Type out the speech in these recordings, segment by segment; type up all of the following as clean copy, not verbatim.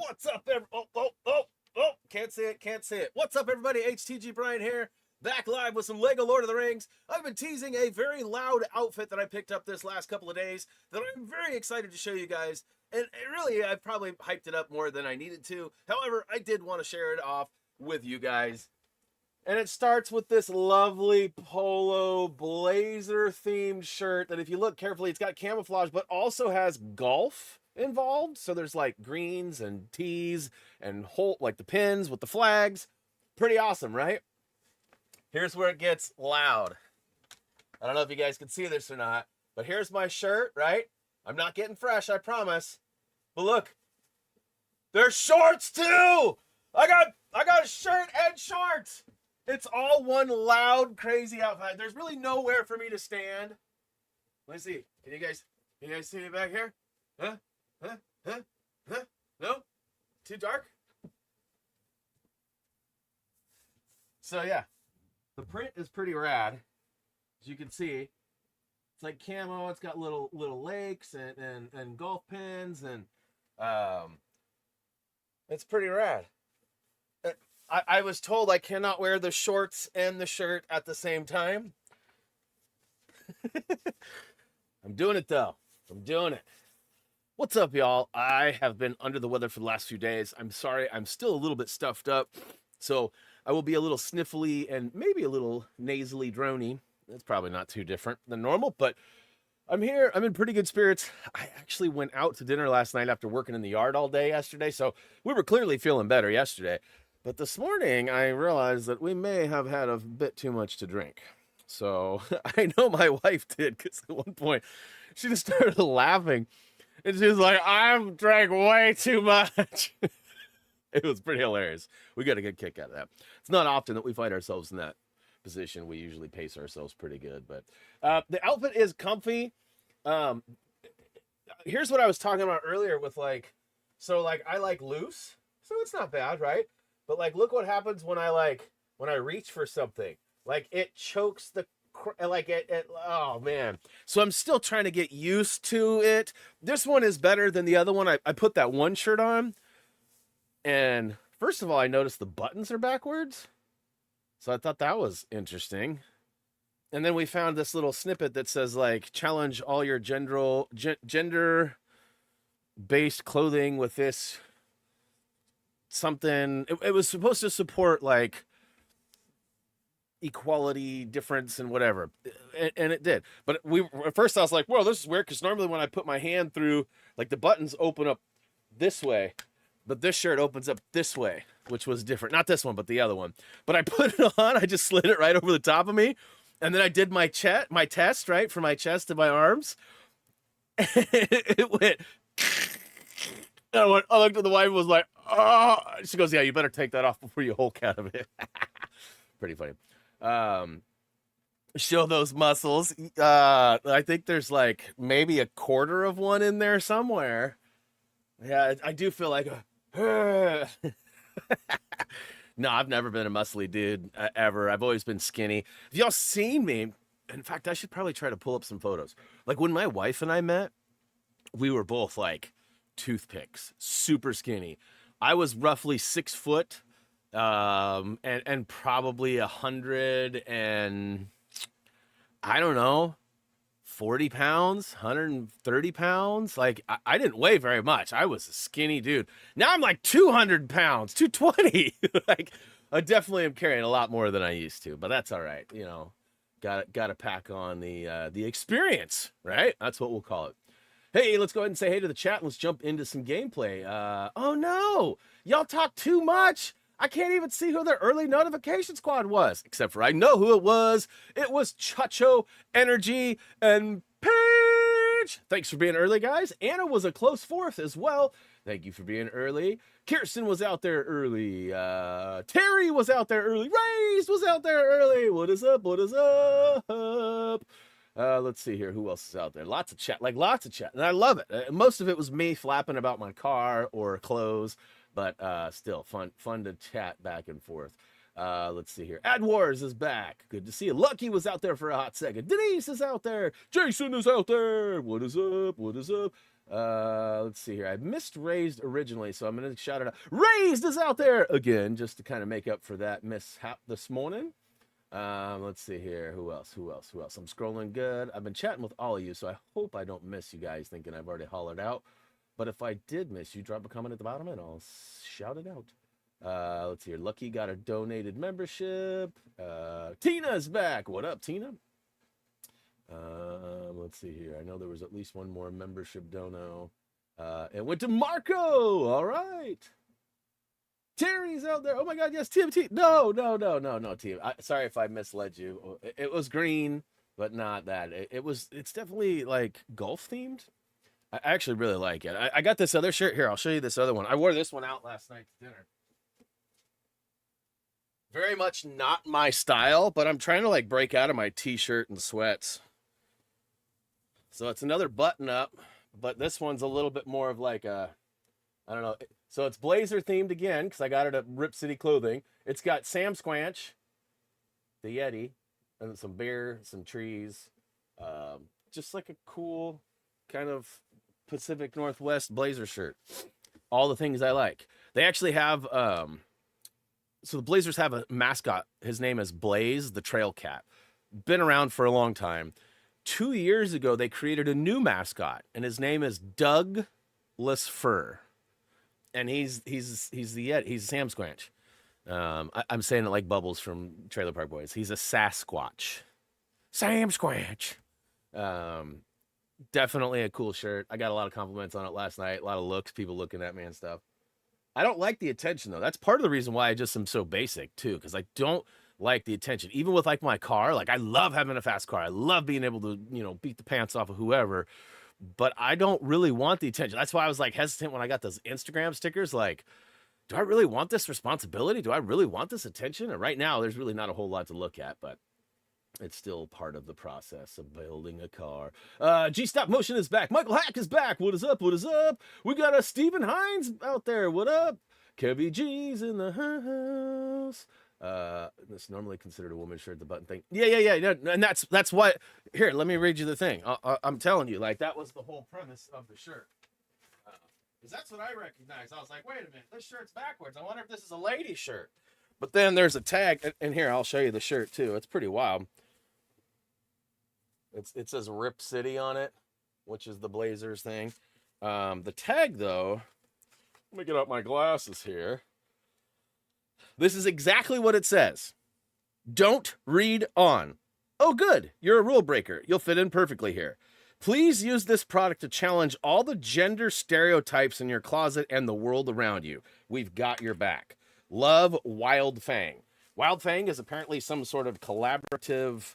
What's up, can't see it. What's up, everybody? HTG Brian here, back live with some Lego Lord of the Rings. I've been teasing a very loud outfit that I picked up this last couple of days that I'm very excited to show you guys. And really, I probably hyped it up more than I needed to. However, I did want to share it off with you guys. And it starts with this lovely polo blazer themed shirt that if you look carefully, it's got camouflage, but also has golf involved. So there's like greens and tees and like the pins with the flags. Pretty awesome, right? Here's where it gets loud. I don't know if you guys can see this or not, but here's my shirt, right? I'm not getting fresh, I promise. But look, there's shorts too. I got a shirt and shorts. It's all one loud, crazy outfit. There's really nowhere for me to stand. Let me see. Can you guys see me back here? Huh? No? Too dark? So yeah, the print is pretty rad. As you can see, it's like camo. It's got little lakes and golf pins, and it's pretty rad. I was told I cannot wear the shorts and the shirt at the same time. I'm doing it though. I'm doing it. What's up, y'all? I have been under the weather for the last few days. I'm sorry. I'm still a little bit stuffed up. So I will be a little sniffly and maybe a little nasally drony. That's probably not too different than normal, but I'm here. I'm in pretty good spirits. I actually went out to dinner last night after working in the yard all day yesterday. So we were clearly feeling better yesterday. But this morning, I realized that we may have had a bit too much to drink. So I know my wife did, because at one point, she just started laughing. And she was like, I've drank way too much. It was pretty hilarious. We got a good kick out of that. It's not often that we find ourselves in that position. We usually pace ourselves pretty good. But the outfit is comfy. Here's what I was talking about earlier with I like loose. So it's not bad, right? But look what happens when I reach for something. It chokes oh man. So I'm still trying to get used to it. This one is better than the other one. I put that one shirt on, and first of all, I noticed the buttons are backwards. So I thought that was interesting. And then we found this little snippet that says challenge all your gender based clothing with this something. It was supposed to support equality, difference, and whatever, and it did. But at first I was like, whoa, this is weird, because normally when I put my hand through, the buttons open up this way, but this shirt opens up this way, which was different. Not this one, but the other one. But I put it on, I just slid it right over the top of me, and then I did my test, right, from my chest to my arms, and it went. And I looked at the wife and was like, oh. She goes, yeah, you better take that off before you Hulk out of it. Pretty funny. Show those muscles. I think there's maybe a quarter of one in there somewhere. Yeah, I do feel like no, I've never been a muscly dude ever. I've always been skinny. Have y'all seen me? In fact, I should probably try to pull up some photos. When my wife and I met, we were both toothpicks, super skinny. I was roughly 6 foot, and probably 100 and I don't know, 40 pounds, 130 pounds. I didn't weigh very much. I was a skinny dude. Now I'm 200 pounds, 220. I definitely am carrying a lot more than I used to, but that's all right. Got to pack on the experience, right? That's what we'll call it. Hey, let's go ahead and say hey to the chat. Let's jump into some gameplay. Oh no, y'all talk too much. I can't even see who the early notification squad was, except for I know who it was. It was Chacho, Energy, and Paige. Thanks for being early, guys. Anna was a close fourth as well. Thank you for being early. Kirsten was out there early. Terry was out there early. Raised was out there early. What is up? What is up? Let's see here. Who else is out there? Lots of chat, lots of chat. And I love it. Most of it was me flapping about my car or clothes, but still fun to chat back and forth. Let's see here. Ad Wars is back. Good to see you. Lucky was out there for a hot second. Denise is out there. Jason is out there. What is up? What is up? Let's see here. I missed Raised originally, so I'm going to shout it out. Raised is out there again, just to kind of make up for that mishap this morning. Let's see here. Who else? I'm scrolling good. I've been chatting with all of you, so I hope I don't miss you guys thinking I've already hollered out. But if I did miss you, drop a comment at the bottom and I'll shout it out. Let's see here. Lucky got a donated membership. Tina's back. What up, Tina? Let's see here. I know there was at least one more membership dono. It went to Marco. All right. Terry's out there. Oh my God, yes, TMT. No, team. Sorry if I misled you. It was green, but not that. It's definitely like golf themed. I actually really like it. I got this other shirt here. I'll show you this other one. I wore this one out last night to dinner. Very much not my style, but I'm trying to like break out of my t-shirt and sweats. So it's another button up, but this one's a little bit more of like a, I don't know. So it's Blazer themed again, because I got it at Rip City Clothing. It's got Sam Squanch, the Yeti, and some beer, some trees. Just like a cool kind of Pacific Northwest Blazer shirt. All the things I like. They actually have, so the Blazers have a mascot. His name is Blaze, the Trail Cat. Been around for a long time. 2 years ago, they created a new mascot, and his name is Douglas Fur. And he's the Yeti. He's Sam Squanch. I'm saying it like Bubbles from Trailer Park Boys. He's a Sasquatch. Sam Squanch. Definitely a cool shirt. I got a lot of compliments on it last night. A lot of looks, people looking at me and stuff. I don't like the attention, though. That's part of the reason why I just am so basic, too, because I don't like the attention. Even with, like, my car, like, I love having a fast car. I love being able to, you know, beat the pants off of whoever, but I don't really want the attention. That's why I was, like, hesitant when I got those Instagram stickers. Like, do I really want this responsibility? Do I really want this attention? And right now, there's really not a whole lot to look at, but it's still part of the process of building a car. G-Stop Motion is back. Michael Hack is back. What is up? What is up? We got a Stephen Hines out there. What up? Kevy G's in the house. It's normally considered a woman's shirt, the button thing. Yeah. And that's what, here, let me read you the thing. I'm telling you, like, that was the whole premise of the shirt. Because that's what I recognized. I was like, wait a minute, this shirt's backwards. I wonder if this is a lady shirt. But then there's a tag, and here, I'll show you the shirt, too. It's pretty wild. It says Rip City on it, which is the Blazers thing. The tag, though, let me get out my glasses here. This is exactly what it says. Don't read on. Oh, good. You're a rule breaker. You'll fit in perfectly here. Please use this product to challenge all the gender stereotypes in your closet and the world around you. We've got your back. Love, Wild Fang. Wild Fang is apparently some sort of collaborative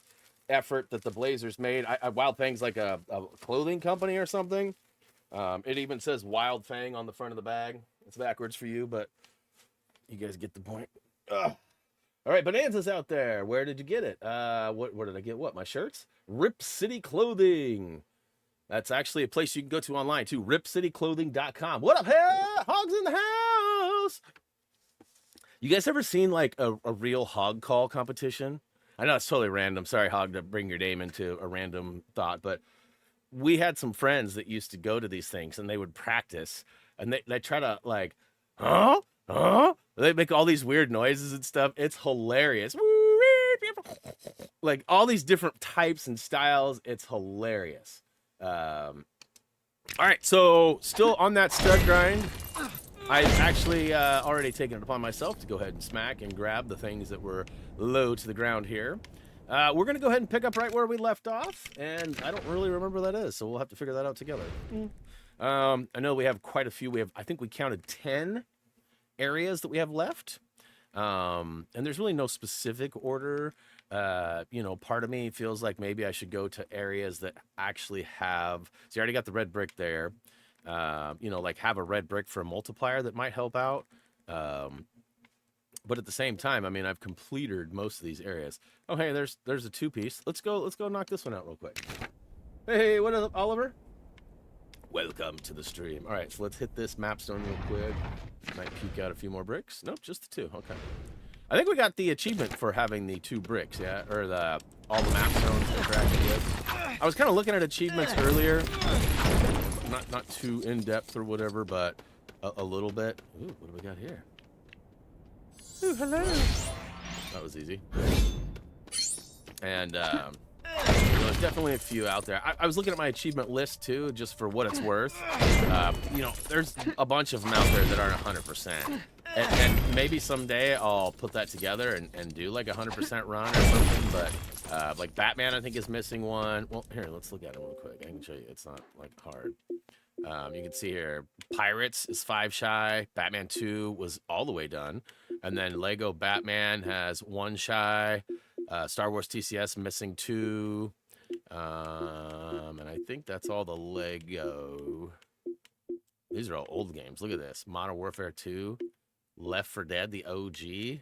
effort that the Blazers made. Wild Fang's like a clothing company or something. It even says Wild Fang on the front of the bag. It's backwards for you, but you guys get the point. Ugh. All right, Bonanza's out there. Where did you get it? Where did I get what? My shirts? Rip City Clothing. That's actually a place you can go to online too. RipCityClothing.com. What up, hey? Hogs in the house. You guys ever seen like a real hog call competition? I know it's totally random. Sorry, Hog, to bring your name into a random thought, but we had some friends that used to go to these things and they would practice and they try to like, huh? They make all these weird noises and stuff. It's hilarious. Like all these different types and styles. It's hilarious. All right, so still on that stud grind. I've actually already taken it upon myself to go ahead and smack and grab the things that were low to the ground here. We're going to go ahead and pick up right where we left off, and I don't really remember what that is, so we'll have to figure that out together. I know we have quite a few. I think we counted 10 areas that we have left, and there's really no specific order. Part of me feels like maybe I should go to areas that actually have, so you already got the red brick there, like have a red brick for a multiplier that might help out. But at the same time, I mean, I've completed most of these areas. Oh, hey, there's a 2-piece. Let's go knock this one out real quick. Hey, what up, Oliver? Welcome to the stream. All right, so let's hit this map stone real quick. Might peek out a few more bricks. Nope, just the 2. Okay. I think we got the achievement for having the 2 bricks, yeah? Or all the map stones interacting with. I was kind of looking at achievements earlier. not too in depth or whatever, but a little bit. Ooh, what do we got here? Ooh, hello. That was easy. And there's definitely a few out there. I was looking at my achievement list too, just for what it's worth. There's a bunch of them out there that aren't 100%. And maybe someday I'll put that together and do like a 100% run or something. But like Batman, I think is missing one. Well, here, let's look at it real quick. I can show you. It's not like hard. You can see here, Pirates is 5 shy. Batman 2 was all the way done. And then Lego Batman has 1 shy. Star Wars TCS missing 2. And I think that's all the Lego. These are all old games. Look at this. Modern Warfare 2. Left 4 Dead, the OG.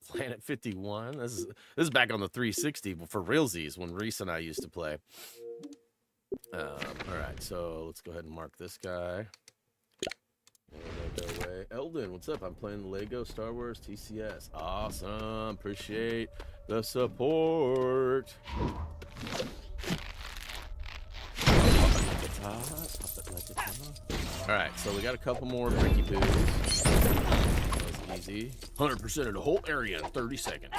Planet 51. This is back on the 360 for realsies when Reese and I used to play. All right, so let's go ahead and mark this guy. Go away. Eldon, what's up? I'm playing Lego Star Wars TCS. Awesome. Appreciate the support. All right, so we got a couple more Ricky Boos. That was easy. 100% of the whole area in 30 seconds.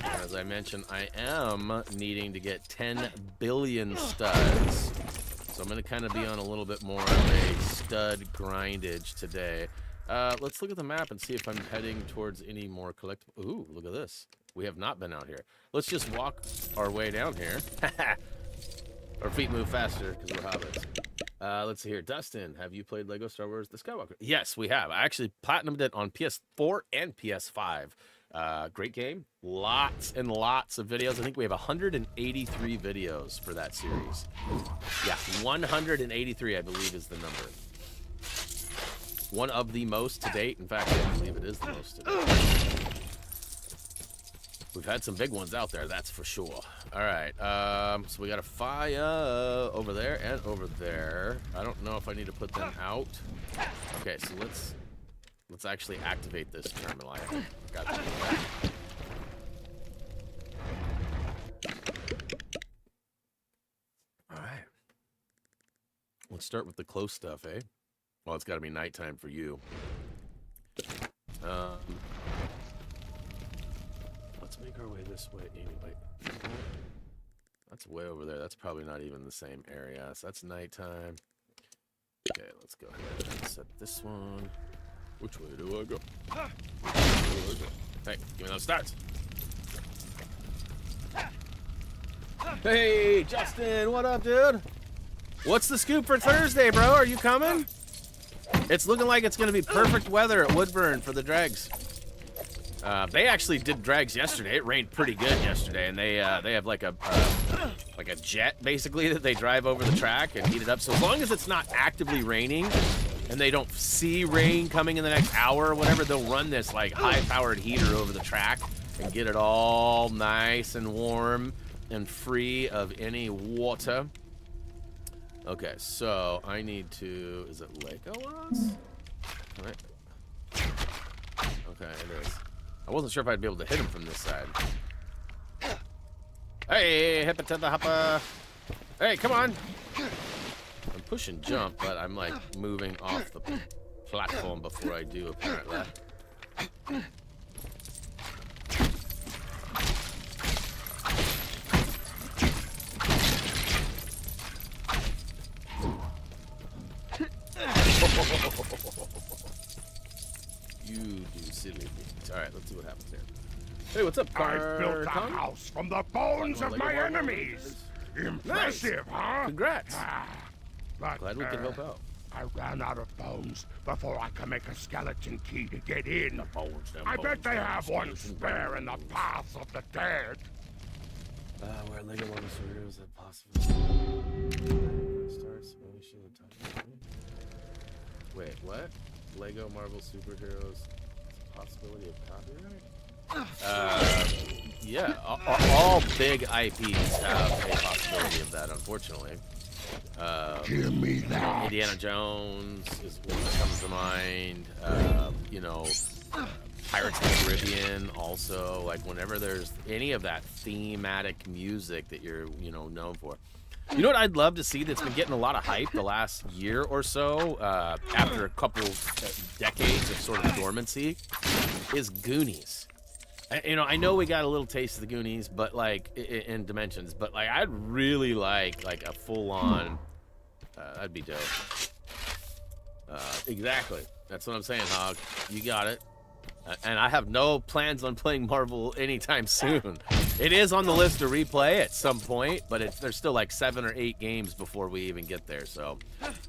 As I mentioned, I am needing to get 10 billion studs. So I'm going to kind of be on a little bit more of a stud grindage today. Let's look at the map and see if I'm heading towards any more collectible. Ooh, look at this. We have not been out here. Let's just walk our way down here. Our feet move faster because we're hobbits. Let's see here. Dustin, have you played Lego Star Wars The Skywalker? Yes, we have. I actually platinumed it on PS4 and PS5. Great game. Lots and lots of videos. I think we have 183 videos for that series. Yeah, 183, I believe, is the number. One of the most to date. In fact, I believe it is the most to date. We've had some big ones out there, that's for sure. All right, so we got a fire over there and over there. I don't know if I need to put them out. Okay, so let's actually activate this terminal. I got to do that. All right. Let's start with the close stuff, eh? Well, it's got to be nighttime for you. Let's make our way this way anyway. That's way over there. That's probably not even the same area. So that's nighttime. Okay, let's go ahead and set this one. Which way do I go? Hey, give me those starts. Hey, Justin, what up, dude? What's the scoop for Thursday, bro? Are you coming? It's looking like it's going to be perfect weather at Woodburn for the drags. They actually did drags yesterday. It rained pretty good yesterday, and they have like a jet basically that they drive over the track and heat it up. So as long as it's not actively raining and they don't see rain coming in the next hour or whatever, they'll run this like high-powered heater over the track and get it all nice and warm and free of any water. Okay, so I need to. Is it Lego on us? Okay, it is. I wasn't sure if I'd be able to hit him from this side. Hey, hip it to the hopper. Hey, come on. I'm pushing jump, but I'm like moving off the platform before I do, apparently. You do silly things. All right, let's see what happens here. Hey, what's up, I've built a house from the bones of my enemies. Impressive, huh? Congrats. But, Glad we could help out. I ran out of bones before I could make a skeleton key to get in. I bet they have one spare in the path of the dead. Where Lego Marvel Superheroes that possible. Starts. Wait, what? Lego Marvel Superheroes possibility of copyright? Yeah, all big IPs have a possibility of that, unfortunately. Give me that. Indiana Jones is one that comes to mind. You know, Pirates of the Caribbean also. Like whenever there's any of that thematic music that you're, you know, known for. You know what I'd love to see that's been getting a lot of hype the last year or so, after a couple decades of sort of dormancy, is Goonies. I know we got a little taste of the Goonies, but like in Dimensions, but like I'd really like a full-on. That'd be dope. Exactly. That's what I'm saying, Hog. You got it. And I have no plans on playing Marvel anytime soon. It is on the list to replay at some point, but there's still like 7 or 8 games before we even get there. So,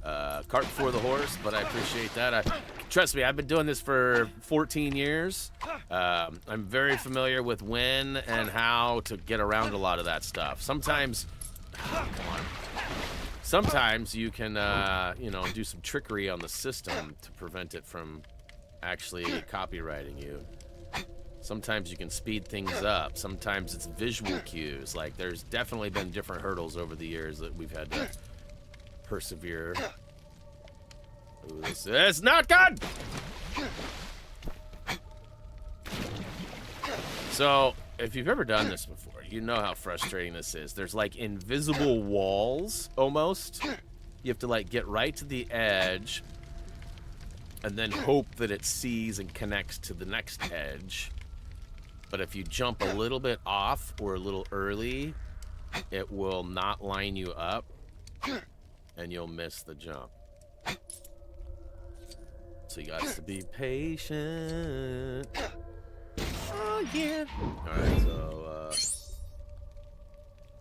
cart before the horse, but I appreciate that. Trust me, I've been doing this for 14 years. I'm very familiar with when and how to get around a lot of that stuff. Sometimes, come on. Sometimes you can, do some trickery on the system to prevent it from actually copywriting you. Sometimes you can speed things up. Sometimes it's visual cues. Like, there's definitely been different hurdles over the years that we've had to persevere. Ooh, this is not good! So, if you've ever done this before, you know how frustrating this is. There's like invisible walls, almost. You have to like get right to the edge and then hope that it sees and connects to the next edge. But if you jump a little bit off or a little early, it will not line you up and you'll miss the jump. So you got to be patient. Oh, yeah. Alright, so,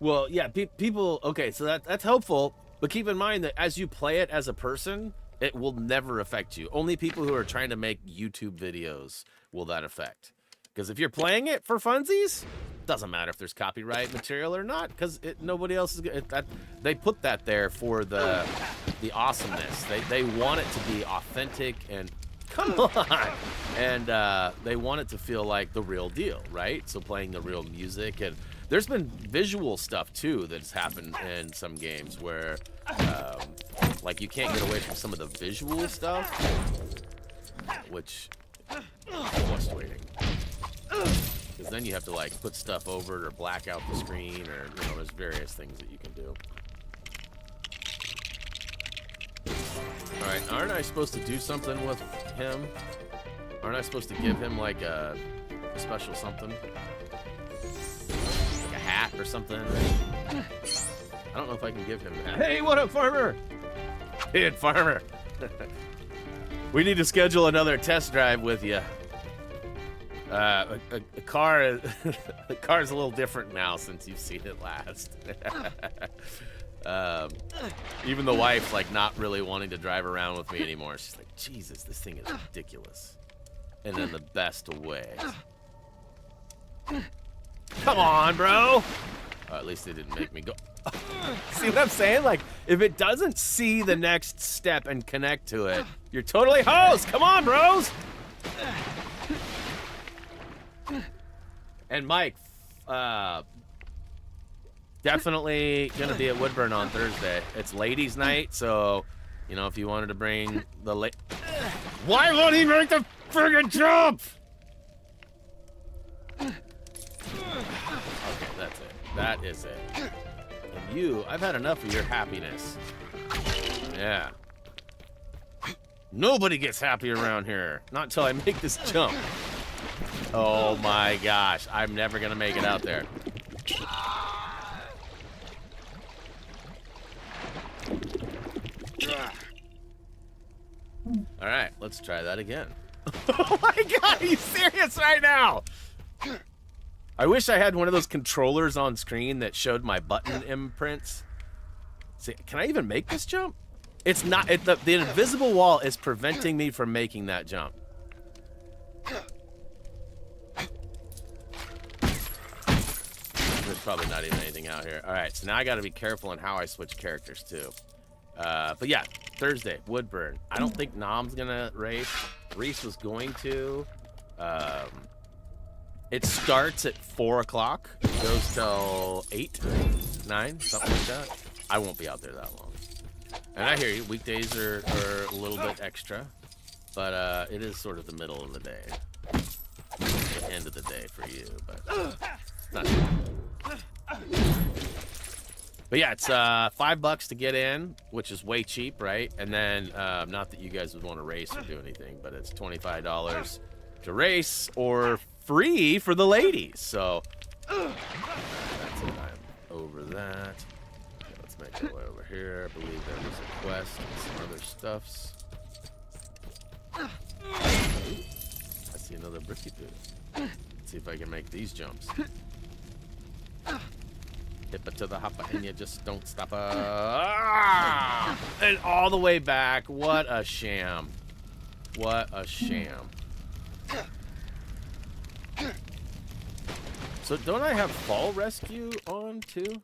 well, yeah, people, okay, so that's helpful, but keep in mind that as you play it as a person, it will never affect you. Only people who are trying to make YouTube videos will that affect. Because if you're playing it for funsies, doesn't matter if there's copyright material or not, because nobody else is going to. They put that there for the awesomeness. They want it to be authentic and come on, and they want it to feel like the real deal, right? So playing the real music, and there's been visual stuff too that's happened in some games where. Like, you can't get away from some of the visual stuff, which is frustrating. Because then you have to, like, put stuff over it or black out the screen, or, there's various things that you can do. Alright, aren't I supposed to do something with him? Aren't I supposed to give him, like, a special something? Like a hat or something? I don't know if I can give him that. Hey, what up, farmer? Hey, farmer. We need to schedule another test drive with you. A car, the car's a little different now since you've seen it last. Even the wife's like not really wanting to drive around with me anymore. She's like, Jesus, this thing is ridiculous. And in the best of ways. Come on, bro. At least they didn't make me go. See what I'm saying? Like, if it doesn't see the next step and connect to it, you're totally hosed. Come on, bros. And Mike, definitely gonna be at Woodburn on Thursday. It's ladies' night, so if you wanted to bring the why won't he make the friggin' jump? Okay, that's it. That is it. And I've had enough of your happiness. Yeah. Nobody gets happy around here. Not until I make this jump. Oh my gosh. I'm never gonna make it out there. Alright, let's try that again. Oh my god, are you serious right now? I wish I had one of those controllers on screen that showed my button imprints. See, can I even make this jump? It's not. The invisible wall is preventing me from making that jump. There's probably not even anything out here. All right, so now I got to be careful on how I switch characters too. But yeah, Thursday, Woodburn. I don't think Nom's gonna race. Reese was going to. It starts at 4 o'clock, goes till 8, 9, something like that. I won't be out there that long. And I hear you, weekdays are a little bit extra, but it is sort of the middle of the day. The end of the day for you, but not too bad. But But yeah, it's $5 to get in, which is way cheap, right? And then, not that you guys would want to race or do anything, but it's $25 to race or free for the ladies. So that's it. I'm over that. Okay, let's make our way over here. I believe there was a quest and some other stuffs. I see another bricky poo. Let's see if I can make these jumps. Hip it to the hopper and you just don't stop. And all the way back. What a sham. What a sham. So don't I have fall rescue on too?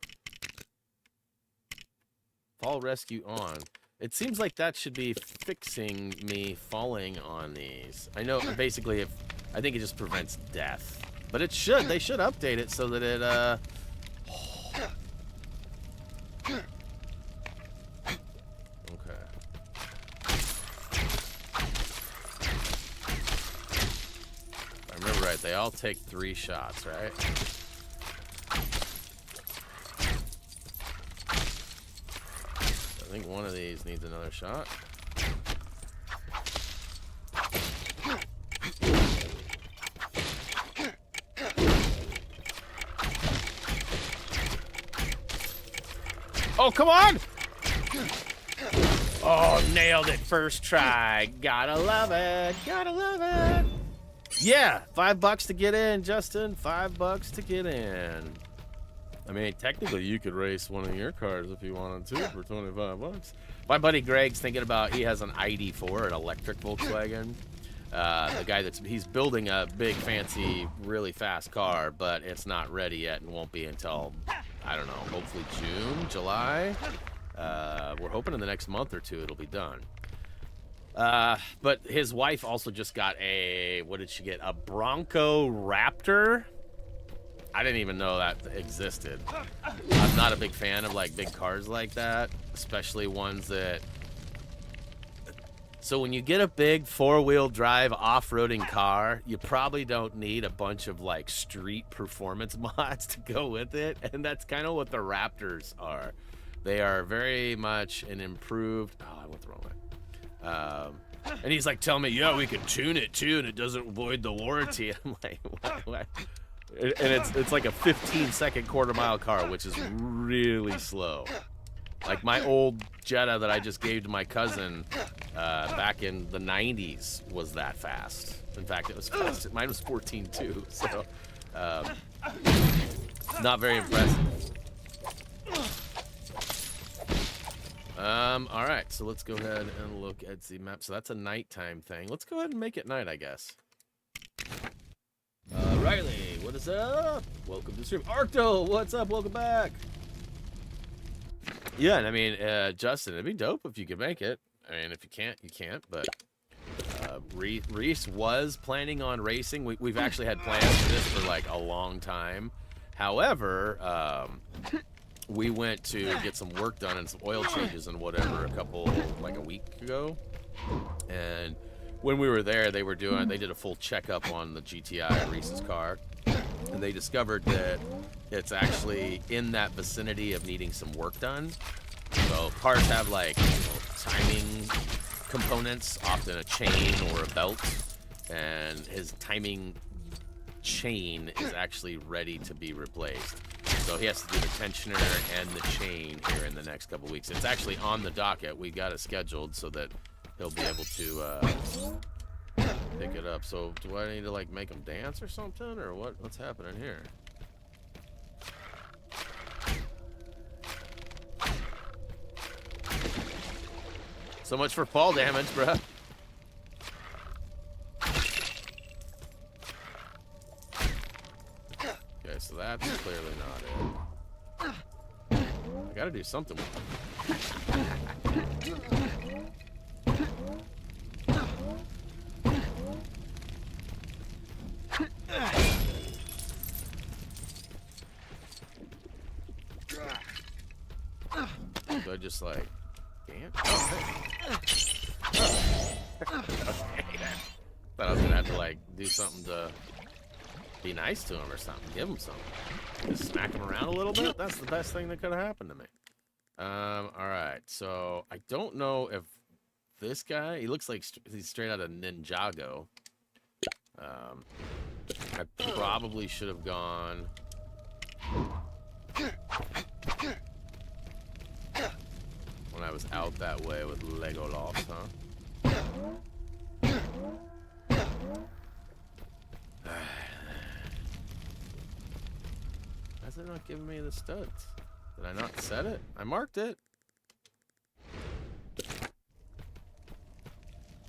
Fall rescue on. It seems like that should be fixing me falling on these. I know basically I think it just prevents death. But it should. They should update it so that it okay. If I remember right, they all take 3 shots, right? I think one of these needs another shot. Oh, come on! Oh, nailed it first try. Gotta love it. Gotta love it. Yeah, $5 to get in, Justin. $5 to get in. I mean, technically, you could race one of your cars if you wanted to for $25. My buddy Greg's thinking about, he has an ID4, an electric Volkswagen. The guy he's building a big, fancy, really fast car, but it's not ready yet and won't be until, I don't know, hopefully June, July. We're hoping in the next month or 2 it'll be done. But his wife also just got what did she get? A Bronco Raptor? I didn't even know that existed. I'm not a big fan of like big cars like that, especially ones that... So when you get a big 4-wheel drive off-roading car, you probably don't need a bunch of like street performance mods to go with it. And that's kind of what the Raptors are. They are very much an improved... Oh, I went the wrong way. And he's like telling me, yeah, we can tune it too, and it doesn't void the warranty. I'm like, what? And it's like a 15-second quarter-mile car, which is really slow. Like my old Jetta that I just gave to my cousin back in the 90s was that fast. In fact, it was fast. Mine was 14 too, so not very impressive. All right, so let's go ahead and look at the map. So that's a nighttime thing. Let's go ahead and make it night, I guess. Riley, what is up? Welcome to the stream. Arcto, what's up? Welcome back. Yeah, and I mean, Justin, it'd be dope if you could make it. I mean, if you can't, you can't. But Reese was planning on racing. We've actually had plans for this for like a long time. However, we went to get some work done and some oil changes and whatever like a week ago. And when we were there, they did a full checkup on the GTI Reese's car. And they discovered that it's actually in that vicinity of needing some work done. So cars have like timing components, often a chain or a belt, and his timing chain is actually ready to be replaced. So he has to do the tensioner and the chain here in the next couple weeks. It's actually on the docket. We got it scheduled so that he'll be able to pick it up. So do I need to like make him dance or something, or what's happening here? So much for fall damage, bruh. Okay, so that's clearly not it. I gotta do something with it. So I just like, damn. Oh, hey. Okay. Thought I was gonna have to like do something to be nice to him or something, give him something, just smack him around a little bit. That's the best thing that could have happened to me. All right. So I don't know if this guy, he looks like he's straight out of Ninjago. I probably should have gone. When I was out that way with Legolas, huh? Why is it not giving me the studs? Did I not set it? I marked it.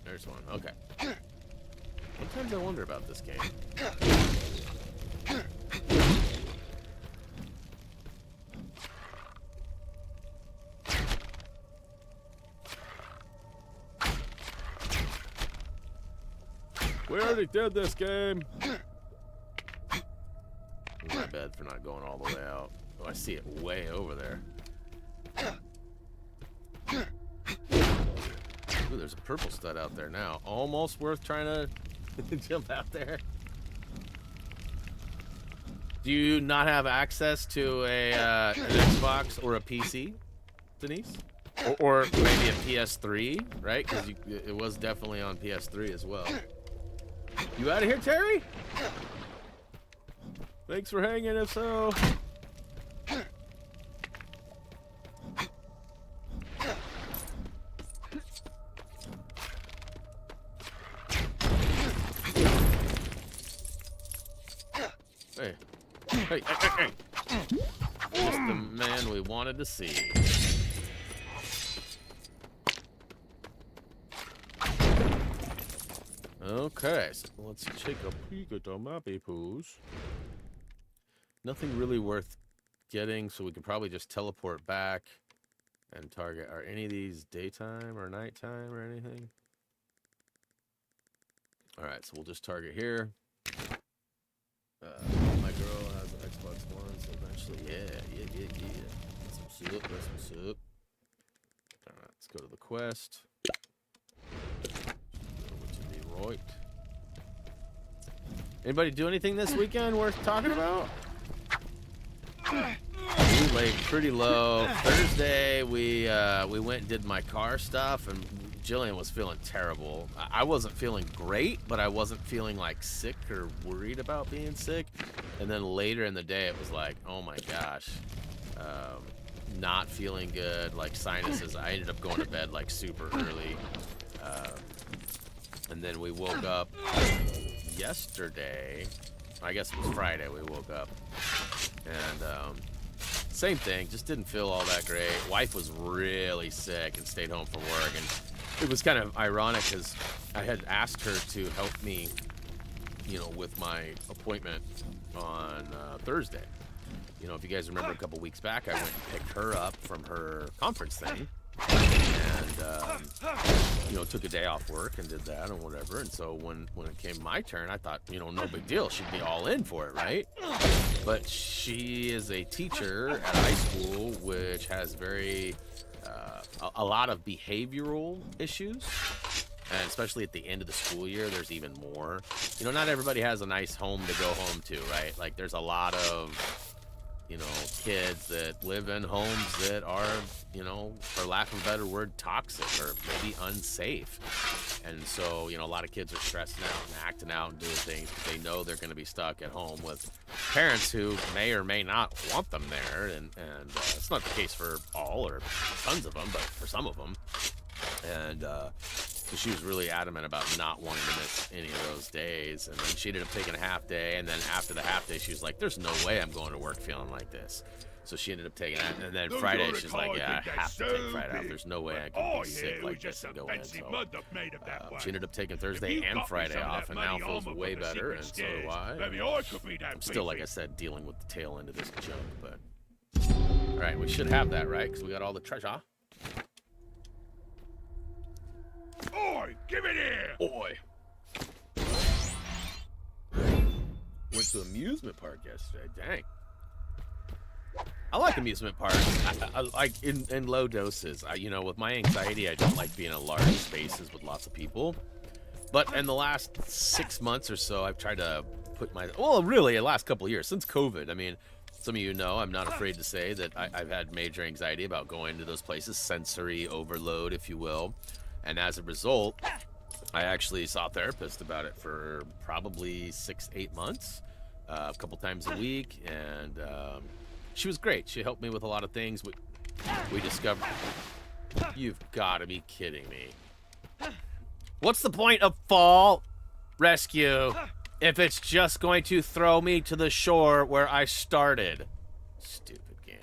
There's one. Okay. Sometimes I wonder about this game. We already did this game. My bad for not going all the way out. Oh, I see it way over there. Ooh, there's a purple stud out there now. Almost worth trying to jump out there. Do you not have access to an Xbox or a PC, Denise? Or maybe a PS3, right? Because it was definitely on PS3 as well. You out of here, Terry? Thanks for hanging, if so. Hey. Hey, hey, hey, hey. Just the man we wanted to see. Okay, so let's take a peek at the mappy poos. Nothing really worth getting, so we could probably just teleport back and target. Are any of these daytime or nighttime or anything? Alright, so we'll just target here. My girl has an Xbox One, so eventually, yeah. That's some soup, that's some soup. Alright, let's go to the quest. Over to the right. Anybody do anything this weekend worth talking about? We laid pretty low. Thursday, we went and did my car stuff, and Jillian was feeling terrible. I wasn't feeling great, but I wasn't feeling like sick or worried about being sick. And then later in the day, it was like, oh my gosh, not feeling good, like sinuses. I ended up going to bed like super early. And then we woke up yesterday. I guess it was Friday we woke up. And same thing, just didn't feel all that great. Wife was really sick and stayed home from work. And it was kind of ironic because I had asked her to help me, you know, with my appointment on Thursday. You know, if you guys remember a couple weeks back, I went and picked her up from her conference thing. And, you know, took a day off work and did that and whatever. And so when it came my turn, I thought, you know, no big deal. She'd be all in for it, right? But she is a teacher at high school, which has very, a lot of behavioral issues. And especially at the end of the school year, there's even more. You know, not everybody has a nice home to go home to, right? Like, there's a lot of, you know, kids that live in homes that are, you know, for lack of a better word, toxic or maybe unsafe. And so, you know, a lot of kids are stressing out and acting out and doing things because they know they're going to be stuck at home with parents who may or may not want them there. And it's not the case for all or tons of them, but for some of them. And so she was really adamant about not wanting to miss any of those days. And then she ended up taking a half day. And then after the half day, she was like, there's no way I'm going to work feeling like this. So she ended up taking that. And then Friday, she's like, yeah, I have to take Friday off. There's no way I can be sick like this and go in. So she ended up taking Thursday and Friday off and now feels way better. And so do I. I'm still, like I said, dealing with the tail end of this junk. But all right, we should have that, right? Because we got all the treasure. Oi, give it here! Oi. Went to amusement park yesterday. Dang. I like amusement parks. I like in low doses. You know, with my anxiety, I don't like being in large spaces with lots of people. But in the last 6 months or so, I've tried to put my... Well, really, the last couple of years, since COVID. I mean, some of you know, I'm not afraid to say that I've had major anxiety about going to those places, sensory overload, if you will. And as a result, I actually saw a therapist about it for probably 6-8 months, a couple times a week, and she was great. She helped me with a lot of things. We discovered... You've got to be kidding me. What's the point of fall rescue if it's just going to throw me to the shore where I started? Stupid game.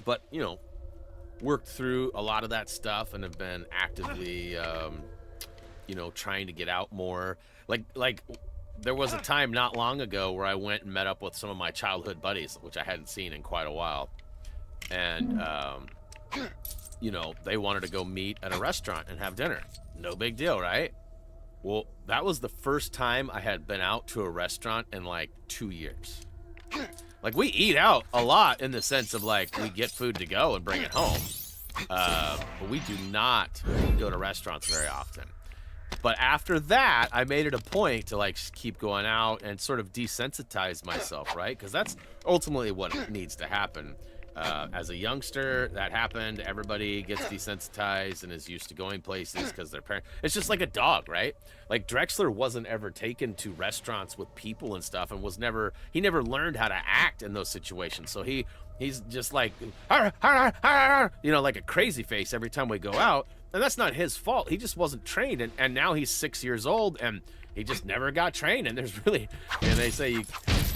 But, you know, worked through a lot of that stuff and have been actively, you know, trying to get out more. Like there was a time not long ago where I went and met up with some of my childhood buddies, which I hadn't seen in quite a while. And, you know, they wanted to go meet at a restaurant and have dinner. No big deal, right? Well, that was the first time I had been out to a restaurant in like 2 years. Like, we eat out a lot in the sense of like we get food to go and bring it home. But we do not go to restaurants very often. But after that, I made it a point to like keep going out and sort of desensitize myself, right? Because that's ultimately what needs to happen. As a youngster, that happened. Everybody gets desensitized and is used to going places because their parents... It's just like a dog, right? Like, Drexler wasn't ever taken to restaurants with people and stuff and was never... He never learned how to act in those situations. So he's just like, you know, like a crazy face every time we go out. And that's not his fault. He just wasn't trained. And now he's 6 years old and he just never got trained. And there's really... And they say you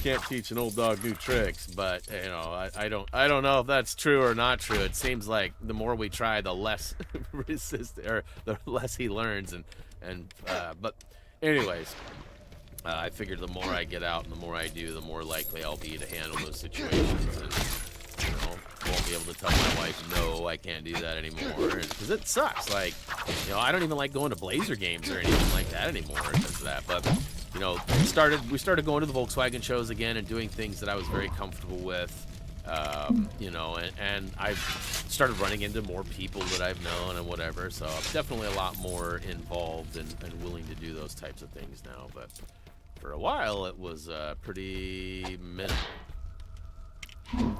can't teach an old dog new tricks, but you know, I don't know if that's true or not true. It seems like the more we try, the less the less he learns, but anyways, I figured the more I get out and the more I do, the more likely I'll be to handle those situations, and you know, won't be able to tell my wife no, I can't do that anymore, because it sucks. Like, you know, I don't even like going to Blazer games or anything like that anymore because of that, but. You know, we started going to the Volkswagen shows again and doing things that I was very comfortable with, you know, and I've started running into more people that I've known and whatever, so I'm definitely a lot more involved and willing to do those types of things now, but for a while it was pretty minimal. And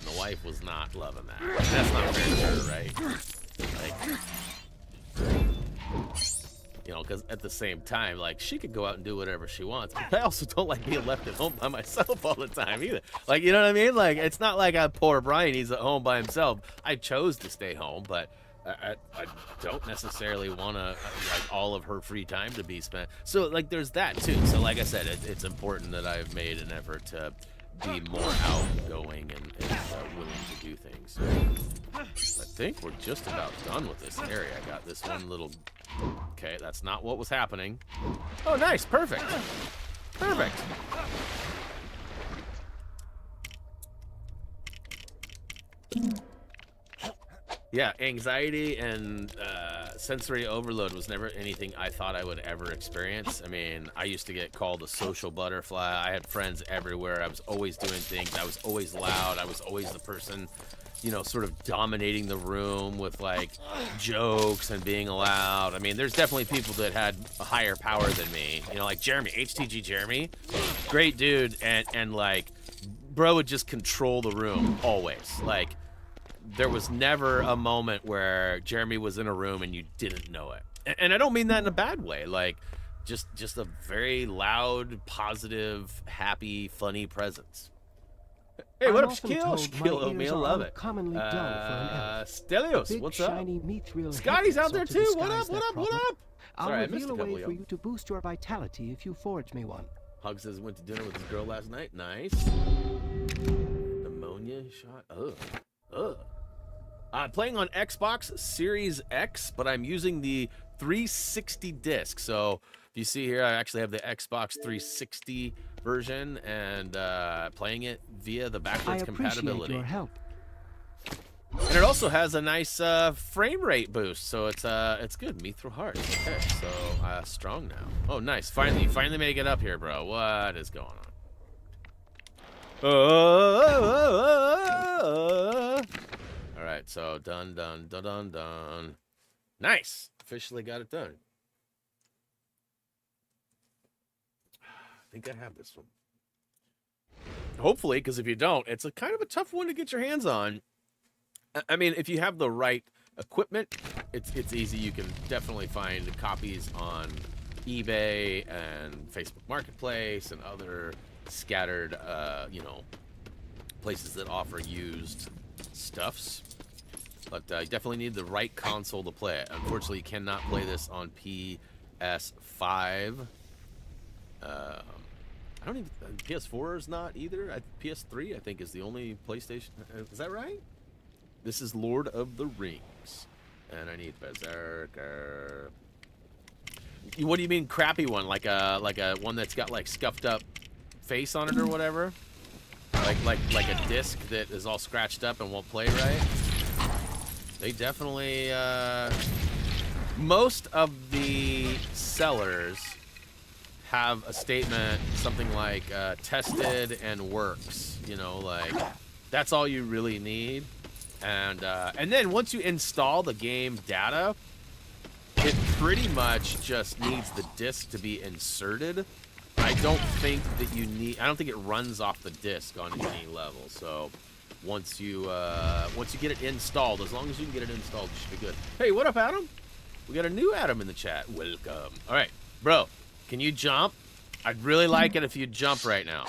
the wife was not loving that. That's not fair to her, right? Like... You know, because at the same time, like, she could go out and do whatever she wants. But I also don't like being left at home by myself all the time either. Like, you know what I mean? Like, it's not like poor Brian, he's at home by himself. I chose to stay home, but I don't necessarily want to, like, all of her free time to be spent. So, like, there's that, too. So, like I said, it's important that I've made an effort to be more outgoing and willing to do things. I think we're just about done with this area. I got this one little... Okay, that's not what was happening. Oh, nice. Perfect. Perfect. Yeah, anxiety and sensory overload was never anything I thought I would ever experience. I mean, I used to get called a social butterfly. I had friends everywhere. I was always doing things. I was always loud. I was always the person, you know, sort of dominating the room with, like, jokes and being loud. I mean, there's definitely people that had a higher power than me. You know, like Jeremy, HTG Jeremy. Great dude. And like, bro would just control the room, always. Like, there was never a moment where Jeremy was in a room and you didn't know it. And I don't mean that in a bad way. Like, just a very loud, positive, happy, funny presence. Hey, what up, Shaquille? Shaquille O'Meal, love it. Stelios, what's up? Scotty's out there too. What up? What up? What up? Sorry, I missed a couple of for you to boost your vitality if you forge me one. Hug says went to dinner with his girl last night. Nice. Pneumonia shot. Ugh. Playing on Xbox Series X, but I'm using the 360 disc. So if you see here, I actually have the Xbox 360 version and playing it via the backwards compatibility. Your help. And it also has a nice frame rate boost, so it's good. Mithril Heart. Okay, so strong now. Oh, nice. Finally make it up here, bro. What is going on? All right, so done. Nice. Officially got it done. I think I have this one. hopefully, because if you don't, it's a kind of a tough one to get your hands on. I mean, if you have the right equipment, it's easy. You can definitely find copies on eBay and Facebook Marketplace and other scattered, you know, places that offer used stuffs. But you definitely need the right console to play it. Unfortunately, you cannot play this on PS5. I don't even. PS4 is not either. PS3, I think, is the only PlayStation. Is that right? This is Lord of the Rings, and I need Berserker. What do you mean crappy one? Like a one that's got like scuffed up face on it or whatever? Like a disc that is all scratched up and won't play right? They definitely. Most of the sellers have a statement, something like tested and works. You know, like that's all you really need. And then once you install the game data, it pretty much just needs the disk to be inserted. I don't think that you need. I don't think it runs off the disk on any level. So once you get it installed, as long as you can get it installed, you should be good. Hey, what up, Adam? We got a new Adam in the chat. Welcome. All right, bro. Can you jump? I'd really like it if you jump right now.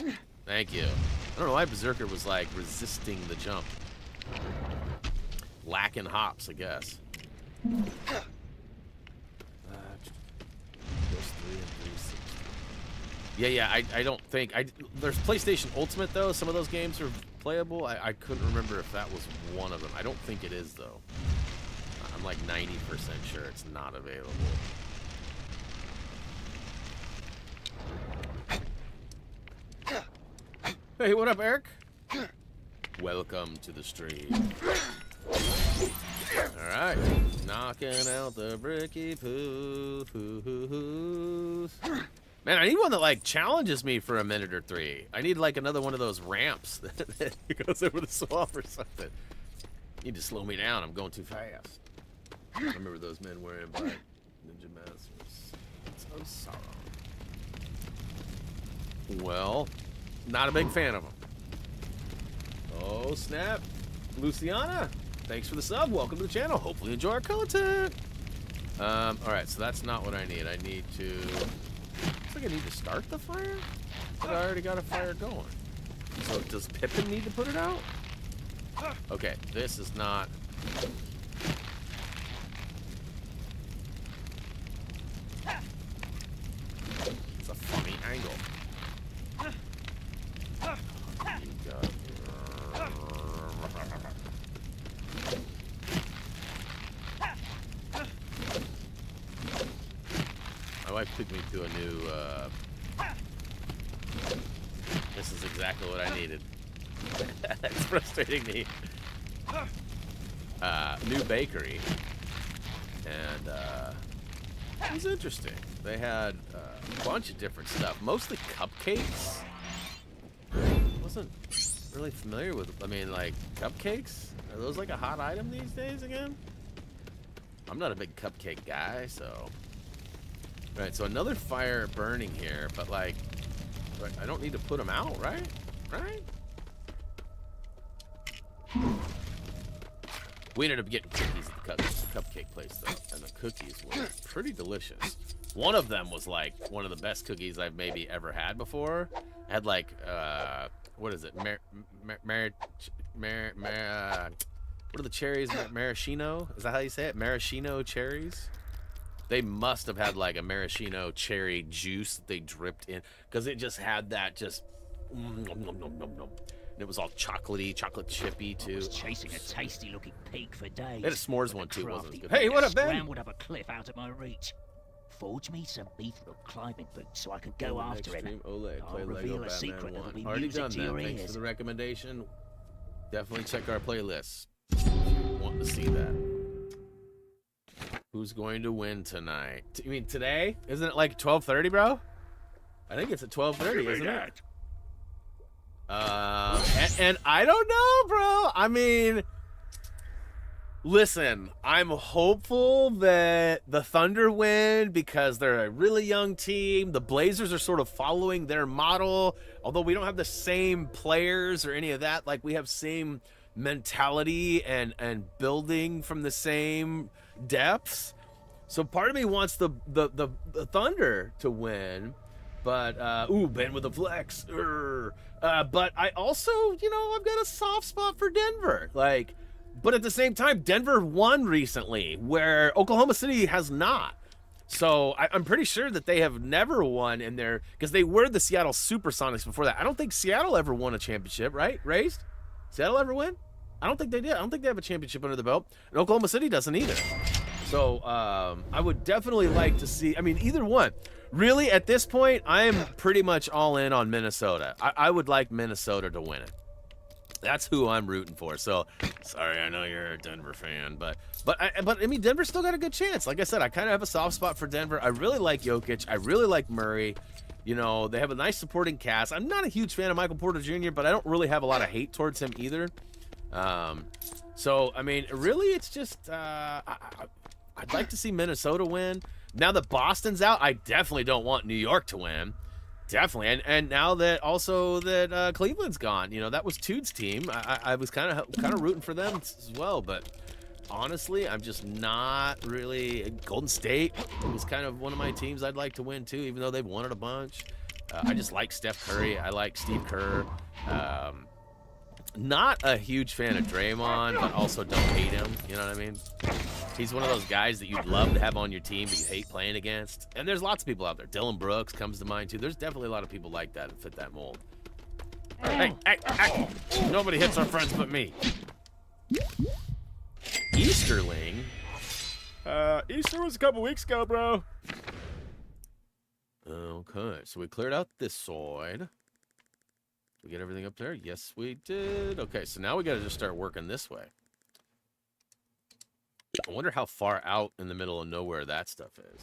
Thank you. I don't know why Berserker was like resisting the jump. Lacking hops, I guess. Yeah, I don't think there's PlayStation Ultimate though. Some of those games are playable. I couldn't remember if that was one of them. I don't think it is though. I'm like 90% sure it's not available. Hey, what up, Eric? Welcome to the stream. Alright, knocking out the bricky poos. Man, I need one that like challenges me for a minute or three. I need like another one of those ramps that goes over the swamp or something. You need to slow me down, I'm going too fast. I remember those men wearing by Ninja Masters. So sorrow. Well, not a big fan of them. Oh, snap. Luciana, thanks for the sub. Welcome to the channel. Hopefully you enjoy our content. Alright, so that's not what I need. I need to... Looks like I need to start the fire? But I already got a fire going. So does Pippin need to put it out? Okay, this is not... It's a funny angle. My wife took me to a new, this is exactly what I needed. It's frustrating me. New bakery. And, it was interesting. They had a bunch of different stuff, mostly cupcakes. I wasn't really familiar with, I mean, like, cupcakes? Are those like a hot item these days again? I'm not a big cupcake guy, so... Right, so another fire burning here, but like, I don't need to put them out, right? Right? We ended up getting cookies at the cupcake place, though, and the cookies were pretty delicious. One of them was like one of the best cookies I've maybe ever had before. It had like, what is it? What are the cherries? Maraschino? Is that how you say it? Maraschino cherries? They must have had like a maraschino cherry juice that they dripped in, because it just had that just, and it was all chocolatey, chocolate chippy too. I was chasing a tasty-looking pig for days. They had a s'mores one too, wasn't it? Good. Hey, Hey, what up, Ben? Scrambled up a cliff out of my reach. Forge me some mithril climbing boots so I can go after him. Olay, I'll play reveal Lego a secret Batman 1. that'll be Already music done to that. your Thanks ears. for the recommendation. Definitely check our playlists if you want to see that. Who's going to win tonight? You mean today? Isn't it like 12:30, bro? I think it's at 12:30, isn't it? And I don't know, bro. I mean, Listen, I'm hopeful that the Thunder win because they're a really young team. The Blazers are sort of following their model, although we don't have the same players or any of that. Like, we have same mentality and building from the same depths. So part of me wants the Thunder to win, but Ben with a flex. But I also, I've got a soft spot for Denver. Like, but at the same time, Denver won recently, where Oklahoma City has not. So I'm pretty sure that they have never won in there because they were the Seattle Supersonics before that. I don't think Seattle ever won a championship, right? Raised? Seattle ever win? I don't think they did. I don't think they have a championship under the belt. And Oklahoma City doesn't either. So I would definitely like to see, either one. Really, at this point, I am pretty much all in on Minnesota. I would like Minnesota to win it. That's who I'm rooting for. So, sorry, I know you're a Denver fan, but Denver's still got a good chance. Like I said, I kind of have a soft spot for Denver. I really like Jokic. I really like Murray. They have a nice supporting cast. I'm not a huge fan of Michael Porter Jr., but I don't really have a lot of hate towards him either. Really, it's just I'd like to see Minnesota win. Now that Boston's out, I definitely don't want New York to win. Definitely, and now that also that Cleveland's gone, that was Tude's team. I was kind of rooting for them as well, but honestly, I'm just not really. Golden State was kind of one of my teams I'd like to win too, even though they've won it a bunch. I just like Steph Curry. I like Steve Kerr. Not a huge fan of Draymond, but also don't hate him. You know what I mean? He's one of those guys that you'd love to have on your team, but you hate playing against. And there's lots of people out there. Dylan Brooks comes to mind, too. There's definitely a lot of people like that that fit that mold. Hey. Nobody hits our friends but me. Easterling? Easter was a couple weeks ago, bro. Okay, so we cleared out this side. We get everything up there? Yes, we did. Okay, so now we got to just start working this way. I wonder how far out in the middle of nowhere that stuff is.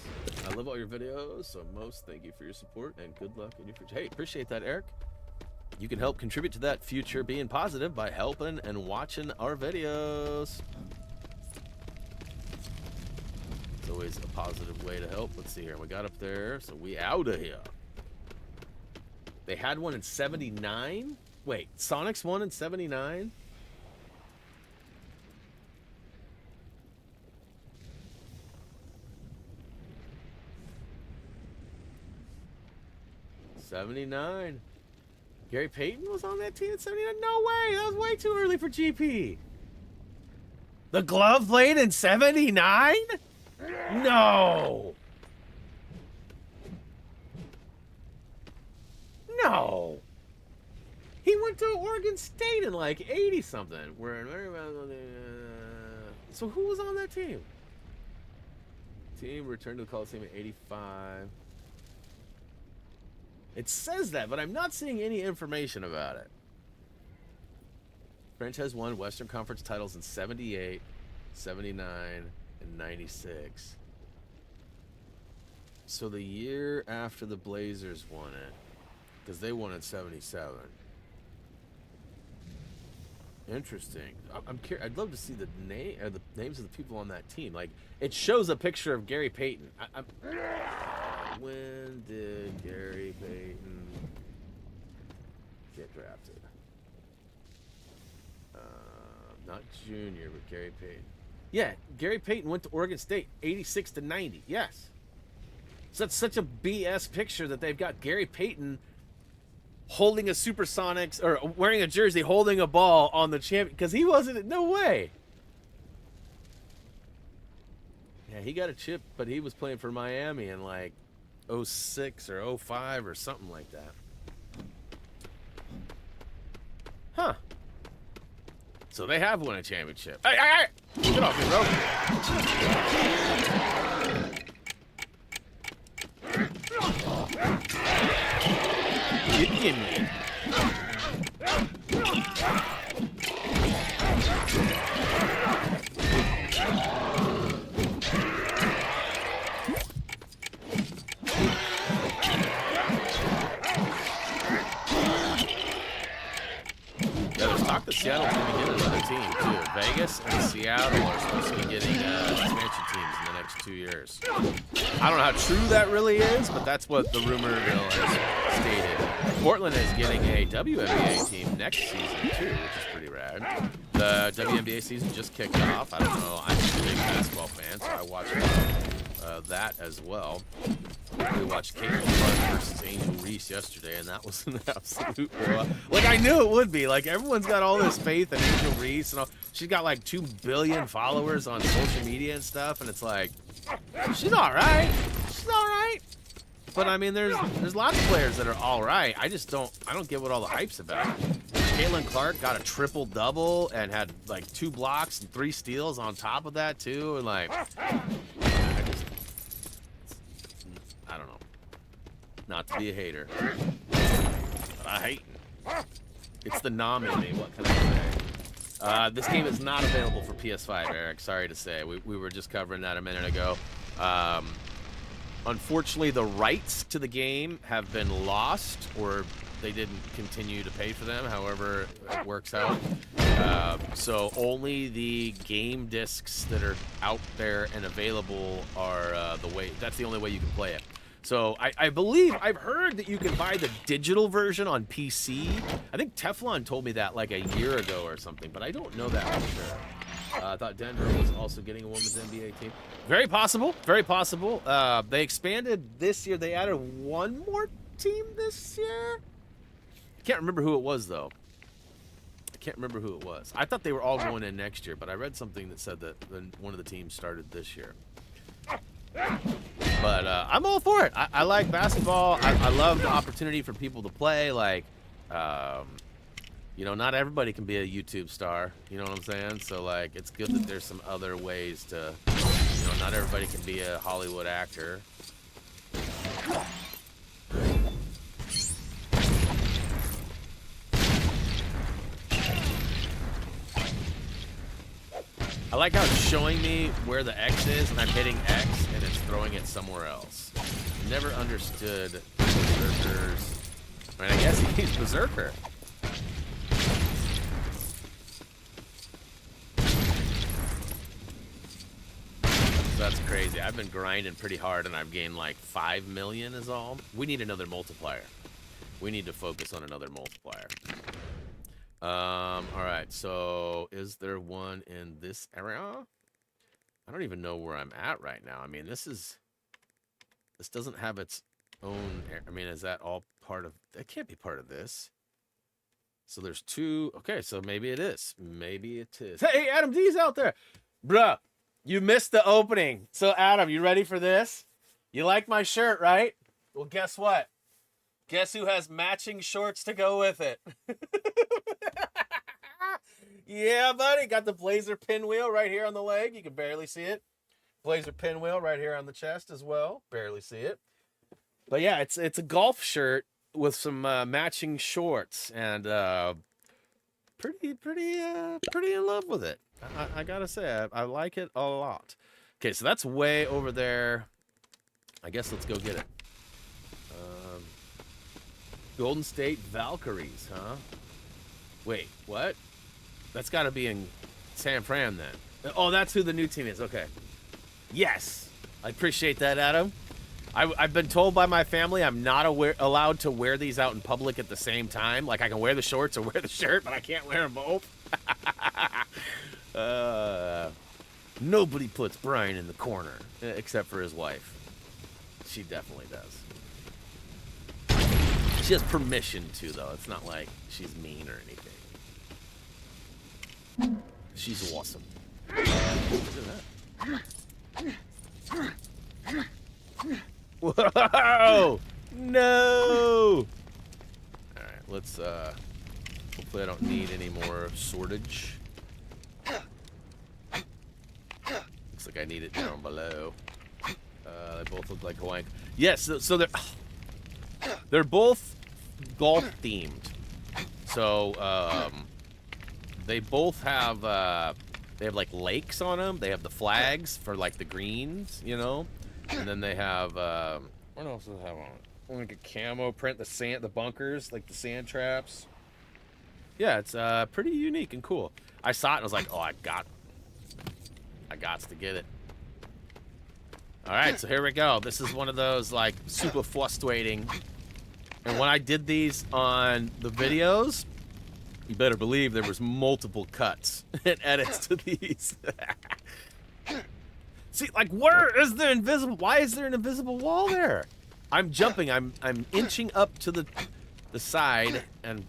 I love all your videos, so most thank you for your support and good luck in your future. Hey, appreciate that, Eric. You can help contribute to that future being positive by helping and watching our videos. It's always a positive way to help. Let's see here. We got up there, so we out of here. They had one in 79? Wait, Sonics won in 79? '79. Gary Payton was on that team in 79? No way! That was way too early for GP. The glove played in 79? No! No! He went to Oregon State in like 80-something. So who was on that team? Team returned to the Coliseum in 85. It says that, but I'm not seeing any information about it. French has won Western Conference titles in 78, 79, and 96. So the year after the Blazers won it, because they won in 77. Interesting. I'm curious. I'd love to see the names of the people on that team. Like, it shows a picture of Gary Payton. When did Gary Payton get drafted? Not junior, but Gary Payton. Yeah, Gary Payton went to Oregon State, 86 to 90. Yes. So that's such a BS picture that they've got Gary Payton holding a Supersonics, or wearing a jersey, holding a ball on the champion, because he wasn't. No way. Yeah, he got a chip, but he was playing for Miami in like 06 or 05 or something like that. Huh. So they have won a championship. Hey! Get off me, bro. Get me. Yeah, there's talk that Seattle's going to get another team, too. Vegas and Seattle are supposed to be getting expansion teams in the next 2 years. I don't know how true that really is, but that's what the rumor mill has stated. Portland is getting a WNBA team next season too, which is pretty rad. The WNBA season just kicked off. I don't know. I'm a big basketball fan, so I watched that as well. We watched Caitlin Clark versus Angel Reese yesterday, and that was an absolute like I knew it would be. Like everyone's got all this faith in Angel Reese, and all. She's got like 2 billion followers on social media and stuff, and it's like she's all right. She's all right. But I mean, there's lots of players that are all right. I don't get what all the hype's about. Caitlin Clark got a triple-double and had like 2 blocks and 3 steals on top of that too, and like I don't know. Not to be a hater, but I hate it. It's the nom in me. What can I say? This game is not available for PS5, Eric. Sorry to say. We were just covering that a minute ago. Unfortunately, the rights to the game have been lost, or they didn't continue to pay for them. However it works out. So only the game discs that are out there and available are the way. That's the only way you can play it. So I believe I've heard that you can buy the digital version on PC. I think Teflon told me that like a year ago or something, but I don't know that for sure. I thought Denver was also getting a women's NBA team. Very possible. Very possible. They expanded this year. They added 1 more team this year. I can't remember who it was though. I can't remember who it was. I thought they were all going in next year, but I read something that said that one of the teams started this year. But I'm all for it. I like basketball. I love the opportunity for people to play. Like, you know, not everybody can be a YouTube star. You know what I'm saying? So, like, it's good that there's some other ways to, you know, not everybody can be a Hollywood actor. I like how it's showing me where the X is, and I'm hitting X, and it's throwing it somewhere else. Never understood Berserkers. I mean, I guess he's Berserker. That's crazy. I've been grinding pretty hard, and I've gained like 5 million is all. We need another multiplier. We need to focus on another multiplier. All right, so is there one in this area? I don't even know where I'm at right now. I mean, this doesn't have its own, I mean, is that all part of, that can't be part of this. So there's 2, okay, so maybe it is. Maybe it is. Hey, Adam D's out there. Bruh, you missed the opening. So Adam, you ready for this? You like my shirt, right? Well, guess what? Guess who has matching shorts to go with it? Yeah, buddy. Got the Blazer pinwheel right here on the leg. You can barely see it. Blazer pinwheel right here on the chest as well. Barely see it. But yeah, it's a golf shirt with some matching shorts, and pretty in love with it. I gotta say, I like it a lot. Okay, so that's way over there. I guess let's go get it. Golden State Valkyries, huh? Wait, what? That's got to be in San Fran then. Oh, that's who the new team is. Okay. Yes. I appreciate that, Adam. I've been told by my family I'm not allowed to wear these out in public at the same time. Like, I can wear the shorts or wear the shirt, but I can't wear them both. Nobody puts Brian in the corner, except for his wife. She definitely does. She has permission to, though. It's not like she's mean or anything. She's awesome. Look at that. Whoa! No! Alright, let's, hopefully I don't need any more sortage. Looks like I need it down below. They both look like Hawaiian. Yes, so they're both golf themed. So they both have they have like lakes on them. They have the flags for like the greens, you know, and then they have what else do they have on it? Like a camo print, the bunkers, like the sand traps. Yeah, it's pretty unique and cool. I saw it and I was like, oh, I got to get it. All right, so here we go. This is one of those like super frustrating. And when I did these on the videos, you better believe there was multiple cuts and edits to these. See, like, where is the invisible? Why is there an invisible wall there? I'm jumping. I'm inching up to the side and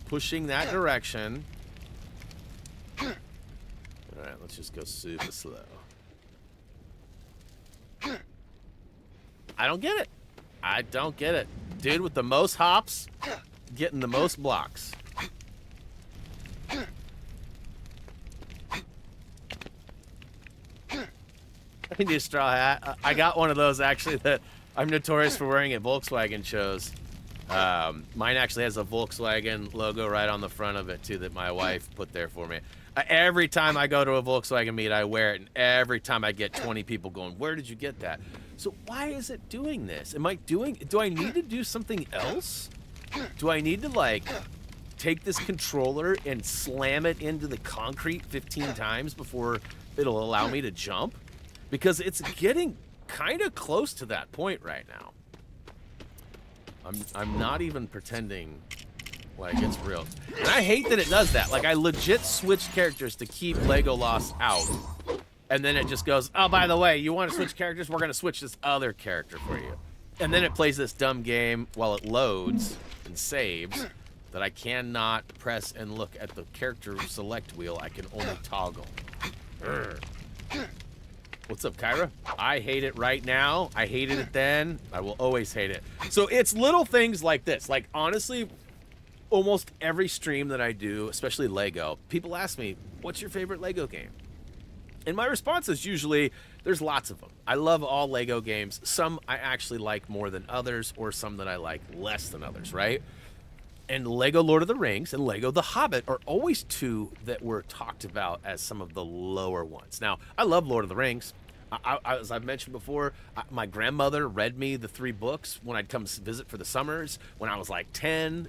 pushing that direction. All right, let's just go super slow. I don't get it. I don't get it. Dude with the most hops getting the most blocks. I need a straw hat. I got one of those actually that I'm notorious for wearing at Volkswagen shows. Mine actually has a Volkswagen logo right on the front of it too that my wife put there for me. Every time I go to a Volkswagen meet, I wear it, and every time I get 20 people going, "Where did you get that?" So why is it doing this? Do I need to do something else? Do I need to like take this controller and slam it into the concrete 15 times before it'll allow me to jump? Because it's getting kind of close to that point right now. I'm not even pretending like it's real. And I hate that it does that. Like, I legit switched characters to keep Legolas out. And then it just goes, oh, by the way, you want to switch characters? We're going to switch this other character for you. And then it plays this dumb game while it loads and saves that I cannot press and look at the character select wheel. I can only toggle. Urgh. What's up, Kyra? I hate it right now. I hated it then. I will always hate it. So it's little things like this. Like, honestly, almost every stream that I do, especially Lego, people ask me, what's your favorite Lego game? And my response is usually, there's lots of them. I love all Lego games. Some I actually like more than others, or some that I like less than others, right? And Lego Lord of the Rings and Lego The Hobbit are always two that were talked about as some of the lower ones. Now, I love Lord of the Rings. As I've mentioned before, my grandmother read me the 3 books when I'd come visit for the summers when I was like 10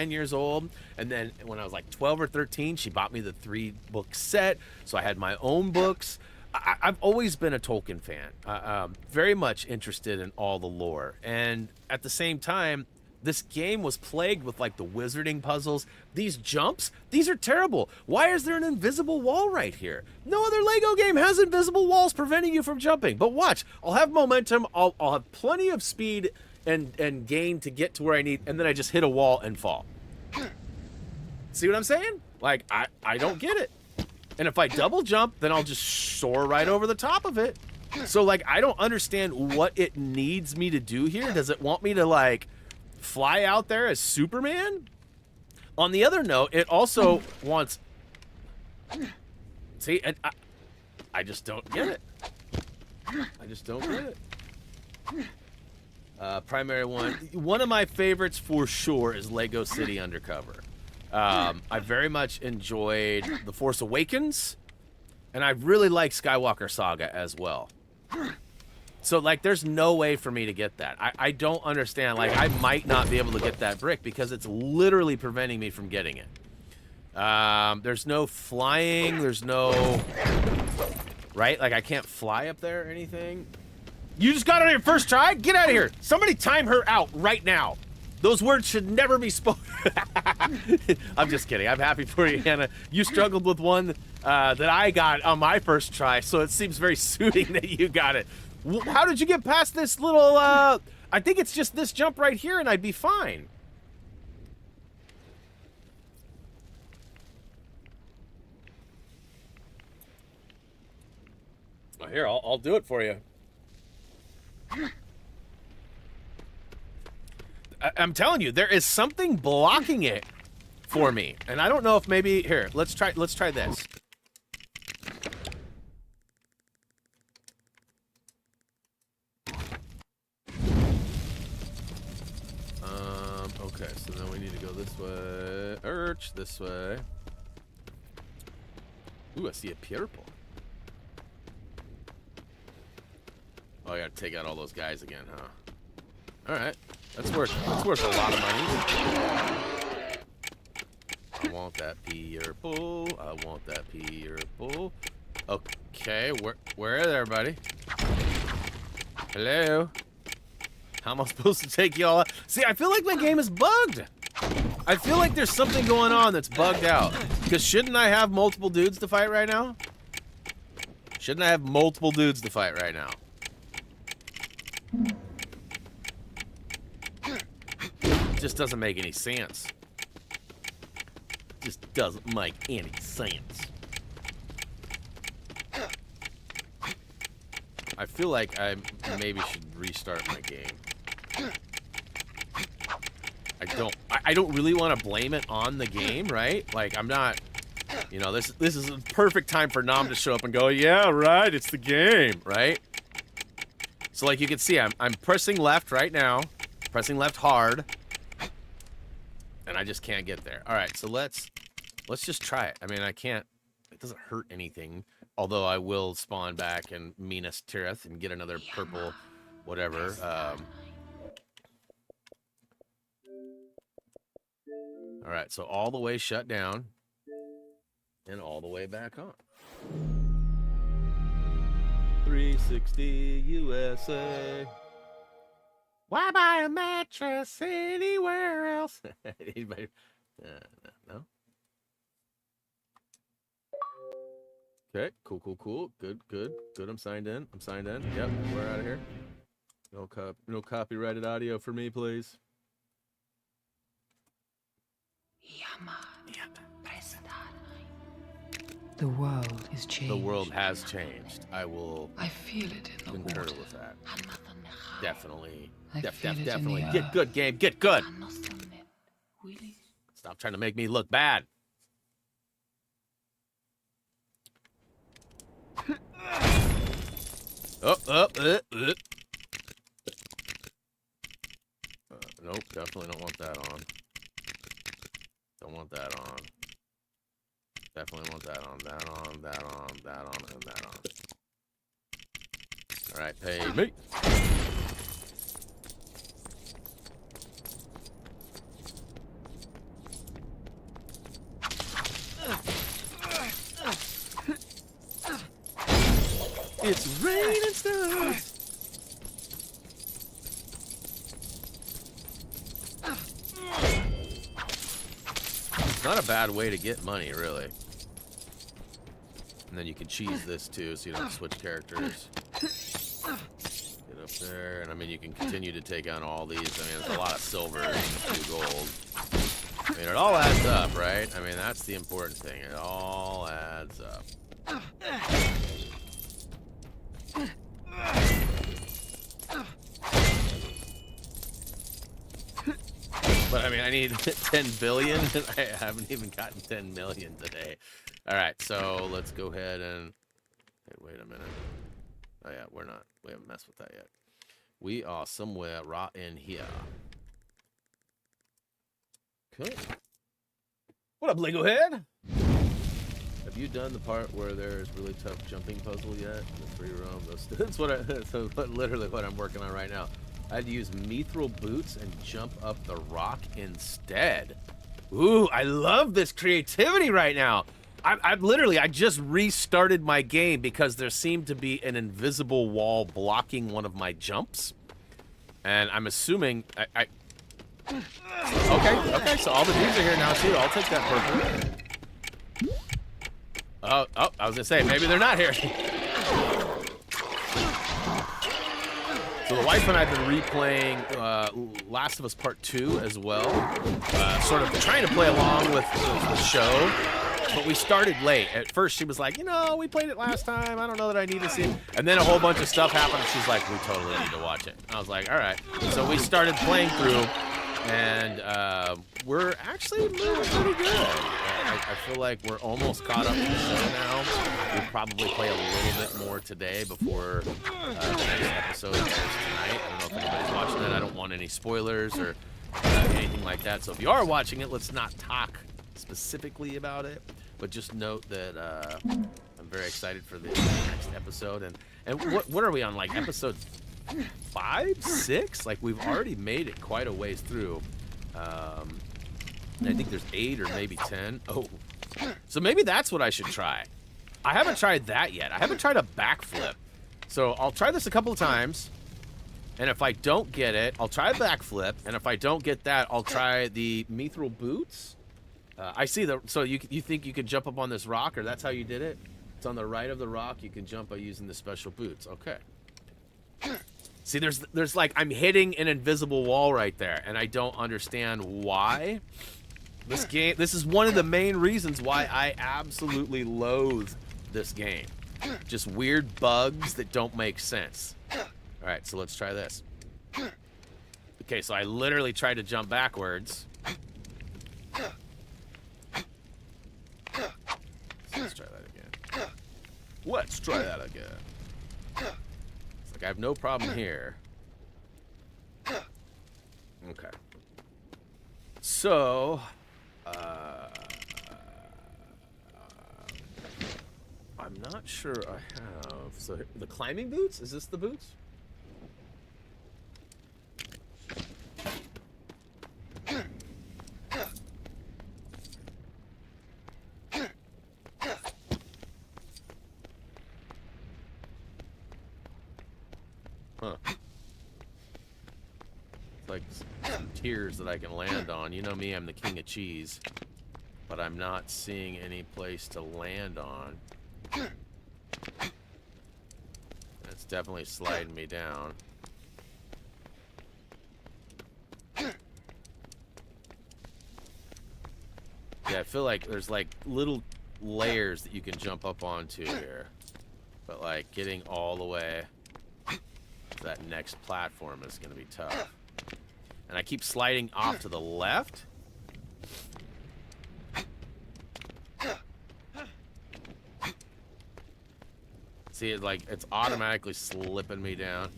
years old. And then when I was like 12 or 13, she bought me the 3-book set. So I had my own books. I've always been a Tolkien fan, very much interested in all the lore. And at the same time, this game was plagued with like the wizarding puzzles. These jumps, these are terrible. Why is there an invisible wall right here? No other Lego game has invisible walls preventing you from jumping. But watch, I'll have momentum, I'll have plenty of speed and gain to get to where I need, and then I just hit a wall and fall. See what I'm saying? Like, I don't get it. And if I double jump, then I'll just soar right over the top of it. So like, I don't understand what it needs me to do here. Does it want me to like fly out there as Superman? On the other note, it also wants... See, I just don't get it. I just don't get it. Primary one of my favorites for sure is Lego City Undercover. I very much enjoyed The Force Awakens, and I really like Skywalker Saga as well. So, like, there's no way for me to get that. I don't understand. Like, I might not be able to get that brick because it's literally preventing me from getting it. There's no flying. There's no... Right? Like, I can't fly up there or anything. You just got it on your first try? Get out of here. Somebody time her out right now. Those words should never be spoken. I'm just kidding. I'm happy for you, Hannah. You struggled with one that I got on my first try, so it seems very suiting that you got it. How did you get past this little, I think it's just this jump right here and I'd be fine. Well, here, I'll do it for you. I'm telling you, there is something blocking it for me. And I don't know if maybe, here, let's try this. Okay, so then we need to go this way. This way. Ooh, I see a purple. Oh, I gotta take out all those guys again, huh? Alright. That's worth a lot of money. I want that purple. I want that purple. Okay, where is everybody? Hello? How am I supposed to take y'all out? See, I feel like my game is bugged. I feel like there's something going on that's bugged out. Because shouldn't I have multiple dudes to fight right now? Shouldn't I have multiple dudes to fight right now? It just doesn't make any sense. Just doesn't make any sense. I feel like I maybe should restart my game. I don't really want to blame it on the game, right? Like, I'm not, you know, this is a perfect time for Nom to show up and go, yeah, right, it's the game, right? So like you can see, I'm pressing left right now, pressing left hard, and I just can't get there. All right, so let's just try it. I mean, I can't, it doesn't hurt anything, although I will spawn back in Minas Tirith and get another purple whatever. All right, so all the way shut down and all the way back on. 360 USA. Why buy a mattress anywhere else? Anybody? No? Okay, cool. Good. I'm signed in. Yep, we're out of here. No copyrighted audio for me, please. The world is changed. The world has changed. I I feel it in the concur water. with that. Definitely. I feel it in Definitely. the Get good, game. Get good. earth. Stop trying to make me look bad. Nope, definitely don't want that on. Don't want that on. Definitely want that on. That on, and that on. Alright, pay me. It's raining stuff. It's not a bad way to get money, really. And then you can cheese this too, so you don't switch characters. Get up there, and I mean, you can continue to take on all these. I mean, there's a lot of silver and 2 gold. I mean, it all adds up, right? I mean, that's the important thing. It all adds up. But I mean, I need 10 billion, and I haven't even gotten 10 million today. All right, so let's go ahead and wait a minute. Oh yeah, we haven't messed with that yet. We are somewhere right in here. Okay. What up, Lego Head? Have you done the part where there's really tough jumping puzzle yet? The free roam. That's literally what I'm working on right now. I had to use mithril boots and jump up the rock instead. Ooh, I love this creativity right now. I just restarted my game because there seemed to be an invisible wall blocking one of my jumps. And I'm assuming Okay, so all the dudes are here now too. I'll take that purple. Oh, I was gonna say, maybe they're not here. So the wife and I have been replaying Last of Us Part 2 as well. Sort of trying to play along with the show. But we started late. At first she was like, you know, we played it last time. I don't know that I need to see it. And then a whole bunch of stuff happened and she's like, we totally need to watch it. I was like, all right. So we started playing through and we're actually moving pretty good. I feel like we're almost caught up to the show now. We'll probably play a little bit more today before the next episode airs tonight. I don't know if anybody's watching it. I don't want any spoilers or anything like that. So if you are watching it, let's not talk specifically about it, but just note that I'm very excited for the next episode. And what are we on, like episode 5, 6? Like we've already made it quite a ways through. And I think there's 8 or maybe 10. Oh. So maybe that's what I should try. I haven't tried that yet. I haven't tried a backflip. So I'll try this a couple of times. And if I don't get it, I'll try a backflip. And if I don't get that, I'll try the mithril boots. I see the... So you think you could jump up on this rock, or that's how you did it? It's on the right of the rock. You can jump by using the special boots. Okay. See, there's like... I'm hitting an invisible wall right there. And I don't understand why. This game... This is one of the main reasons why I absolutely loathe this game. Just weird bugs that don't make sense. All right, so let's try this. Okay, so I literally tried to jump backwards. So let's try that again. Let's try that again. It's like I have no problem here. Okay. So, I'm not sure I have. So the climbing boots? Is this the boots? Huh. It's like some tiers that I can land on. You know me, I'm the king of cheese. But I'm not seeing any place to land on. That's definitely sliding me down. Yeah, I feel like there's like little layers that you can jump up onto here. But like getting all the way to that next platform is going to be tough. And I keep sliding off to the left. See, it like it's automatically slipping me down.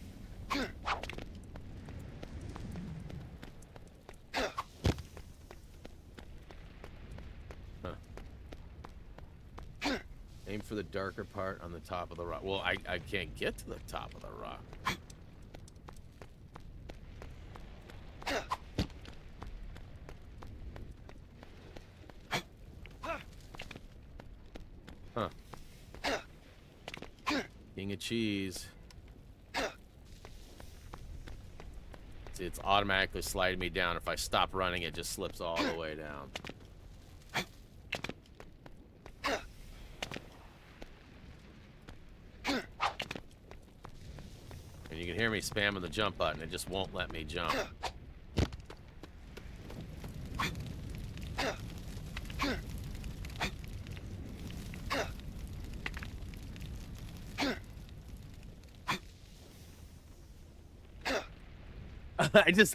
Aim for the darker part on the top of the rock. Well, I can't get to the top of the rock. Huh. King of cheese. See, it's automatically sliding me down. If I stop running, it just slips all the way down. And you can hear me spamming the jump button. It just won't let me jump.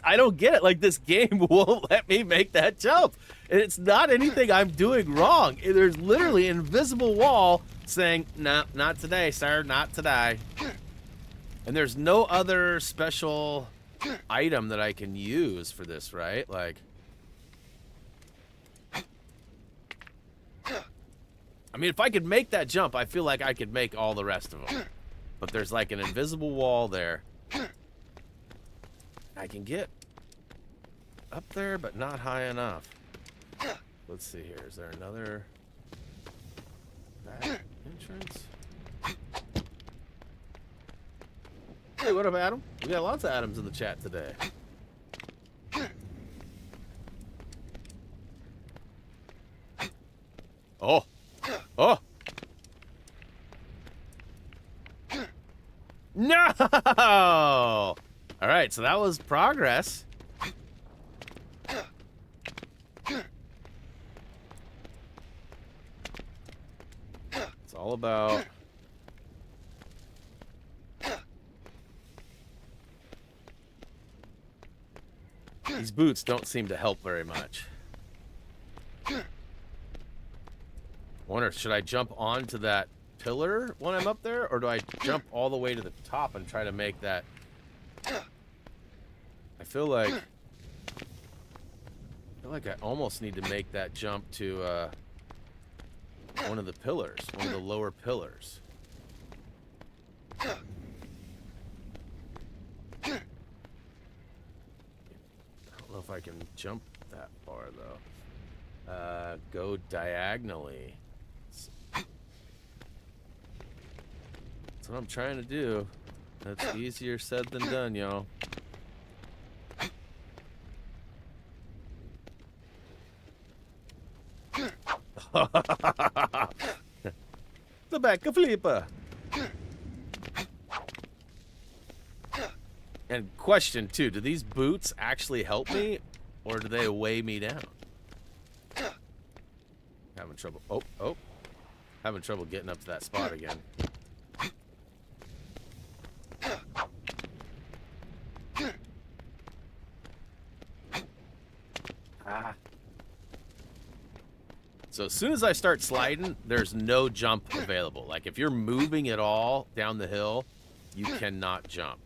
I don't get it. Like, this game won't let me make that jump. And it's not anything I'm doing wrong. There's literally an invisible wall saying, no, not today, sir, not today. And there's no other special item that I can use for this, right? Like, I mean, if I could make that jump, I feel like I could make all the rest of them. But there's like an invisible wall there. I can get up there, but not high enough. Let's see here. Is there another back entrance? Hey, what up, Adam? We got lots of Adams in the chat today. Oh. Oh. No! All right, so that was progress. It's all about... These boots don't seem to help very much. I wonder, should I jump onto that pillar when I'm up there? Or do I jump all the way to the top and try to make that... I feel like I almost need to make that jump to one of the pillars, one of the lower pillars. I don't know if I can jump that far though. Go diagonally. That's what I'm trying to do. That's easier said than done, y'all. The back of flipper. And question too, do these boots actually help me or do they weigh me down? Having trouble. Oh. Having trouble getting up to that spot again. Ah. So as soon as I start sliding, there's no jump available. Like if you're moving at all down the hill, you cannot jump.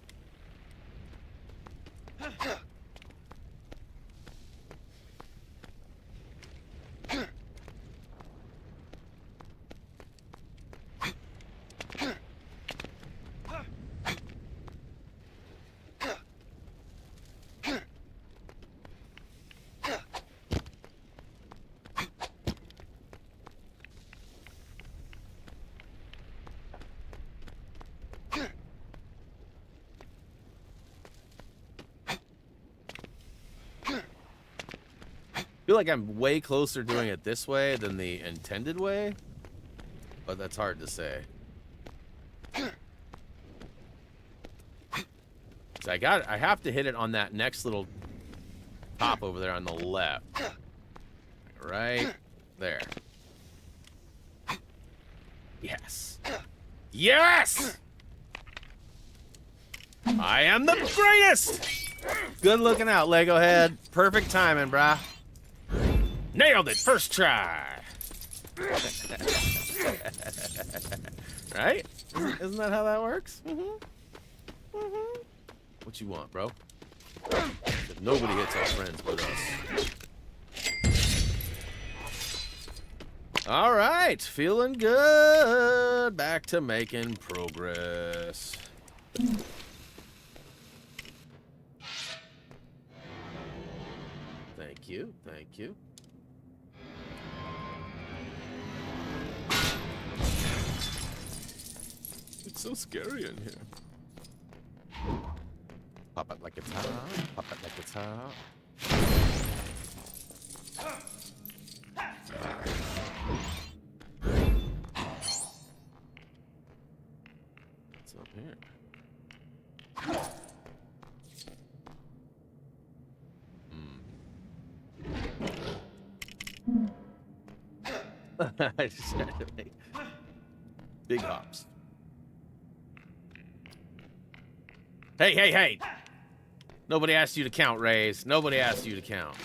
I feel like I'm way closer doing it this way than the intended way, but that's hard to say. So I have to hit it on that next little top over there on the left. Right there. Yes. Yes! I am the greatest! Good looking out, Lego head. Perfect timing, brah. Nailed it, first try. Right? Isn't that how that works? What you want, bro? Nobody hits our friends but us. All right, feeling good. Back to making progress. Thank you, thank you. It's so scary in here. Pop it like a top, pop it like a top. What's up here? I just had to make big hops. Hey, hey, hey! Nobody asked you to count, Rays. Nobody asked you to count.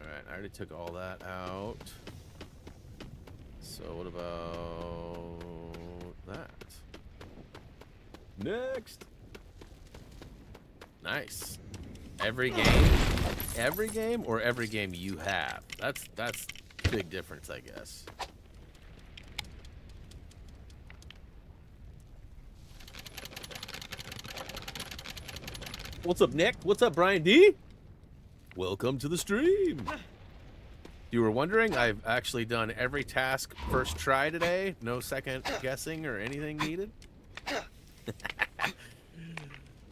Alright, I already took all that out. So what about that? Next! Nice. Every game or every game you have. That's big difference, I guess. What's up, Nick? What's up, Brian D? Welcome to the stream. You were wondering, I've actually done every task first try today. No second guessing or anything needed.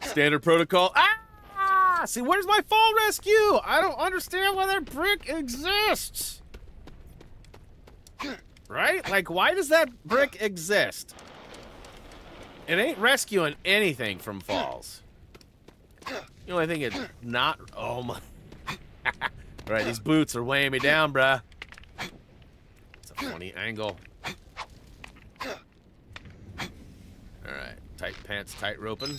Standard protocol. Ah! See, where's my fall rescue? I don't understand why that brick exists. Right? Like, why does that brick exist? It ain't rescuing anything from falls. The only thing it's not... Oh, my... Alright, these boots are weighing me down, bruh. It's a funny angle. Alright, tight pants, tight roping.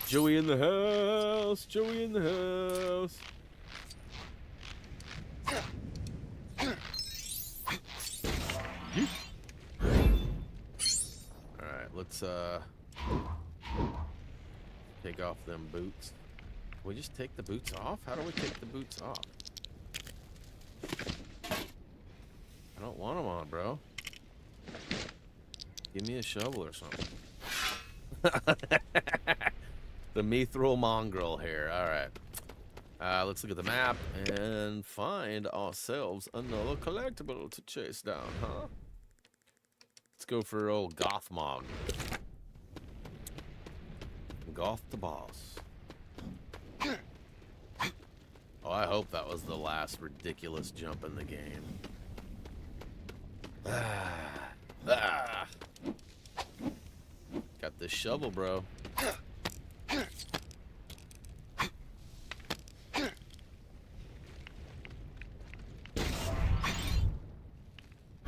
Joey in the house, Joey in the house. Alright, let's take off them boots. Can we just take the boots off? How do we take the boots off? I don't want them on, bro. Give me a shovel or something. The mithril mongrel here. All right. Let's look at the map and find ourselves another collectible to chase down, huh? Let's go for old Gothmog. Goth the boss. Oh, I hope that was the last ridiculous jump in the game. Got this shovel, bro.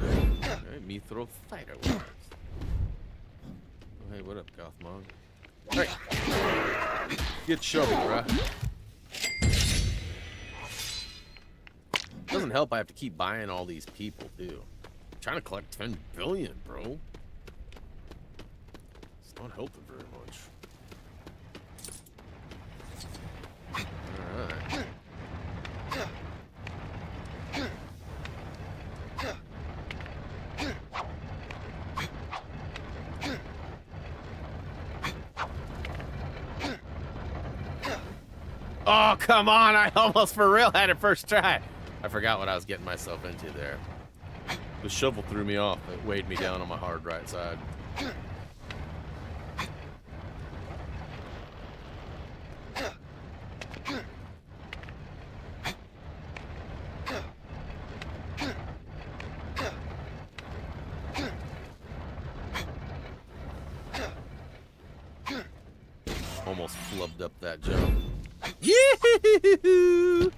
Alright, mithril fighter wars. Oh, hey, what up, Gothmog? Hey! Get shovel, bruh. Doesn't help I have to keep buying all these people, too. I'm trying to collect 10 billion, bro. It's not helping very much. Alright. Oh, come on. I almost for real had it first try. I forgot what I was getting myself into there. The shovel threw me off. It weighed me down on my hard right side. Almost flubbed up that jump. Yee-hoo-hoo-hoo!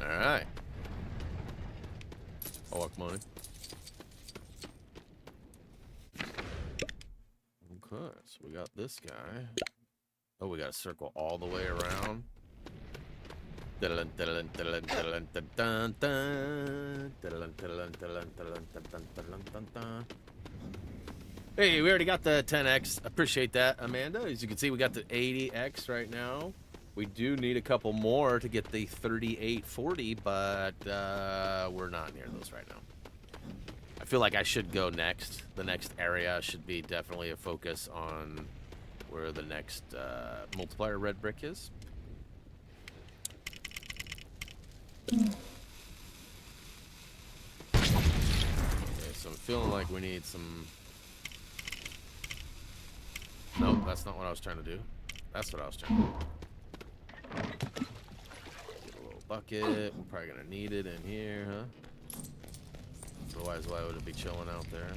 Alright. I'll walk money. Okay, so we got this guy. Oh, we gotta circle all the way around. Hey, we already got the 10x. Appreciate that, Amanda. As you can see, we got the 80x right now. We do need a couple more to get the 3840, but we're not near those right now. I feel like I should go next. The next area should be definitely a focus on where the next multiplier red brick is. Okay, so I'm feeling like we need some... Nope, that's not what I was trying to do. That's what I was trying to do. Get a little bucket. We're probably gonna need it in here, huh? Otherwise, why would it be chilling out there?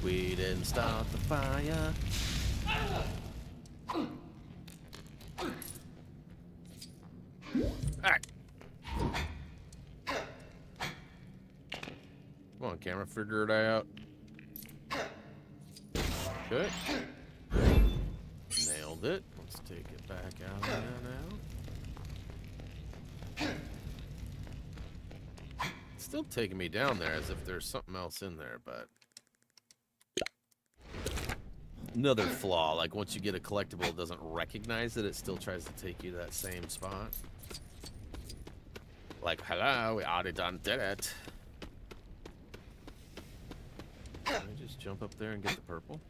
We didn't start the fire. Alright. Come on, camera, figure it out. Good. Nailed it. Let's take it back out of there now. It's still taking me down there as if there's something else in there, but... Another flaw, like once you get a collectible, it doesn't recognize it. It still tries to take you to that same spot. Like, hello, we already done did it. Can I just jump up there and get the purple?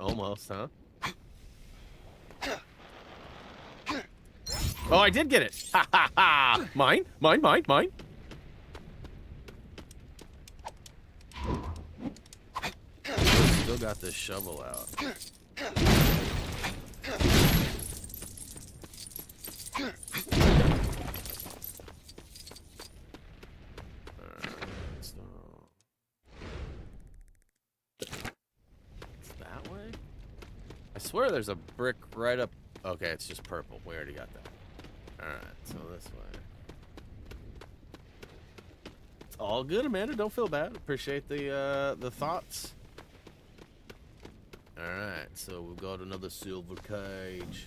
Almost, huh? Oh, I did get it! Ha ha ha! Mine, mine, mine, mine! Still got this shovel out. It's that way? I swear there's a brick right up. Okay, it's just purple. We already got that. Alright, so this way. It's all good, Amanda. Don't feel bad. Appreciate the thoughts. Alright, so we've got another silver cage.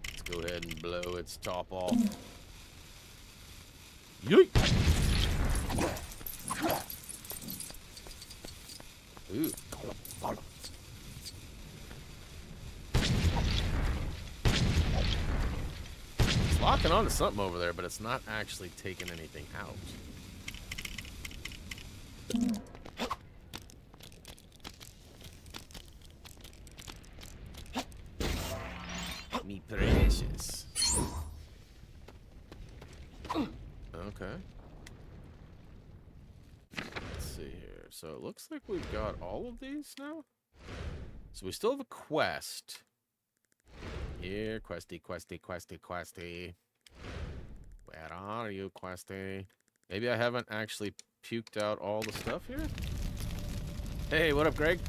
Let's go ahead and blow its top off. Yeet! Ooh. locking on to something over there, but it's not actually taking anything out. Me precious. Okay. Let's see here. So it looks like we've got all of these now. So we still have a quest. Here, questy, questy, questy, questy. Where are you, questy? Maybe I haven't actually puked out all the stuff here? Hey, what up, Greg?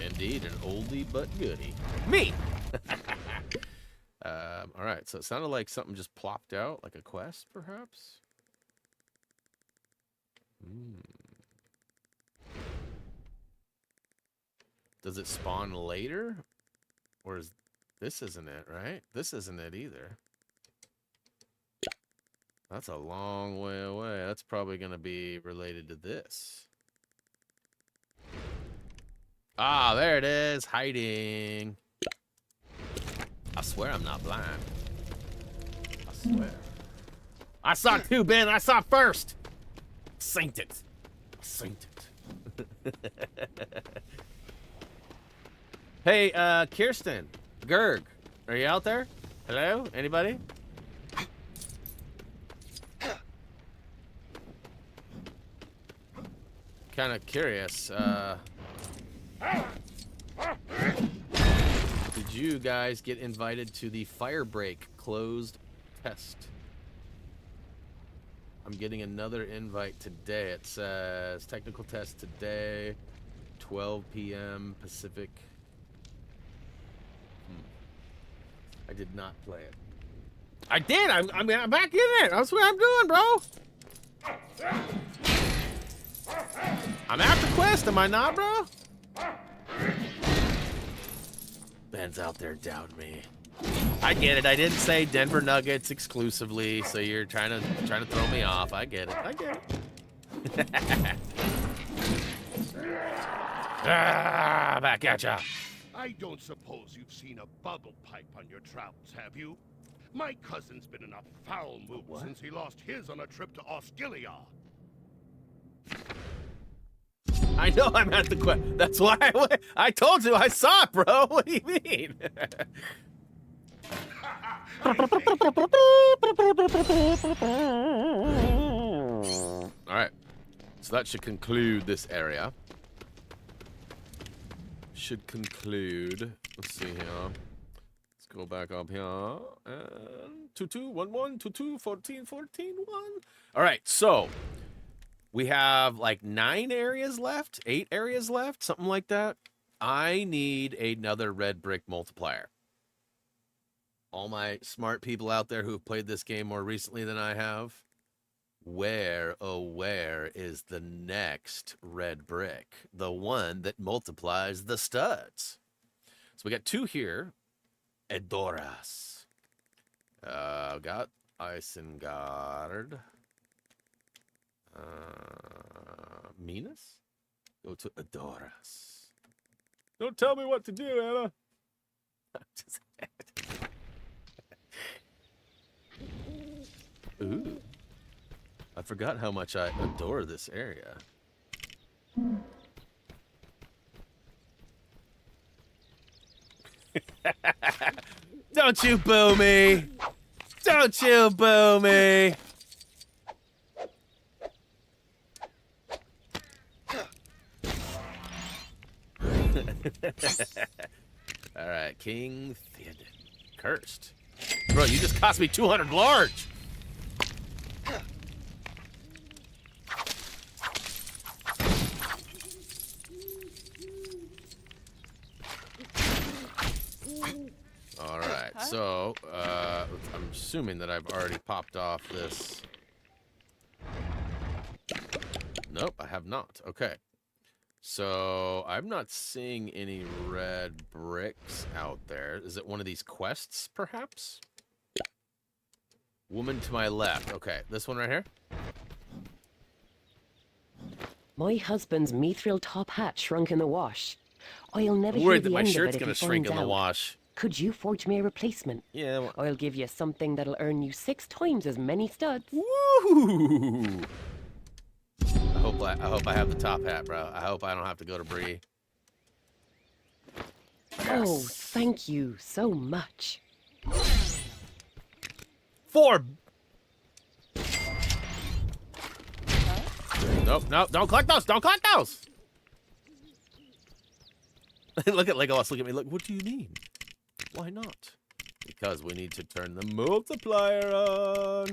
Indeed, an oldie but goodie. Me! Alright, so it sounded like something just plopped out, like a quest, perhaps? Does it spawn later? Or is... This isn't it, right? This isn't it either. That's a long way away. That's probably going to be related to this. Ah, there it is. Hiding. I swear I'm not blind. I swear. I saw it too, Ben. I saw it first. Saint it. Saint it. Hey, Kirsten. Gerg. Are you out there? Hello? Anybody? Kind of curious. Did you guys get invited to the Firebreak closed test? I'm getting another invite today. It says technical test today, 12 p.m. Pacific. I did not play it. I did. I'm back in it. That's what I'm doing, bro. I'm after quest, am I not, bro? Ben's out there doubting me. I get it. I didn't say Denver Nuggets exclusively, so you're trying to throw me off. I get it. I get it. Back at ya. I don't suppose you've seen a bubble pipe on your travels, have you? My cousin's been in a foul mood since he lost his on a trip to Osgiliath. I know I'm at the quest. That's why I told you I saw it, bro. What do you mean? All right. So that should conclude this area. Should conclude. Let's see here. Let's go back up here. And 2211 22 14 14 1. All right. So we have like 9 areas left, 8 areas left, something like that. I need another red brick multiplier. All my smart people out there who have played this game more recently than I have, where, oh, where is the next red brick? The one that multiplies the studs. So we got 2 here. Edoras. Got Isengard. Minas? Go to Edoras. Don't tell me what to do, Anna. Ooh. I forgot how much I adore this area. Don't you boo me! Don't you boo me! All right, King Theoden. Cursed. Bro, you just cost me 200 large. All right, so I'm assuming that I've already popped off this. Nope, I have not. Okay. So I'm not seeing any red bricks out there. Is it one of these quests, perhaps? Woman to my left. Okay, this one right here? My husband's mithril top hat shrunk in the wash. I'll never I'm hear worried the that my end shirt's of it going if to he shrink in finds the out. wash. Could you forge me a replacement? Yeah. Well, I'll give you something that'll earn you 6 times as many studs. woo! I hope I have the top hat, bro. I hope I don't have to go to Bree. Oh, thank you so much. 4. Nope, nope, don't collect those. Don't collect those. Look at Legolas. Look at me. Look. What do you mean? Why not? Because we need to turn the multiplier on.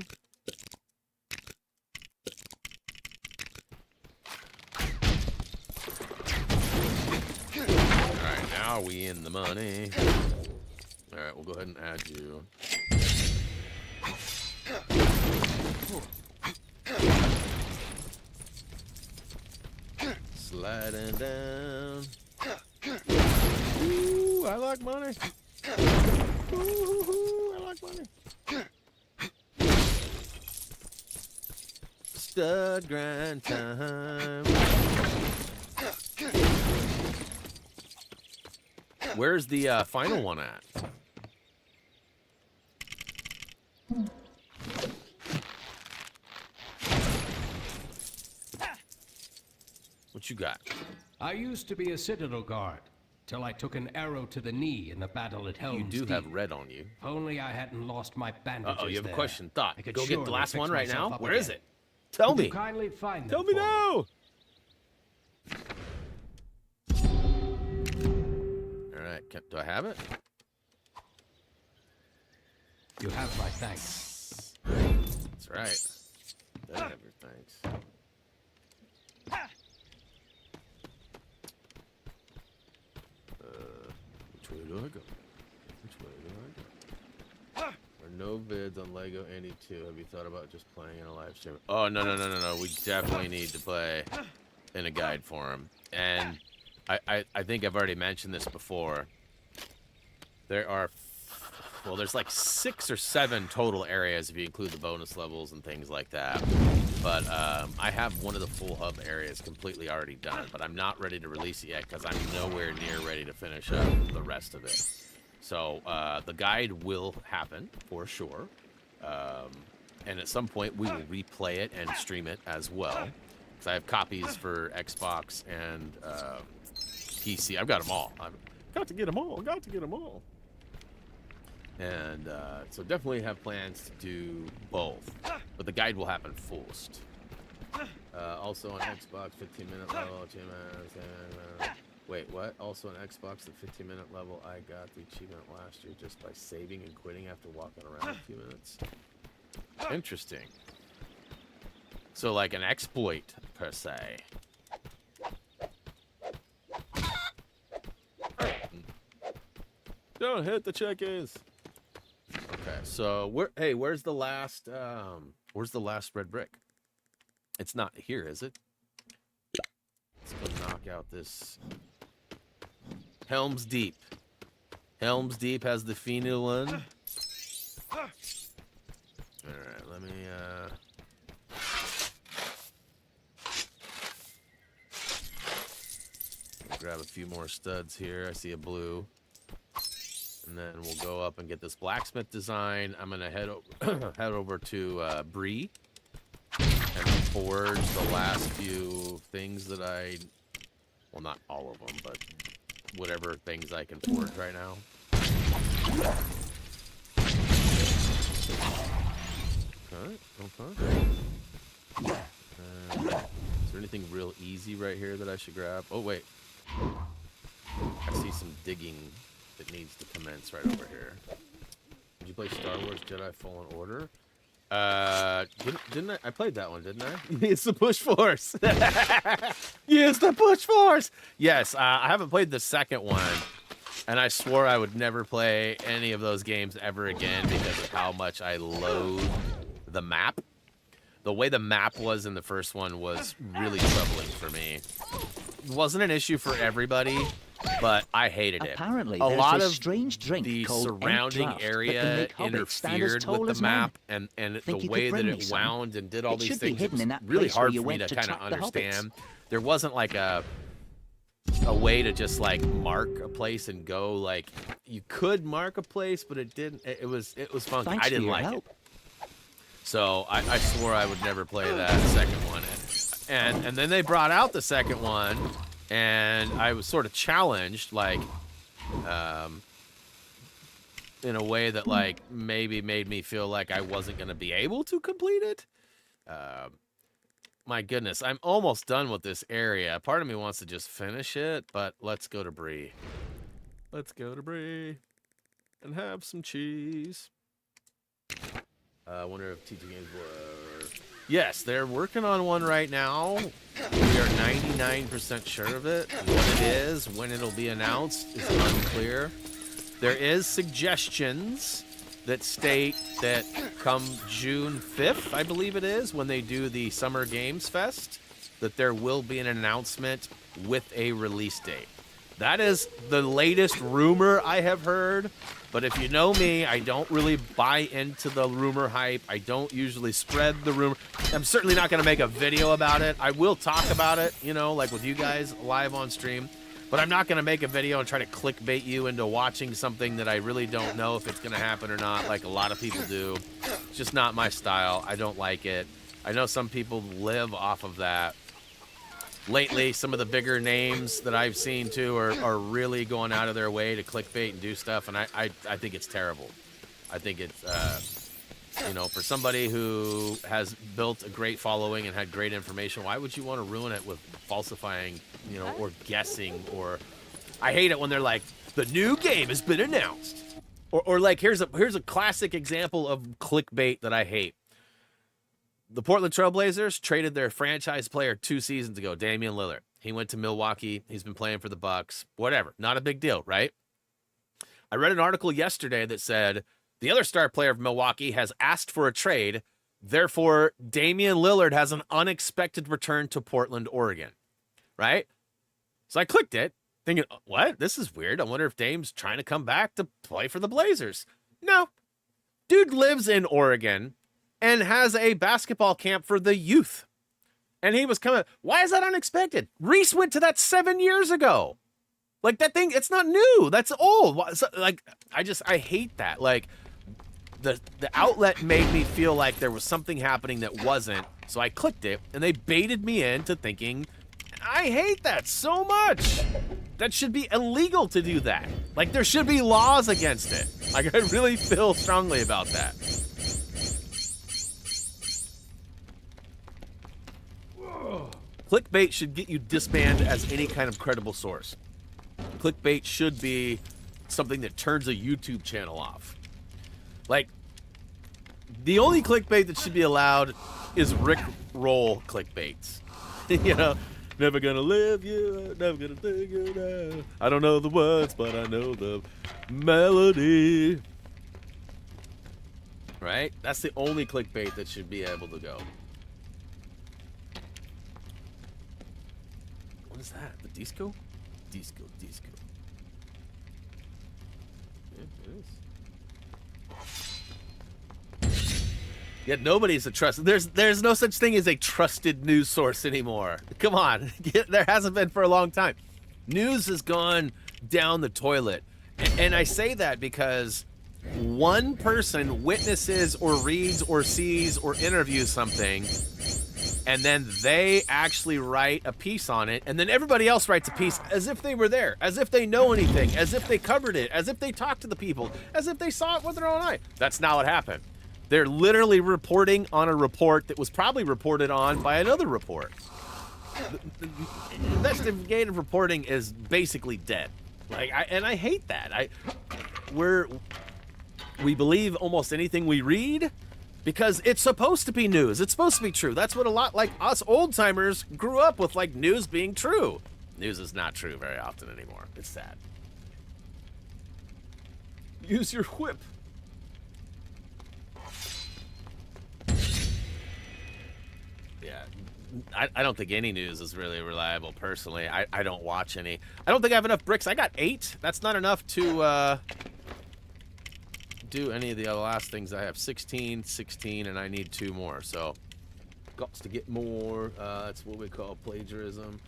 Alright, now we in the money. Alright, we'll go ahead and add you. Sliding down. Ooh, I like money. Ooh, I like money. Stud grind time. Where's the final one at? What you got? I used to be a citadel guard, till I took an arrow to the knee in the battle at Helm's You do have Deep. red on you. If only I hadn't lost my bandages. Uh-oh, you have a there. question. Thought. I could Go get the surely last fix one right myself now? up Where is again. it? Tell Could me. you kindly find them Tell me for now. All right. Do I have it? You have my thanks. That's right. Does have your thanks. Which way do I go? Which way do I go? There are no vids on Lego Andy 2. Have you thought about just playing in a live stream? Oh, no. We definitely need to play in a guide for him. And I think I've already mentioned this before. There are, well, there's like 6 or 7 total areas if you include the bonus levels and things like that. But I have one of the full hub areas completely already done, but I'm not ready to release it yet because I'm nowhere near ready to finish up the rest of it. So the guide will happen for sure. And at some point we will replay it and stream it as well. Because I have copies for Xbox and PC. I've got them all. I've got to get them all. Got to get them all. And so definitely have plans to do both. But the guide will happen first. Also on Xbox, 15-minute level. Wait, what? Also on Xbox, the 15-minute level, I got the achievement last year just by saving and quitting after walking around a few minutes. Interesting. So like an exploit, per se. Don't hit the chickies. Okay, so where's the last red brick? It's not here, is it? Let's go knock out this Helm's Deep. Helm's Deep has the Finu one. Alright, let me grab a few more studs here. I see a blue. And then we'll go up and get this blacksmith design. I'm gonna head over to Bree and forge the last few things that well, not all of them, but whatever things I can forge right now. Okay. Is there anything real easy right here that I should grab? Oh wait, I see some digging that needs to commence right over here. Did you play Star Wars Jedi Fallen Order? Didn't I? I played that one, didn't I? It's the Push Force. Yes, the Push Force. Yes, I haven't played the second one, and I swore I would never play any of those games ever again because of how much I loathe the map. The way the map was in the first one was really troubling for me. It wasn't an issue for everybody, but I hated it. Apparently, a there's lot this of strange drink the called surrounding Endcraft that can area make hobbits stand as interfered tall with as the men. map and Think the you way could that bring me it some? wound and did all It these should be things. It hidden was in that really place where hard you for me went to to kind of track the hobbits. understand. There wasn't like a a way to just like mark a place and go. Like you could mark a place, but it didn't. It was funky. Thanks I for didn't your like help. it. So I swore I would never play that second one. And then they brought out the second one, and I was sort of challenged, like, in a way that like maybe made me feel like I wasn't gonna be able to complete it. My goodness, I'm almost done with this area. Part of me wants to just finish it, but let's go to Brie. Let's go to Brie and have some cheese. I wonder if TG Games were... Yes, they're working on one right now. We are 99% sure of it. What it is, when it'll be announced, is unclear. There is suggestions that state that come June 5th, I believe it is, when they do the Summer Games Fest, that there will be an announcement with a release date. That is the latest rumor I have heard, but if you know me, I don't really buy into the rumor hype. I don't usually spread the rumor. I'm certainly not going to make a video about it. I will talk about it, you know, like with you guys live on stream. But I'm not going to make a video and try to clickbait you into watching something that I really don't know if it's going to happen or not, like a lot of people do. It's just not my style. I don't like it. I know some people live off of that. Lately, some of the bigger names that I've seen, too, are really going out of their way to clickbait and do stuff, and I think it's terrible. I think it's, you know, for somebody who has built a great following and had great information, why would you want to ruin it with falsifying, you know, or guessing, or... I hate it when they're like, the new game has been announced. Or like, here's a classic example of clickbait that I hate. The Portland Trailblazers traded their franchise player 2 seasons ago, Damian Lillard. He went to Milwaukee. He's been playing for the Bucks. Whatever. Not a big deal, right? I read an article yesterday that said the other star player of Milwaukee has asked for a trade. Therefore, Damian Lillard has an unexpected return to Portland, Oregon. Right? So I clicked it, thinking, what? This is weird. I wonder if Dame's trying to come back to play for the Blazers. No. Dude lives in Oregon and has a basketball camp for the youth. And he was coming. Why is that unexpected? Reese went to that 7 years ago. Like, that thing, it's not new. That's old. Like, I hate that. Like, the outlet made me feel like there was something happening that wasn't. So I clicked it, and they baited me into thinking, I hate that so much. That should be illegal to do that. Like, there should be laws against it. Like, I really feel strongly about that. Clickbait should get you disbanded as any kind of credible source. Clickbait should be something that turns a YouTube channel off. Like, the only clickbait that should be allowed is Rickroll clickbaits. You know, never gonna leave you, never gonna take you down. I don't know the words, but I know the melody. Right? That's the only clickbait that should be able to go. What is that? The disco? Disco. Yeah, it is. Yet nobody's a trusted. There's no such thing as a trusted news source anymore. Come on. There hasn't been for a long time. News has gone down the toilet. And I say that because one person witnesses or reads or sees or interviews something, and then they actually write a piece on it, and then everybody else writes a piece as if they were there, as if they know anything, as if they covered it, as if they talked to the people, as if they saw it with their own eye. That's not what happened. They're literally reporting on a report that was probably reported on by another report. Investigative reporting is basically dead. Like, I hate that. We believe almost anything we read, because it's supposed to be news. It's supposed to be true. That's what a lot like us old-timers grew up with, like news being true. News is not true very often anymore. It's sad. Use your whip. Yeah, I don't think any news is really reliable, personally. I don't watch any. I don't think I have enough bricks. I got 8. That's not enough to do any of the other last things. I have 16, and I need 2 more. So, got to get more. That's what we call plagiarism.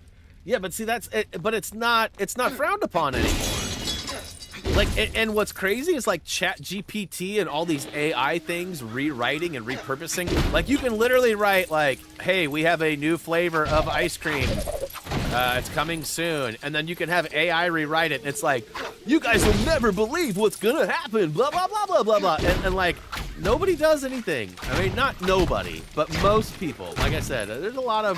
Yeah, but see, that's it, but it's not frowned upon anymore. Like, and what's crazy is like Chat GPT and all these AI things rewriting and repurposing. Like, you can literally write like, "Hey, we have a new flavor of ice cream. It's coming soon," and then you can have AI rewrite it. And it's like, "You guys will never believe what's gonna happen." Blah blah blah blah blah blah. And like, nobody does anything. I mean, not nobody, but most people. Like I said, there's a lot of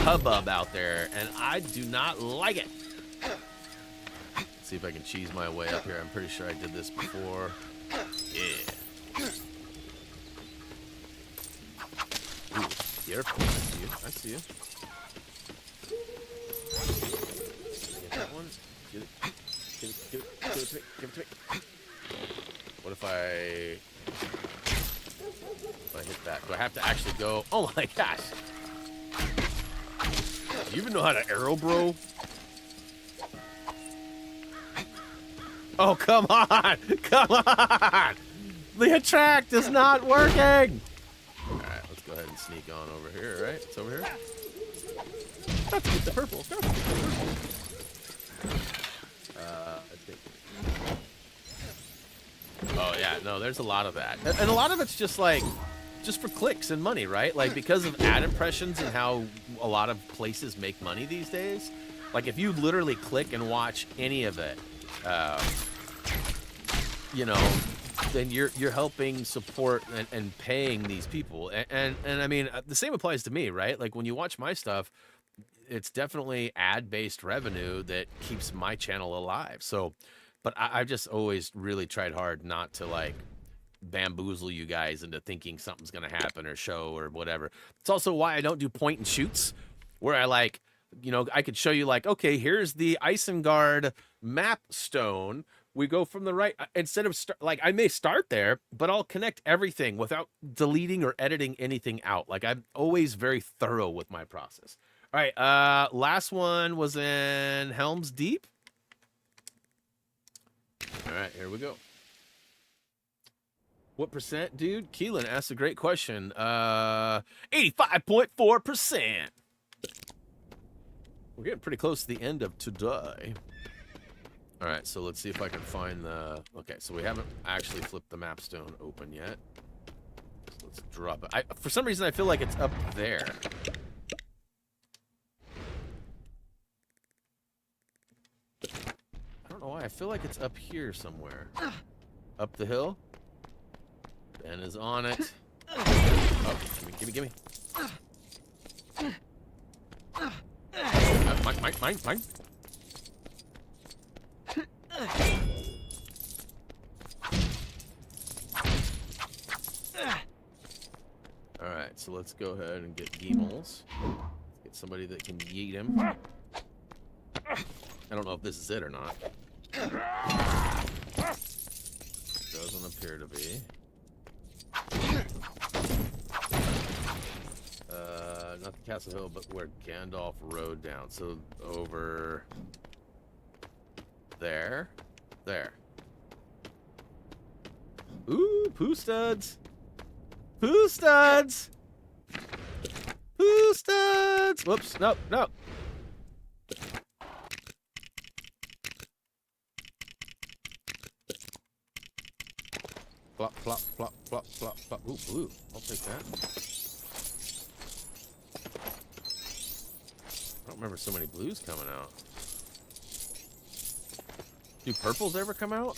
hubbub out there, and I do not like it. See if I can cheese my way up here. I'm pretty sure I did this before. Yeah. Ooh, careful. I see you. Get that one. Get it. Give it to me. Give it to me. What if I hit that? Do I have to actually go? Oh my gosh. Do you even know how to arrow, bro? Oh, come on! Come on! The attract is not working! Alright, let's go ahead and sneak on over here, right? It's over here. Let's get the purple. Go. I think. Oh, yeah, no, there's a lot of that. And a lot of it's just like, just for clicks and money, right? Like, because of ad impressions and how a lot of places make money these days. Like, if you literally click and watch any of it, you know, then you're helping support and paying these people, and I mean, the same applies to me, right? Like, when you watch my stuff, it's definitely ad-based revenue that keeps my channel alive. So, but I've just always really tried hard not to like bamboozle you guys into thinking something's gonna happen or show or whatever. It's also why I don't do point and shoots, where I like, you know, I could show you like, okay, here's the Isengard map stone. We go from the right, instead of like, I may start there, but I'll connect everything without deleting or editing anything out. Like, I'm always very thorough with my process. All right, last one was in Helm's Deep. All right, here we go. What percent, dude? Keelan asked a great question. 85.4%. We're getting pretty close to the end of today. All right, so let's see if I can find the... Okay, so we haven't actually flipped the map stone open yet. So let's drop it. For some reason, I feel like it's up there. I don't know why. I feel like it's up here somewhere. Up the hill. Ben is on it. Oh, gimme. Mine. All right, so let's go ahead and get Geemels. Get somebody that can yeet him. I don't know if this is it or not. Doesn't appear to be. Not the Castle Hill, but where Gandalf rode down. So over there. Ooh, poo studs. Poo studs. Whoops, no. Flop. Ooh, blue. I'll take that. I don't remember so many blues coming out. Do purples ever come out?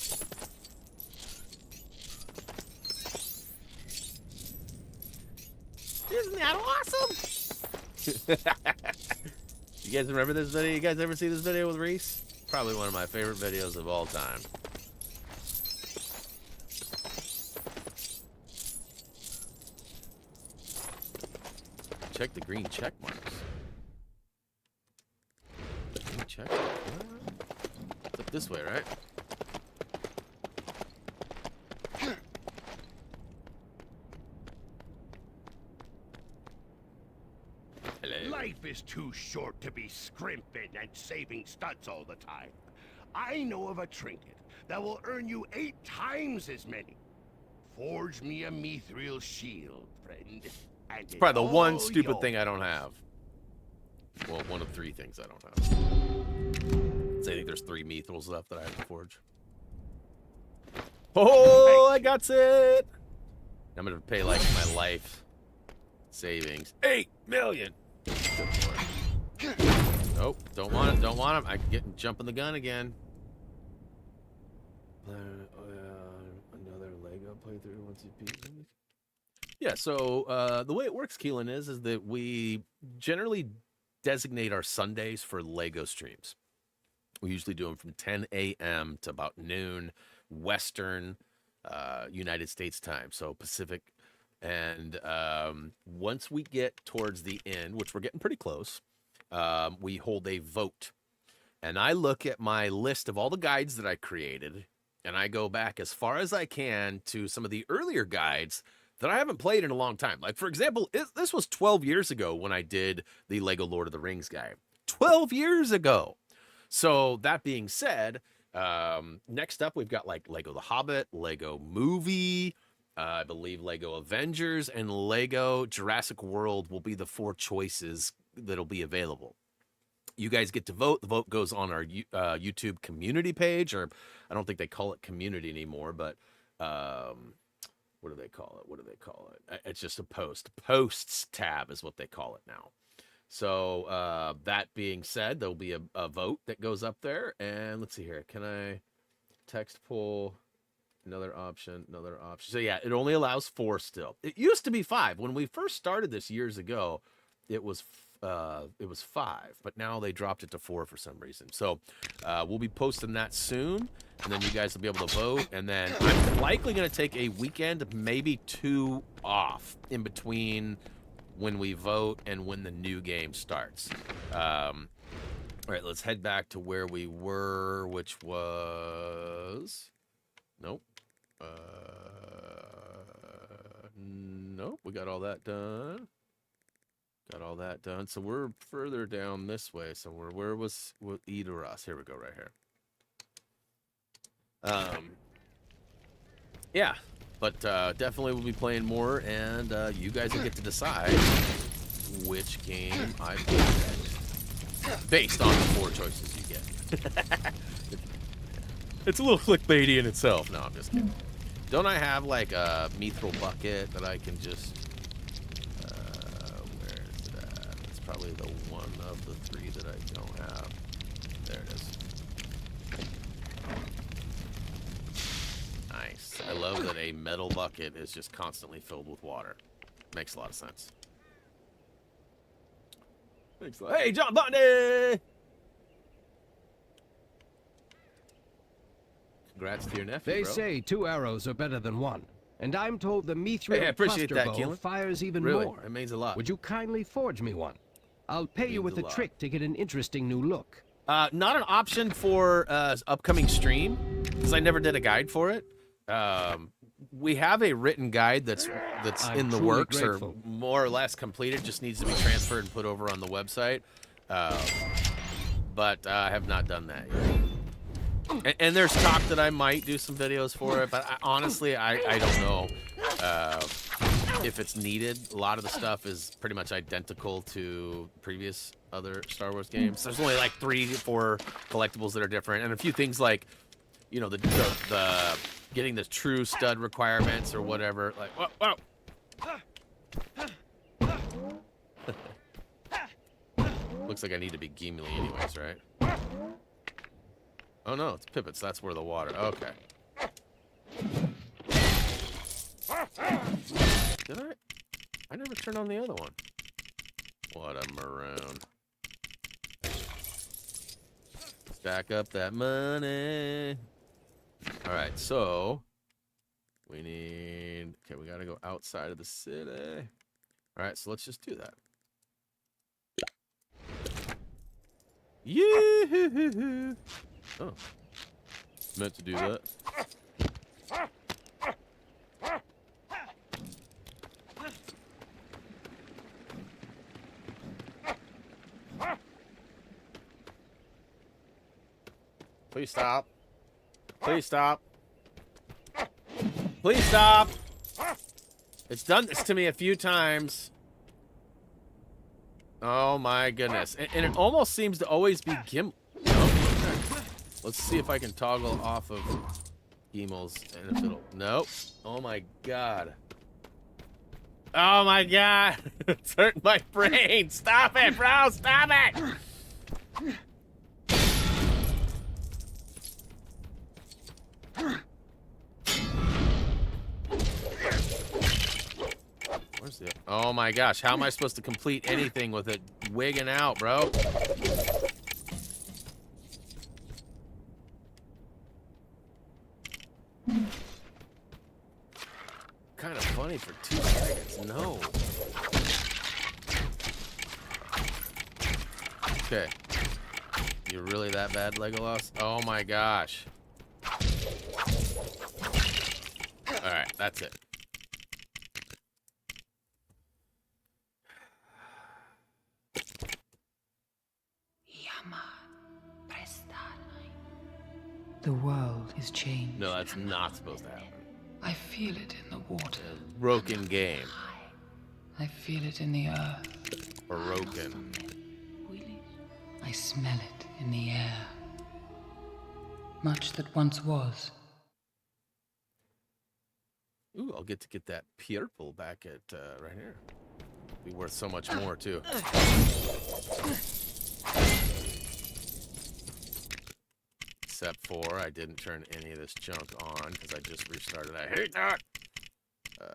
Isn't that awesome? You guys remember this video? You guys ever see this video with Reese? Probably one of my favorite videos of all time. Check the green check marks. Green check marks. It's up this way, right? Hello. Life is too short to be scrimping and saving studs all the time. I know of a trinket that will earn you 8 times as many. Forge me a mithril shield, friend. And It's probably the one all stupid yours. thing I don't have. Well, one of 3 things I don't have. So I think there's 3 mithrils left that I have to forge. Oh, I got it! I'm gonna pay like my life savings. 8 million! Nope, don't want it, don't want him. I'm getting jumping the gun again. Another Lego playthrough once you beat me. Yeah, so the way it works, Keelan, is that we generally designate our Sundays for Lego streams. We usually do them from 10 a.m. to about noon, Western United States time, so Pacific. And once we get towards the end, which we're getting pretty close, we hold a vote. And I look at my list of all the guides that I created, and I go back as far as I can to some of the earlier guides that I haven't played in a long time. Like, for example, this was 12 years ago when I did the Lego Lord of the Rings guide. 12 years ago! So, that being said, next up we've got, like, Lego The Hobbit, Lego Movie, I believe Lego Avengers, and Lego Jurassic World will be the 4 choices that'll be available. You guys get to vote. The vote goes on our YouTube community page, or I don't think they call it community anymore, but what do they call it? What do they call it? It's just a post. Posts tab is what they call it now. So that being said, there'll be a vote that goes up there. And let's see here. Can I text poll? Another option, another option. So yeah, it only allows 4 still. It used to be 5. When we first started this years ago, it was 5, but now they dropped it to 4 for some reason. So we'll be posting that soon, and then you guys will be able to vote. And then I'm likely going to take a weekend, maybe 2 off in between when we vote and when the new game starts. All right, let's head back to where we were, which was... Nope. Nope, we got all that done. Got all that done. So we're further down this way somewhere. Where was Edoras? Here we go, right here. Yeah, but definitely we'll be playing more, and you guys will get to decide which game I play next, based on the 4 choices you get. It's a little clickbaity in itself. No, I'm just kidding. Don't I have like a mithril bucket that I can just... where is it at? It's probably the one of the 3 that I don't have. There it is. Nice. I love that a metal bucket is just constantly filled with water. Makes a lot of sense. Thanks a lot. Hey, John Botany! Congrats to your nephew, They bro. say 2 arrows are better than 1. And I'm told the mithril Hey, I appreciate cluster that, bow Keelan. fires even Really, more. it means a lot. Would you kindly forge me one? I'll pay you Means with a a lot. trick to get an interesting new look. Not an option for upcoming stream, because I never did a guide for it. We have a written guide that's I'm in the truly works, grateful. or more or less completed. Just needs to be transferred and put over on the website. But I have not done that yet. And there's talk that I might do some videos for it, but honestly, I don't know if it's needed. A lot of the stuff is pretty much identical to previous other Star Wars games. There's only like 3 or 4 collectibles that are different, and a few things like, you know, the getting the true stud requirements or whatever. Like, whoa. Looks like I need to be Gimli anyways, right? Oh no, it's pivots. That's where the water. Okay. Did I? I never turned on the other one. What a maroon. Stack up that money. All right, so we need. Okay, we gotta go outside of the city. All right, so let's just do that. Yoo-hoo-hoo-hoo. Oh, meant to do that. Please stop. Please stop. Please stop. It's done this to me a few times. Oh my goodness. And it almost seems to always be Gimli. Nope. Let's see if I can toggle off of Gimmel's and if it'll. Nope. Oh my god. Oh my god. It's hurting my brain. Stop it, bro. Stop it. Where's the... Oh my gosh, how am I supposed to complete anything with it wigging out, bro? Kind of funny for 2 seconds. No. Okay. You're really that bad, Legolas? Oh my gosh. Alright, that's it. The world is changed. No, that's not supposed to happen. I feel it in the water. Broken game. I feel it in the earth. Broken. I smell it in the air. Much that once was. Ooh, I'll get to get that purple back at right here. Be worth so much more too. Except for I didn't turn any of this junk on because I just restarted. I hate that. I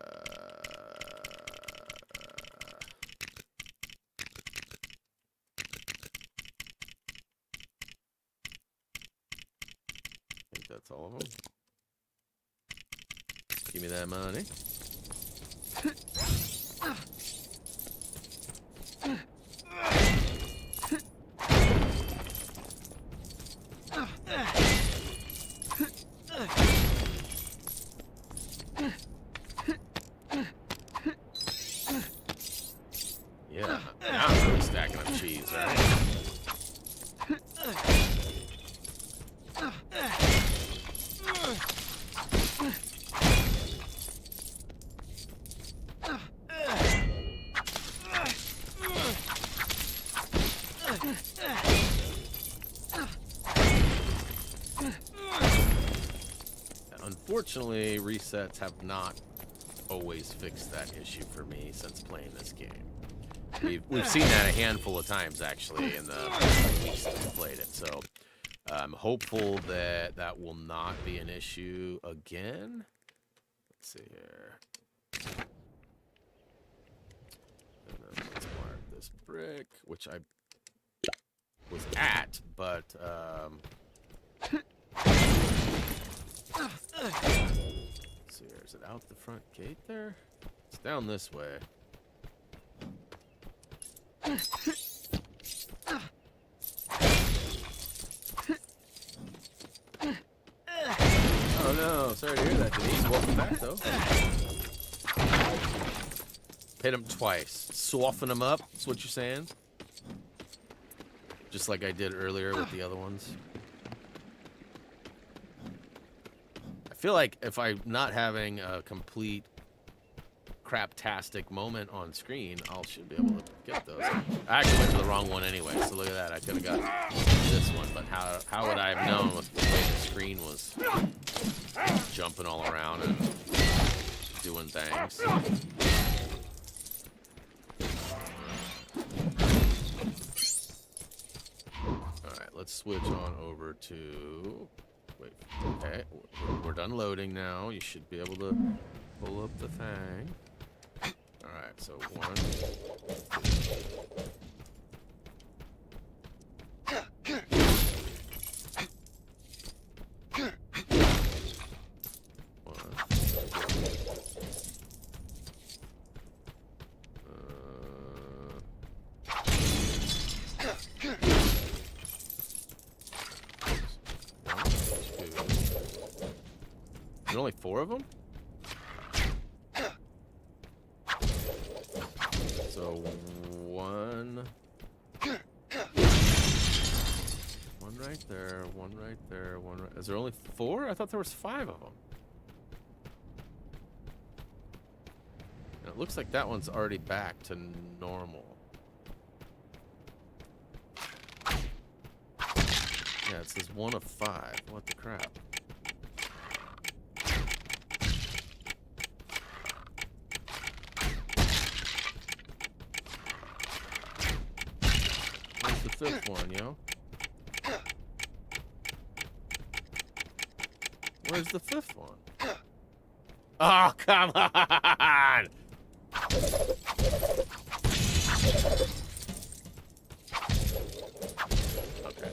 think that's all of them. Give me that money. Yeah, now I'm really stacking up cheese, right? Unfortunately, resets have not always fixed that issue for me since playing this game. We've seen that a handful of times, actually, in the weeks that we played it. So I'm hopeful that that will not be an issue again. Let's see here. And then let's mark this brick, which I was at, but... Let's see here. Is it out the front gate there? It's down this way. Oh no, sorry to hear that, Denise. Welcome back, though. Hit him twice. Soften him up, that's what you're saying? Just like I did earlier with the other ones. I feel like if I'm not having a complete craptastic moment on screen, I should be able to get those. I actually went to the wrong one anyway, so look at that. I could have got this one, but how would I have known with the way the screen was jumping all around and doing things? Alright, let's switch on over to... Wait, okay, we're done loading now. You should be able to pull up the thing. Alright, so 1, 2. Only 4 of them? So 1 right there, 1 right there, 1 right. Is there only 4? I thought there was 5 of them. And it looks like that one's already back to normal. Yeah, it says 1 of 5. What the crap? Where's the 5th one, yo? Where's the 5th one? Oh, come on! Okay.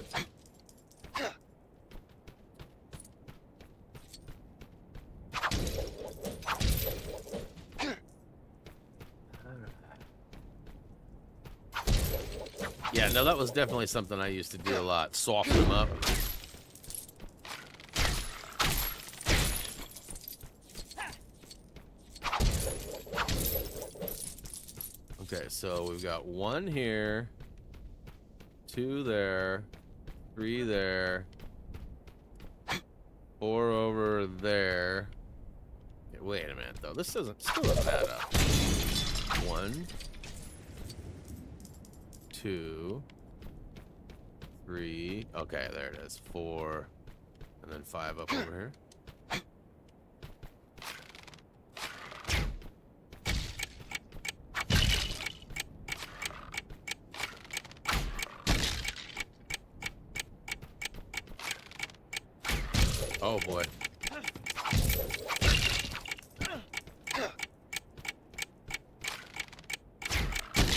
Yeah, no, that was definitely something I used to do a lot. Soften them up. Okay, so we've got 1 here, 2 there, 3 there, 4 over there. Okay, wait a minute, though. This still doesn't add up. 1, 2, 3. Okay, there it is. 4, and then 5 up over here. Oh boy.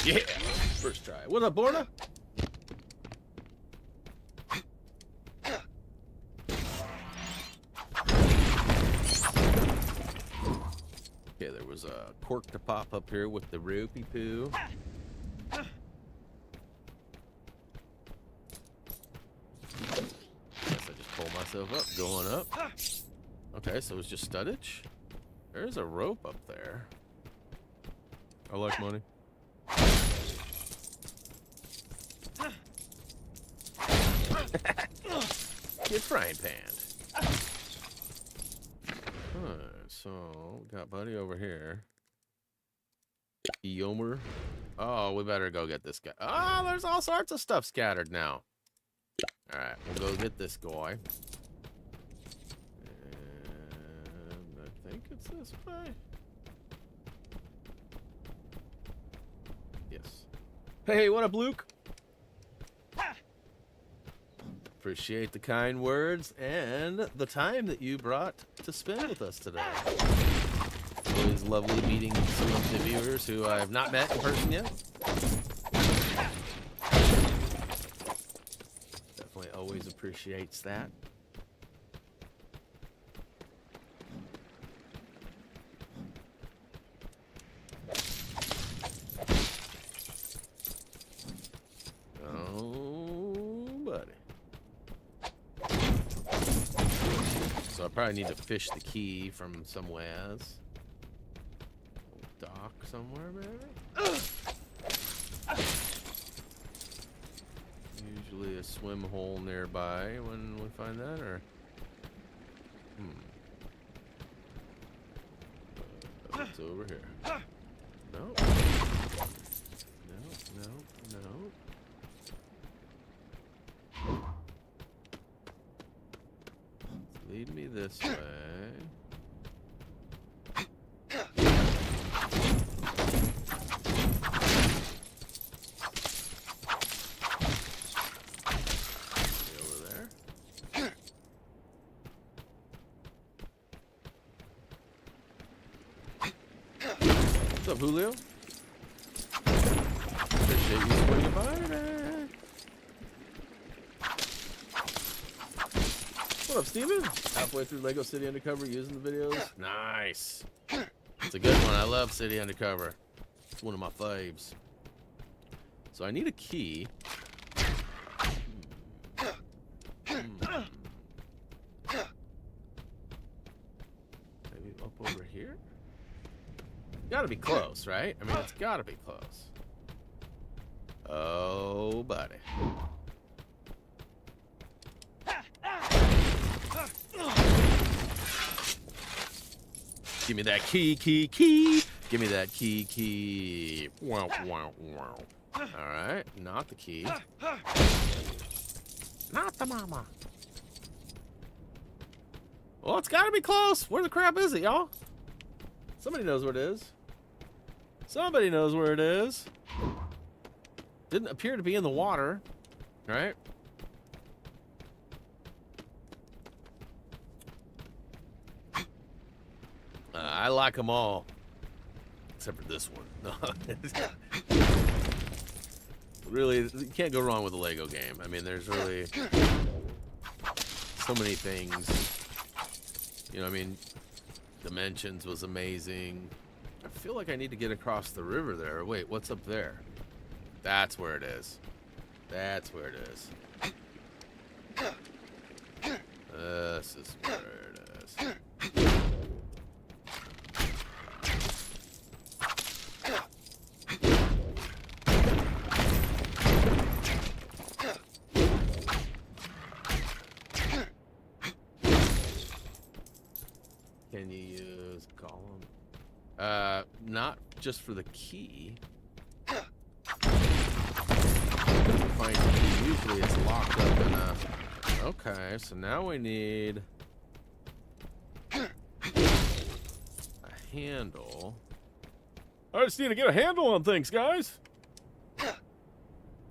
Yeah! First try. What up, Borna? Okay, there was a cork to pop up here with the rupee poo. Pull myself up, going up. Okay, so it's just studdage. There's a rope up there. I like money. Get frying pan. Alright, so we got Buddy over here. Yomer. Oh, we better go get this guy. Oh, there's all sorts of stuff scattered now. Alright, we'll go get this guy. And I think it's this way. Yes. Hey, what up, Luke? Appreciate the kind words and the time that you brought to spend with us today. Always lovely meeting some of the viewers who I have not met in person yet. Always appreciates that. Oh, buddy. So I probably need to fish the key from somewhere. Dock somewhere, maybe? Usually a swim hole nearby when we find that, or it's over here. No. No. Lead me this way. What's up, Julio? Appreciate you swinging by today. What up, Steven? Halfway through Lego City Undercover using the videos. Nice. It's a good one. I love City Undercover. It's one of my faves. So I need a key. Maybe up over here? Gotta be close, right? I mean, it's gotta be close. Oh, buddy. Give me that key. Give me that key. Wow. All right, not the key. Not the mama. Well, it's gotta be close. Where the crap is it, y'all? Somebody knows where it is. Somebody knows where it is. Didn't appear to be in the water, right? I like them all, except for this one. No. Really, you can't go wrong with a Lego game. I mean, there's really so many things. You know, I mean, Dimensions was amazing. I feel like I need to get across the river there. Wait, what's up there? That's where it is. That's where it is. This is where it is. Can you use column? Not just for the key. Find key. Usually it's locked up in a... Okay, so now we need a handle. I just need to get a handle on things, guys.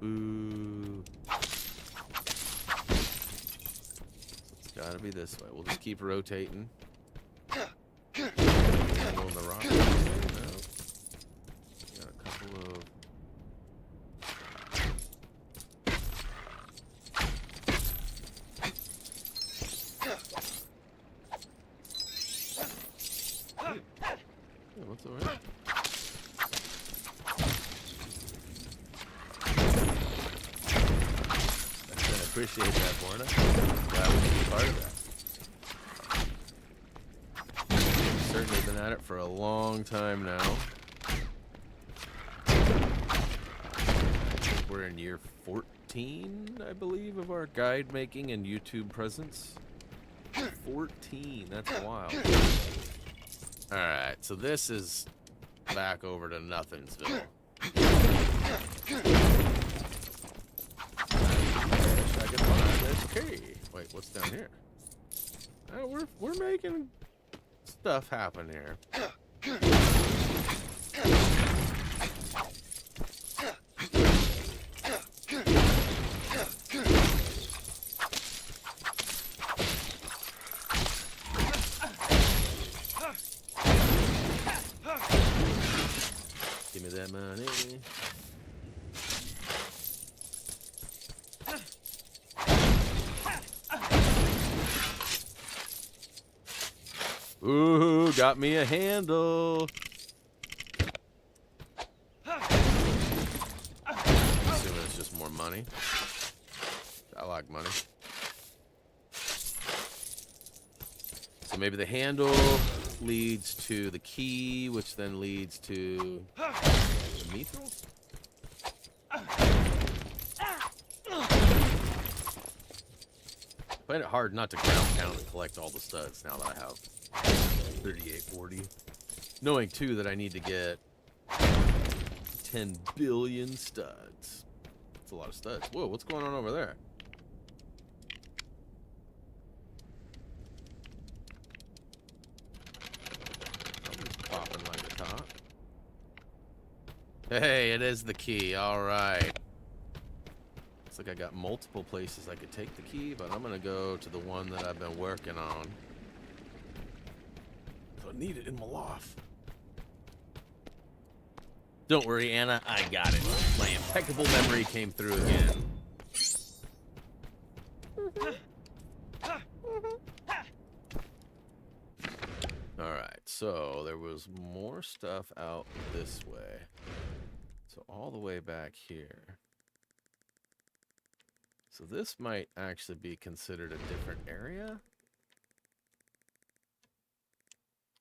Ooh. It's gotta be this way. We'll just keep rotating. Handle in the rock. No. Got a couple of... Yeah, what's alright? I appreciate that, Borna. Glad we can be part of that. Certainly been at it for a long time now. I think we're in year 14, I believe, of our guide making and YouTube presence. 14, that's wild. Alright, so this is back over to Nothingsville. I wish I could find this key. Wait, what's down here? Oh, we're making stuff happen here. Give me that money. Ooh, got me a handle. Assuming it's just more money. I like money. So maybe the handle leads to the key, which then leads to the mithril? I find it hard not to count and collect all the studs now that I have 3840. Knowing too that I need to get 10 billion studs. That's a lot of studs. Whoa, what's going on over there? Something's popping like a top. Hey, it is the key. All right. Looks like I got multiple places I could take the key, but I'm gonna go to the one that I've been working on. I need it in my loft. Don't worry, Anna, I got it. My impeccable memory came through again. Alright, so there was more stuff out this way. So all the way back here. So this might actually be considered a different area.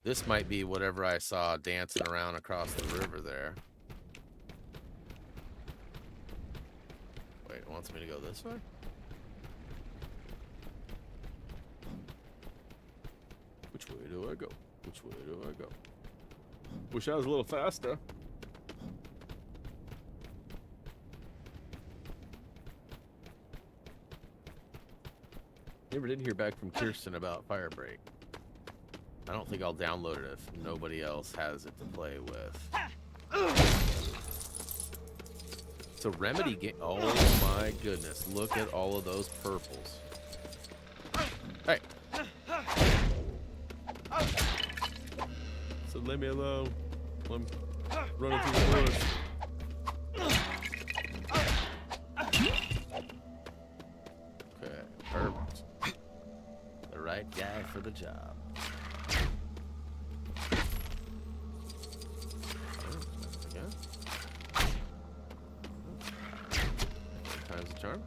This might be whatever I saw dancing around across the river there. Wait, it wants me to go this way? Which way do I go? Which way do I go? Wish I was a little faster. Never did hear back from Kirsten about Firebreak. I don't think I'll download it if nobody else has it to play with. It's a Remedy game. Oh my goodness. Look at all of those purples. Hey. So leave me alone. I'm running through the woods. Okay, perfect. The right guy for the job. Time's a charm.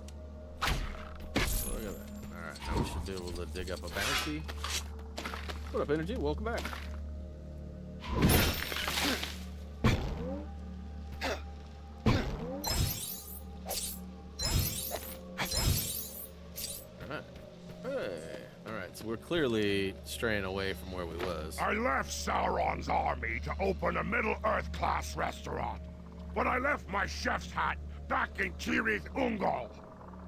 Look at that. Alright, now we should be able to dig up a bounty. What up, Energy? Welcome back. So we're clearly straying away from where we was. I left Sauron's army to open a Middle-earth class restaurant. But I left my chef's hat back in Tirith Ungol.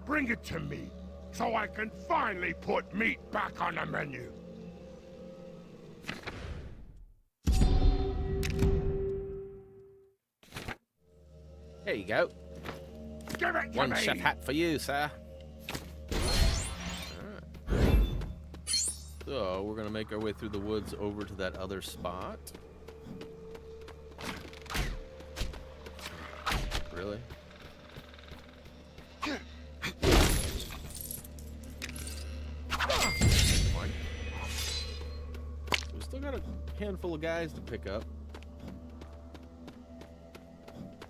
Bring it to me, so I can finally put meat back on the menu. There you go. Give it to One me! chef hat for you, sir. So, we're gonna make our way through the woods over to that other spot. Really? One. We still got a handful of guys to pick up.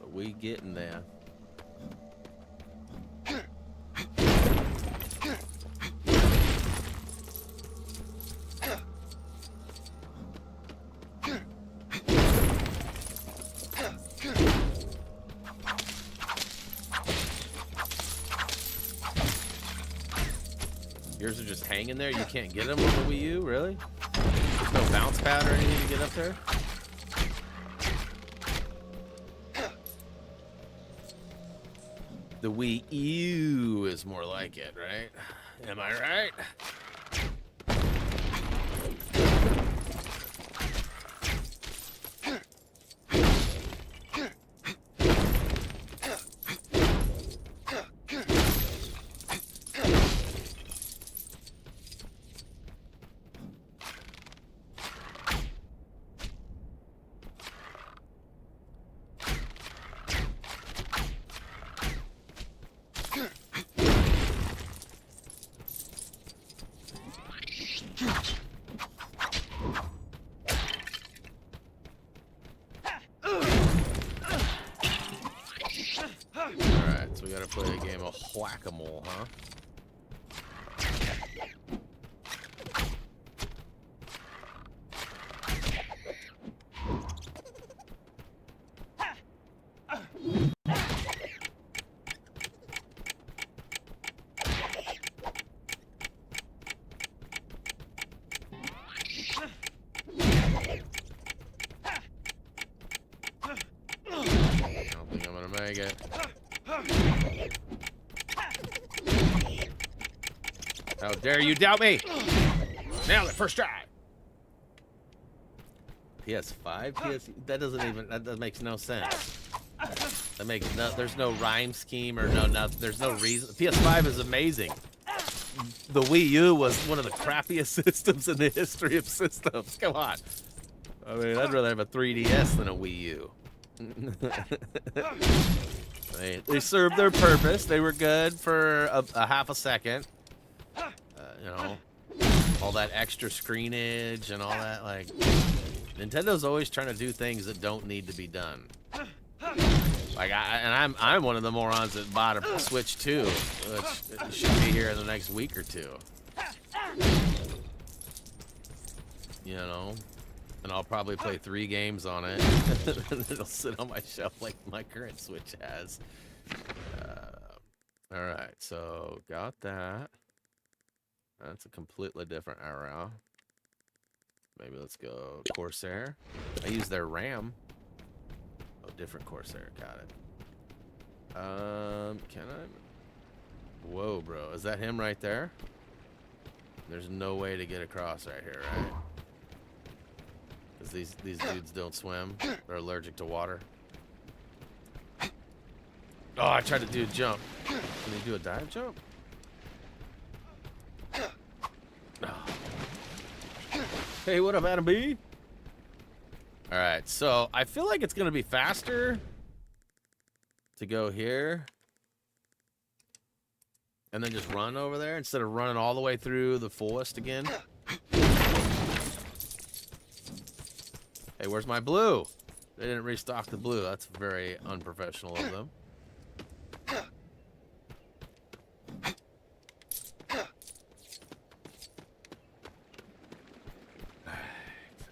But we getting there. Yours are just hanging there? You can't get them on the Wii U? Really? There's no bounce pad or anything to get up there? The Wii U is more like it, right? Am I right? Alright, so we gotta play a game of whack-a-mole, huh? I don't think I'm gonna make it. How dare you doubt me? Nailed it, first try. PS5, that doesn't even, that makes no sense. That makes no, there's no rhyme scheme or there's no reason. PS5 is amazing. The Wii U was one of the crappiest systems in the history of systems. Come on. I mean, I'd rather have a 3DS than a Wii U. They served their purpose. They were good for a half a second. You know, all that extra screenage and all that. Like, Nintendo's always trying to do things that don't need to be done. Like, I'm one of the morons that bought a Switch 2, which should be here in the next week or two. You know, and I'll probably play 3 games on it. It'll sit on my shelf like my current Switch has. All right, so got that. That's a completely different arrow. Maybe let's go Corsair. I use their RAM. Oh, different Corsair. Got it. Can I? Whoa, bro. Is that him right there? There's no way to get across right here, right? Because these dudes don't swim. They're allergic to water. Oh, I tried to do a jump. Can you do a dive jump? Oh. Hey, what up, Adam B? All right, so I feel like it's going to be faster to go here and then just run over there instead of running all the way through the forest again. Hey, where's my blue? They didn't restock the blue. That's very unprofessional of them.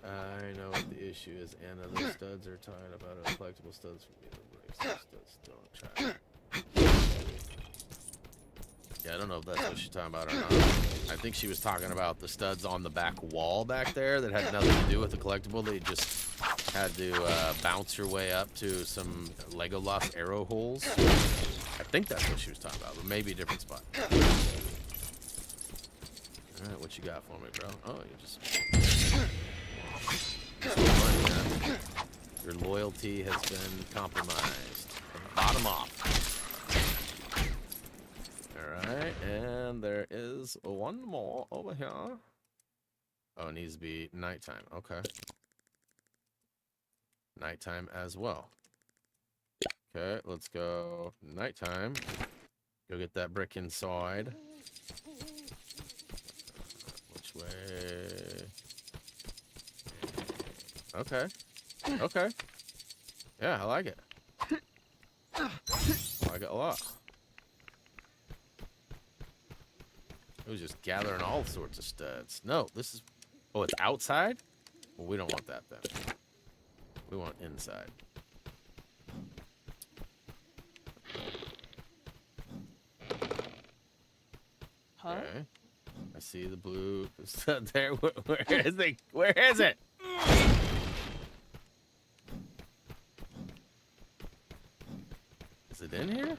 I know what the issue is. Anna, those studs are tied about a collectible studs from me. Studs don't try. Yeah, I don't know if that's what she's talking about or not. I think she was talking about the studs on the back wall back there that had nothing to do with the collectible. They just had to bounce your way up to some Lego Lost arrow holes. I think that's what she was talking about, but maybe a different spot. All right, what you got for me, bro? Oh, you just money, huh? Your loyalty has been compromised. Bottom off. Alright, and there is one more over here. Oh, it needs to be nighttime. Okay. Nighttime as well. Okay, let's go nighttime. Go get that brick inside. Which way? Okay. Okay. Yeah, I like it. I like it a lot. It was just gathering all sorts of studs. No, this is... Oh, it's outside? Well, we don't want that then. We want inside. Huh? Okay. I see the blue stud there. Where is it? Where is it? Is it in here?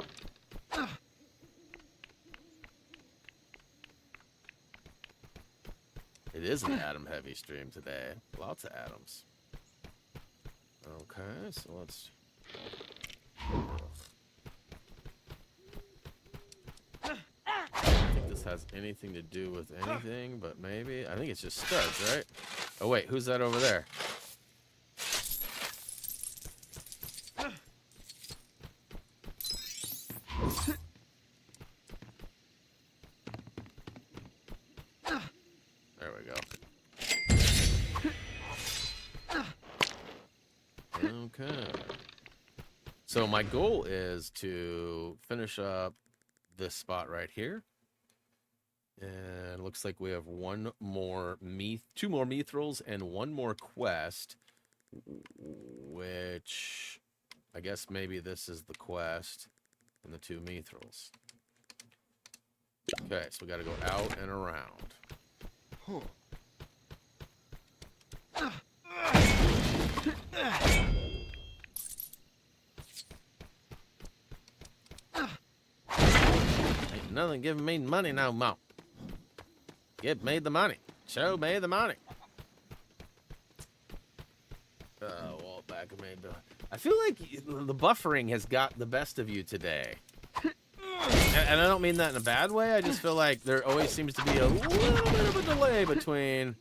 It is an Adam heavy stream today. Lots of Adams. Okay, so let's... I don't think this has anything to do with anything, but maybe. I think it's just studs, right? Oh wait, who's that over there? There we go. Okay. So my goal is to finish up this spot right here. And it looks like we have one more two more mithrils and one more quest, which I guess maybe this is the quest and the two mithrils. Okay, so we got to go out and around. Ain't nothing giving me money no more. Give me the money. Show me the money. Walt back of me. I feel like the buffering has got the best of you today. And I don't mean that in a bad way. I just feel like there always seems to be a little bit of a delay between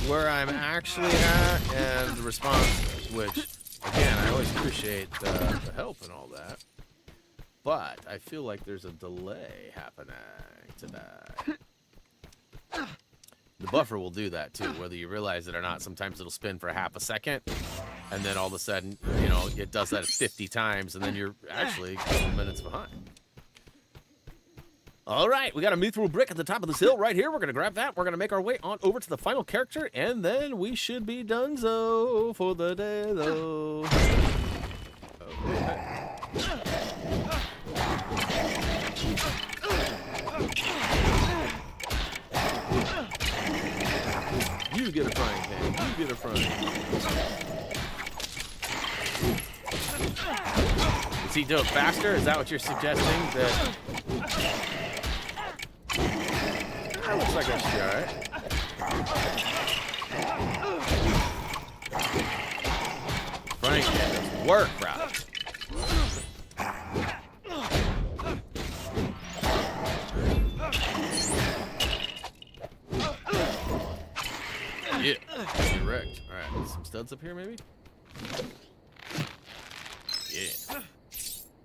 where I'm actually at and the response, which, again, I always appreciate the help and all that. But I feel like there's a delay happening today. The buffer will do that too, whether you realize it or not. Sometimes it'll spin for half a second, and then all of a sudden, you know, it does that 50 times, and then you're actually a couple minutes behind. All right, we got a mithril brick at the top of this hill right here. We're going to grab that. We're going to make our way on over to the final character, and then we should be donezo for the day, though. Okay. You get a frying pan. You get a frying pan. Does he do it faster? Is that what you're suggesting? That... Looks like I should be alright. Frank, it's work, bro. Yeah, direct. Alright, some studs up here maybe? Yeah.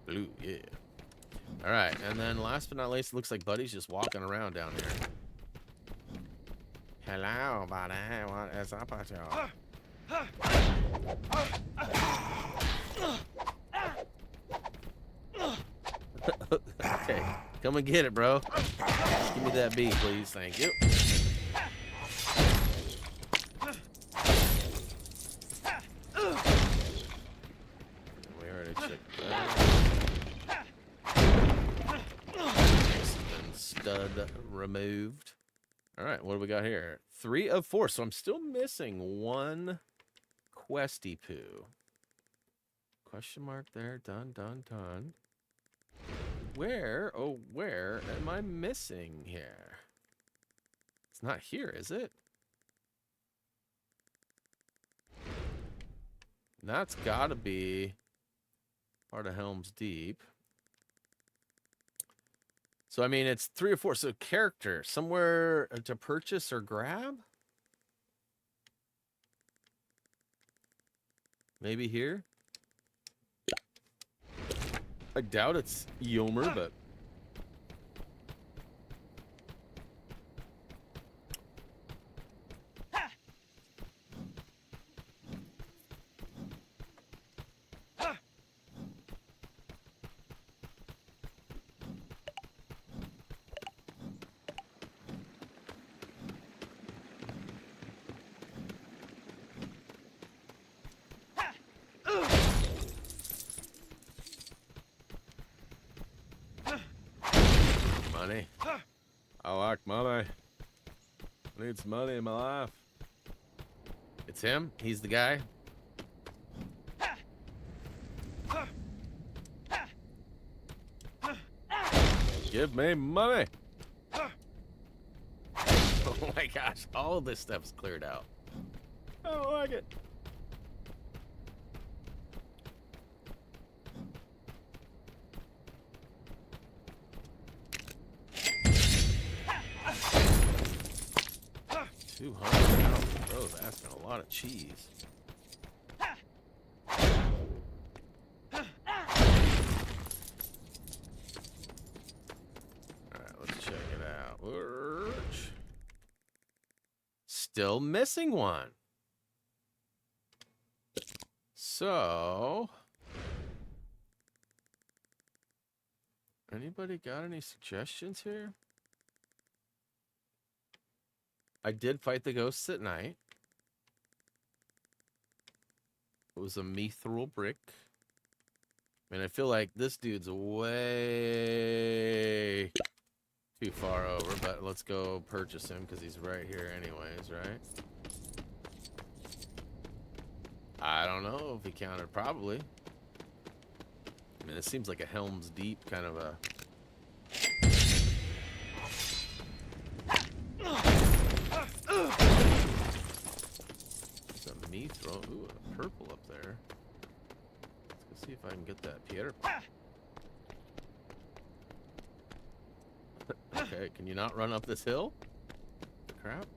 Blue, yeah. Alright, and then last but not least, it looks like Buddy's just walking around down here. Hello, buddy. What is up with you? Okay, come and get it, bro. Give me that bee, please. Thank you. We already checked that. And stud removed. All right, what do we got here? 3 of 4, so I'm still missing one questy poo. Question mark there. Done, done, done. Where, oh, where am I missing here? It's not here, is it? That's gotta be part of Helm's Deep. So, I mean, it's 3 or 4. So, character, somewhere to purchase or grab? Maybe here? I doubt it's Yomer, but... Money. I like money. I need some money in my life. It's him? He's the guy? Give me money. Oh my gosh, all of this stuff's cleared out. I don't like it. $200. Bro's asking a lot of cheese. Alright, let's check it out. Still missing one. So, anybody got any suggestions here? I did fight the ghosts at night. It was a mithril brick. I mean, I feel like this dude's way too far over, but let's go purchase him because he's right here anyways, right? I don't know if he counted, probably. I mean, it seems like a Helm's Deep kind of a... Throw ooh, a purple up there. Let's see if I can get that Pierre. Okay, can you not run up this hill? Crap.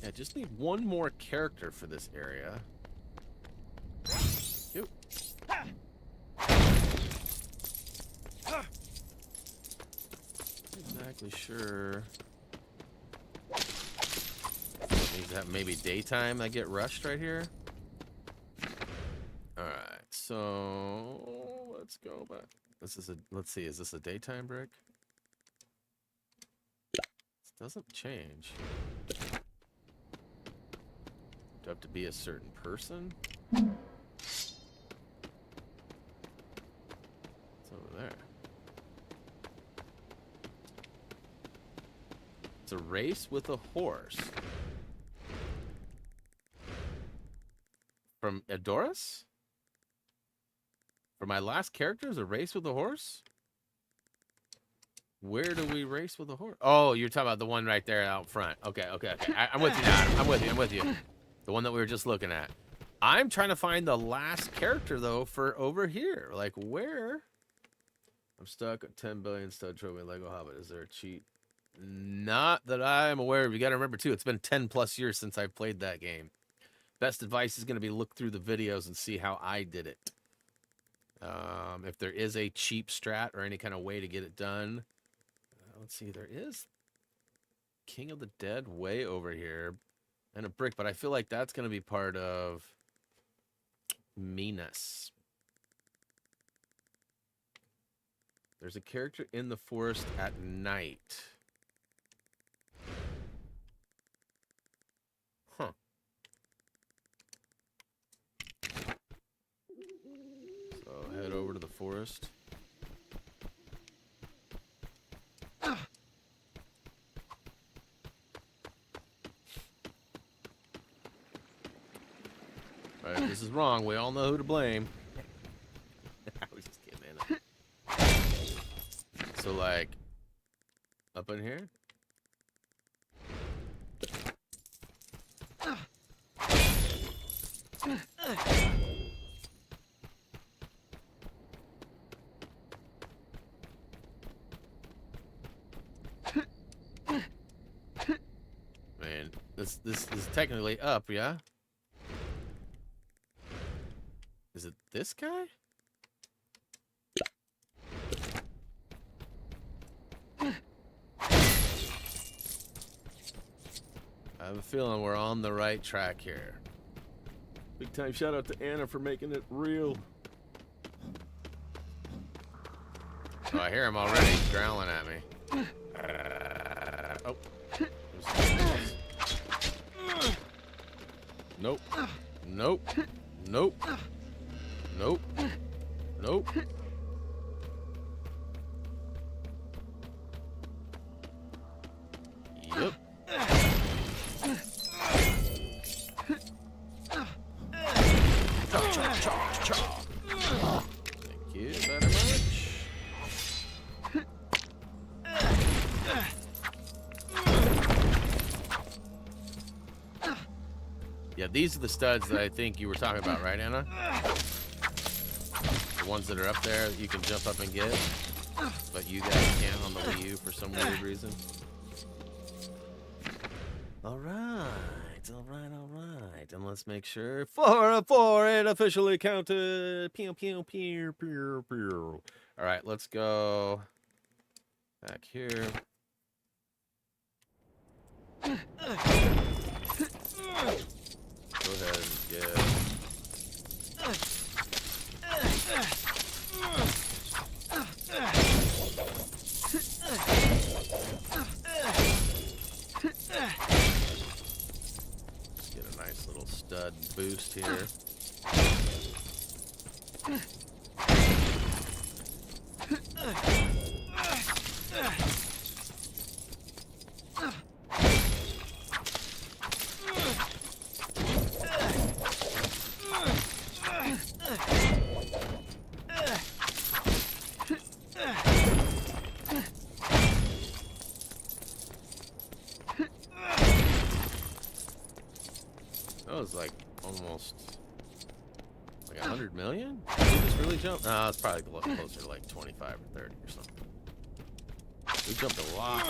Yeah, just need one more character for this area. Not exactly sure. Needs to have maybe daytime I get rushed right here. Alright, so let's go back. This is a let's see, is this a daytime brick? This doesn't change. Do I have to be a certain person? It's over there. It's a race with a horse. From Edoras? For my last character is a race with a horse? Where do we race with a horse? Oh, you're talking about the one right there out front. Okay. I'm with you now. I'm with you. The one that we were just looking at. I'm trying to find the last character, though, for over here. Like, where? I'm stuck at 10 billion stud trophy Lego Hobbit. Is there a cheat? Not that I'm aware of. You got to remember, too, it's been 10+ years since I played that game. Best advice is going to be look through the videos and see how I did it. If there is a cheap strat or any kind of way to get it done. Let's see, there is King of the Dead way over here and a brick, but I feel like that's going to be part of Minas. There's a character in the forest at night. Huh. So head over to the forest. Right, if this is wrong, we all know who to blame. I was just kidding, man. So, like, up in here? Man, this is technically up, yeah? Is it this guy? I have a feeling we're on the right track here. Big time shout out to Anna for making it real. Oh, I hear him already growling at me. Oh. Nope. Nope. Nope. Nope. Nope. Yep. Thank you very much. Yeah, these are the studs that I think you were talking about, right, Anna? The ones that are up there that you can jump up and get, but you guys can't on the Wii U for some weird reason. All right. And let's make sure 4 it officially counted. Pew, pew, pew, pew, pew. All right, let's go back here. Go ahead and get. Get a nice little stud boost here. That was like almost like 100 million? Did we just really jump? No, it's probably closer to like 25 or 30 or something. We jumped a lot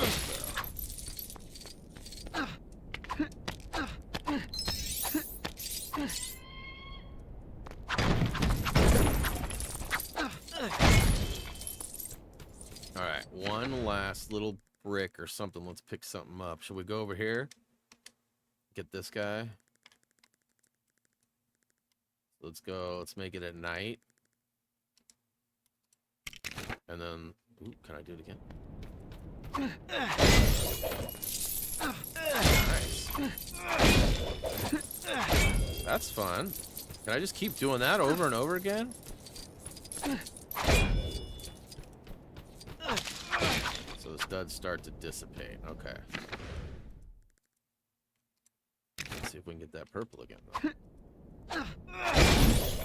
Alright, one last little brick or something. Let's pick something up. Should we go over here? Get this guy? Let's go. Let's make it at night. And then, ooh, can I do it again? Nice. That's fun. Can I just keep doing that over and over again? So the studs start to dissipate. Okay. Let's see if we can get that purple again, though. I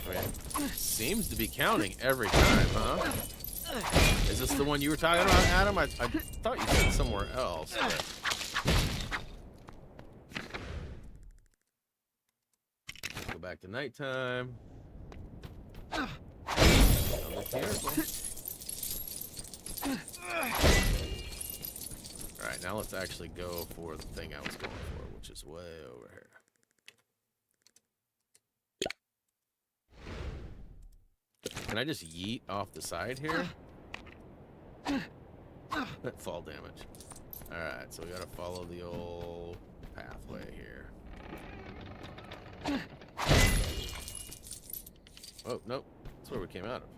mean, seems to be counting every time, huh? Is this the one you were talking about, Adam? I thought you said somewhere else. But... Go back to nighttime. Gotta be careful. Alright, now let's actually go for the thing I was going for, which is way over here. Can I just yeet off the side here? Fall damage. Alright, so we gotta follow the old pathway here. Oh, nope. That's where we came out of.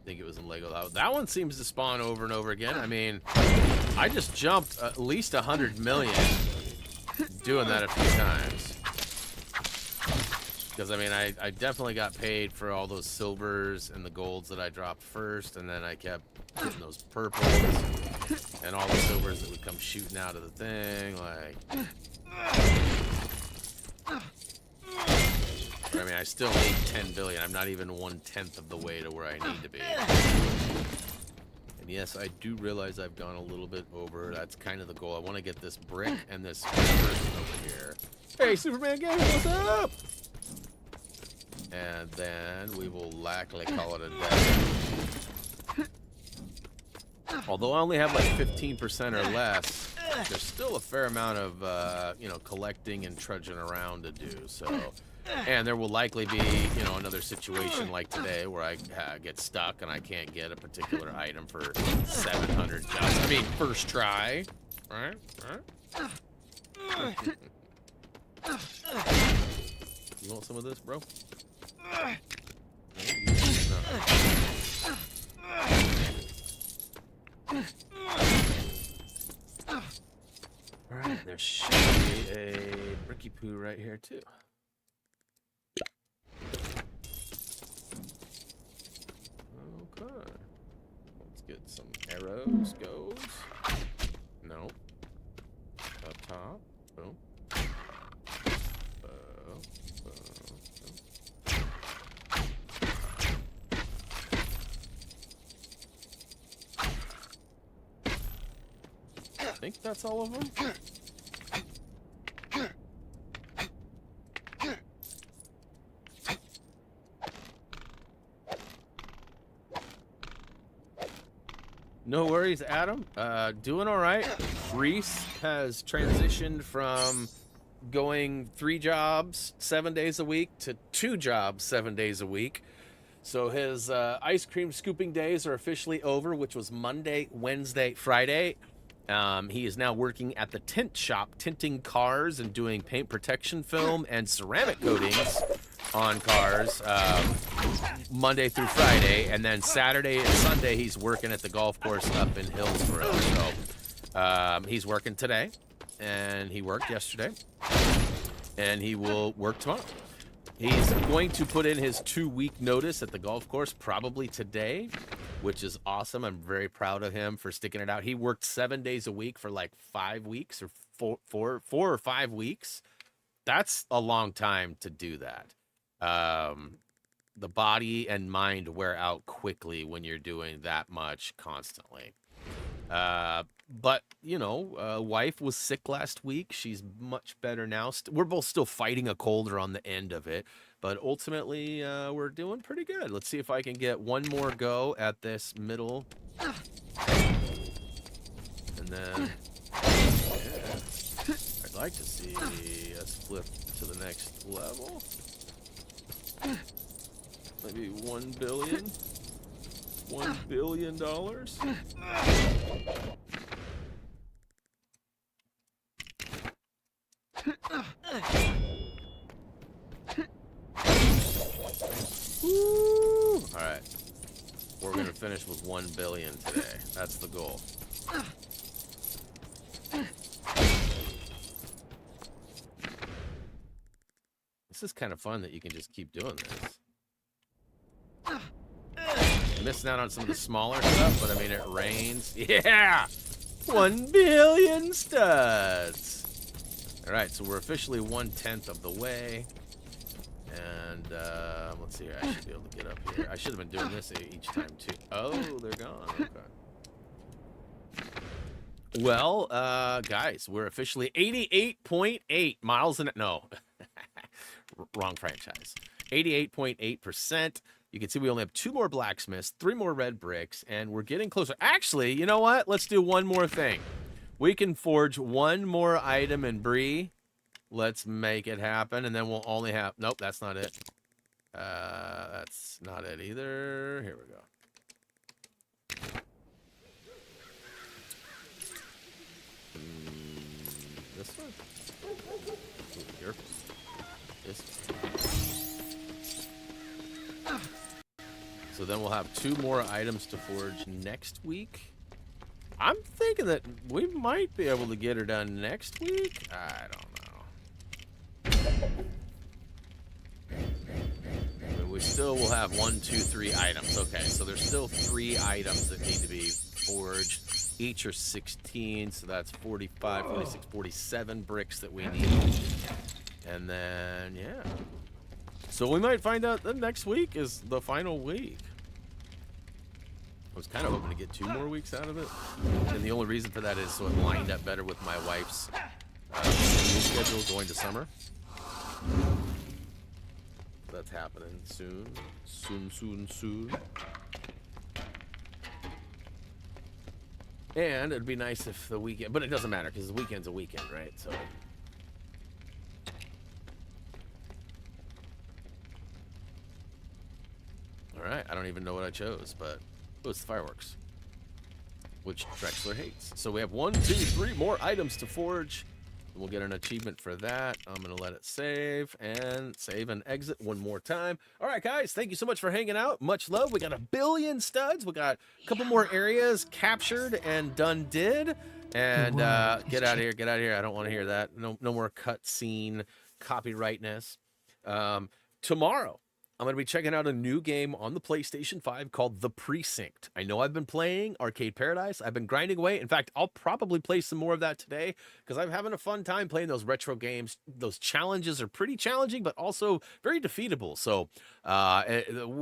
I think it was in Lego. That one seems to spawn over and over again. I mean, I just jumped at least 100 million doing that a few times. Because, I mean, I definitely got paid for all those silvers and the golds that I dropped first, and then I kept getting those purples and all the silvers that would come shooting out of the thing, like... I mean, I still need 10 billion. I'm not even 1/10 of the way to where I need to be. And yes, I do realize I've gone a little bit over. That's kind of the goal. I want to get this brick and this person over here. Hey, Superman Gaming, what's up? And then we will likely call it a day. Although I only have like 15% or less, there's still a fair amount of, you know, collecting and trudging around to do. So, and there will likely be, you know, another situation like today where I get stuck and I can't get a particular item for 700 jobs. I mean, first try, right? You want some of this, bro? No. Alright, there should be a bricky poo right here too. Okay. Let's get some arrows, goes. Nope. Up top. Boom. I think that's all of them. No worries, Adam. Doing all right. Reese has transitioned from going 3 jobs 7 days a week to 2 jobs 7 days a week. So his ice cream scooping days are officially over, which was Monday, Wednesday, Friday. He is now working at the tint shop, tinting cars and doing paint protection film and ceramic coatings on cars Monday through Friday. And then Saturday and Sunday, he's working at the golf course up in Hillsborough. So he's working today, and he worked yesterday, and he will work tomorrow. He's going to put in his 2-week notice at the golf course probably today, which is awesome. I'm very proud of him for sticking it out. He worked 7 days a week for like 5 weeks or four or 5 weeks. That's a long time to do that. The body and mind wear out quickly when you're doing that much constantly. But, you know, wife was sick last week. She's much better now. We're both still fighting a cold or on the end of it. But ultimately, we're doing pretty good. Let's see if I can get one more go at this middle. And then, yeah, I'd like to see us flip to the next level. Maybe 1 billion. $1 billion. Woo! All right, we're gonna finish with 1 billion today. That's the goal. This is kind of fun that you can just keep doing this. Missing out on some of the smaller stuff, but I mean, it rains. Yeah! 1 billion studs! Alright, so we're officially 1/10 of the way. And let's see here. I should be able to get up here. I should have been doing this each time too. Oh, they're gone. Okay. Well, guys, we're officially 88.8 miles an no, wrong franchise. 88.8%. You can see we only have 2 more blacksmiths, 3 more red bricks, and we're getting closer. Actually, you know what? Let's do one more thing. We can forge 1 more item in Bree. Let's make it happen, and then we'll only have... Nope, that's not it. That's not it either. Here we go. This one? Ooh, here. This one. So then we'll have 2 more items to forge next week. I'm thinking that we might be able to get her done next week. I don't know. But we still will have 1, 2, 3 items. Okay, so there's still 3 items that need to be forged. Each are 16, so that's 45, 46, 47 bricks that we need. And then, yeah. So we might find out that next week is the final week. I was kind of hoping to get 2 more weeks out of it. And the only reason for that is so it lined up better with my wife's school schedule going to summer. That's happening soon. Soon. And it'd be nice if the weekend, but it doesn't matter because the weekend's a weekend, right? So. All right, I don't even know what I chose, but it was the fireworks, which Drexler hates. So we have 1, 2, 3 more items to forge. We'll get an achievement for that. I'm going to let it save and exit one more time. All right, guys, thank you so much for hanging out. Much love. We got 1 billion studs. We got a couple more areas captured and done did. And get out of here. Get out of here. I don't want to hear that. No more cutscene copyrightness. Tomorrow, I'm going to be checking out a new game on the PlayStation 5 called The Precinct. I know I've been playing Arcade Paradise. I've been grinding away. In fact, I'll probably play some more of that today because I'm having a fun time playing those retro games. Those challenges are pretty challenging, but also very defeatable. So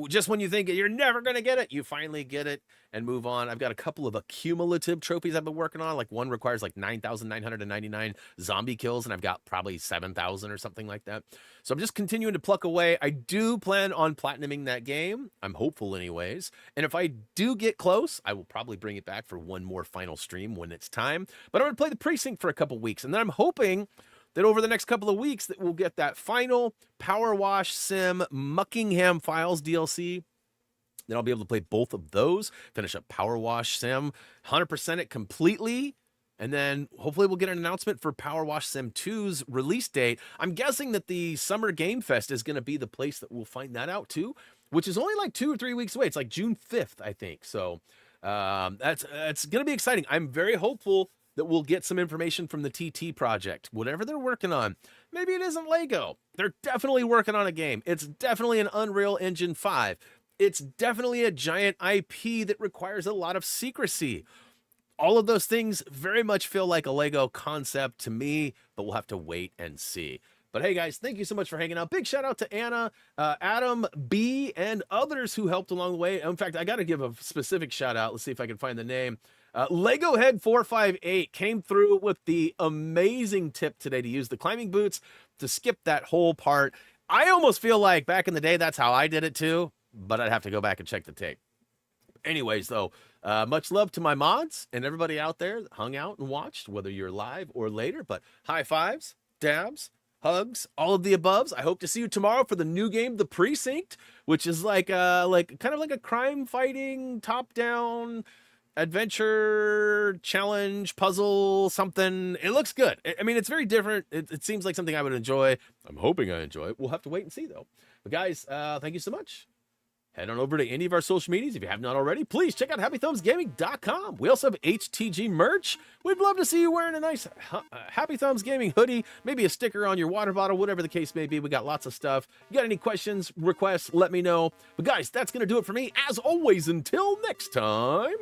just when you think you're never going to get it, you finally get it and move on. I've got a couple of accumulative trophies I've been working on. Like one requires like 9,999 zombie kills, and I've got probably 7,000 or something like that. So I'm just continuing to pluck away. I do plan on platinuming that game. I'm hopeful anyways. And if I do get close, I will probably bring it back for one more final stream when it's time. But I'm going to play the Precinct for a couple weeks. And then I'm hoping that over the next couple of weeks that we'll get that final Power Wash Sim Muckingham Files DLC. Then I'll be able to play both of those, finish up Power Wash Sim, 100% it completely. And then hopefully we'll get an announcement for Power Wash Sim 2's release date. I'm guessing that the Summer Game Fest is going to be the place that we'll find that out too, which is only like 2 or 3 weeks away. It's like June 5th, I think. So that's going to be exciting. I'm very hopeful that we'll get some information from the TT project, whatever they're working on. Maybe it isn't Lego. They're definitely working on a game. It's definitely an Unreal Engine 5. It's definitely a giant IP that requires a lot of secrecy. All of those things very much feel like a Lego concept to me, but we'll have to wait and see. But hey, guys, thank you so much for hanging out. Big shout out to Anna, Adam, B, and others who helped along the way. In fact, I got to give a specific shout out. Let's see if I can find the name. Lego Head 458 came through with the amazing tip today to use the climbing boots to skip that whole part. I almost feel like back in the day, that's how I did it too, but I'd have to go back and check the tape. Anyways, though, much love to my mods and everybody out there that hung out and watched, whether you're live or later. But high fives, dabs, hugs, all of the aboves. I hope to see you tomorrow for the new game, The Precinct, which is like kind of like a crime fighting top-down adventure challenge puzzle something. It looks good. I mean, it's very different. It seems like something I would enjoy. I'm hoping I enjoy it. We'll have to wait and see though. But guys, thank you so much. Head on over to any of our social medias if you have not already. Please check out HappyThumbsGaming.com. We also have HTG merch. We'd love to see you wearing a nice Happy Thumbs Gaming hoodie, maybe a sticker on your water bottle, whatever the case may be. We got lots of stuff. You got any questions, requests, let me know. But guys, that's going to do it for me. As always, until next time.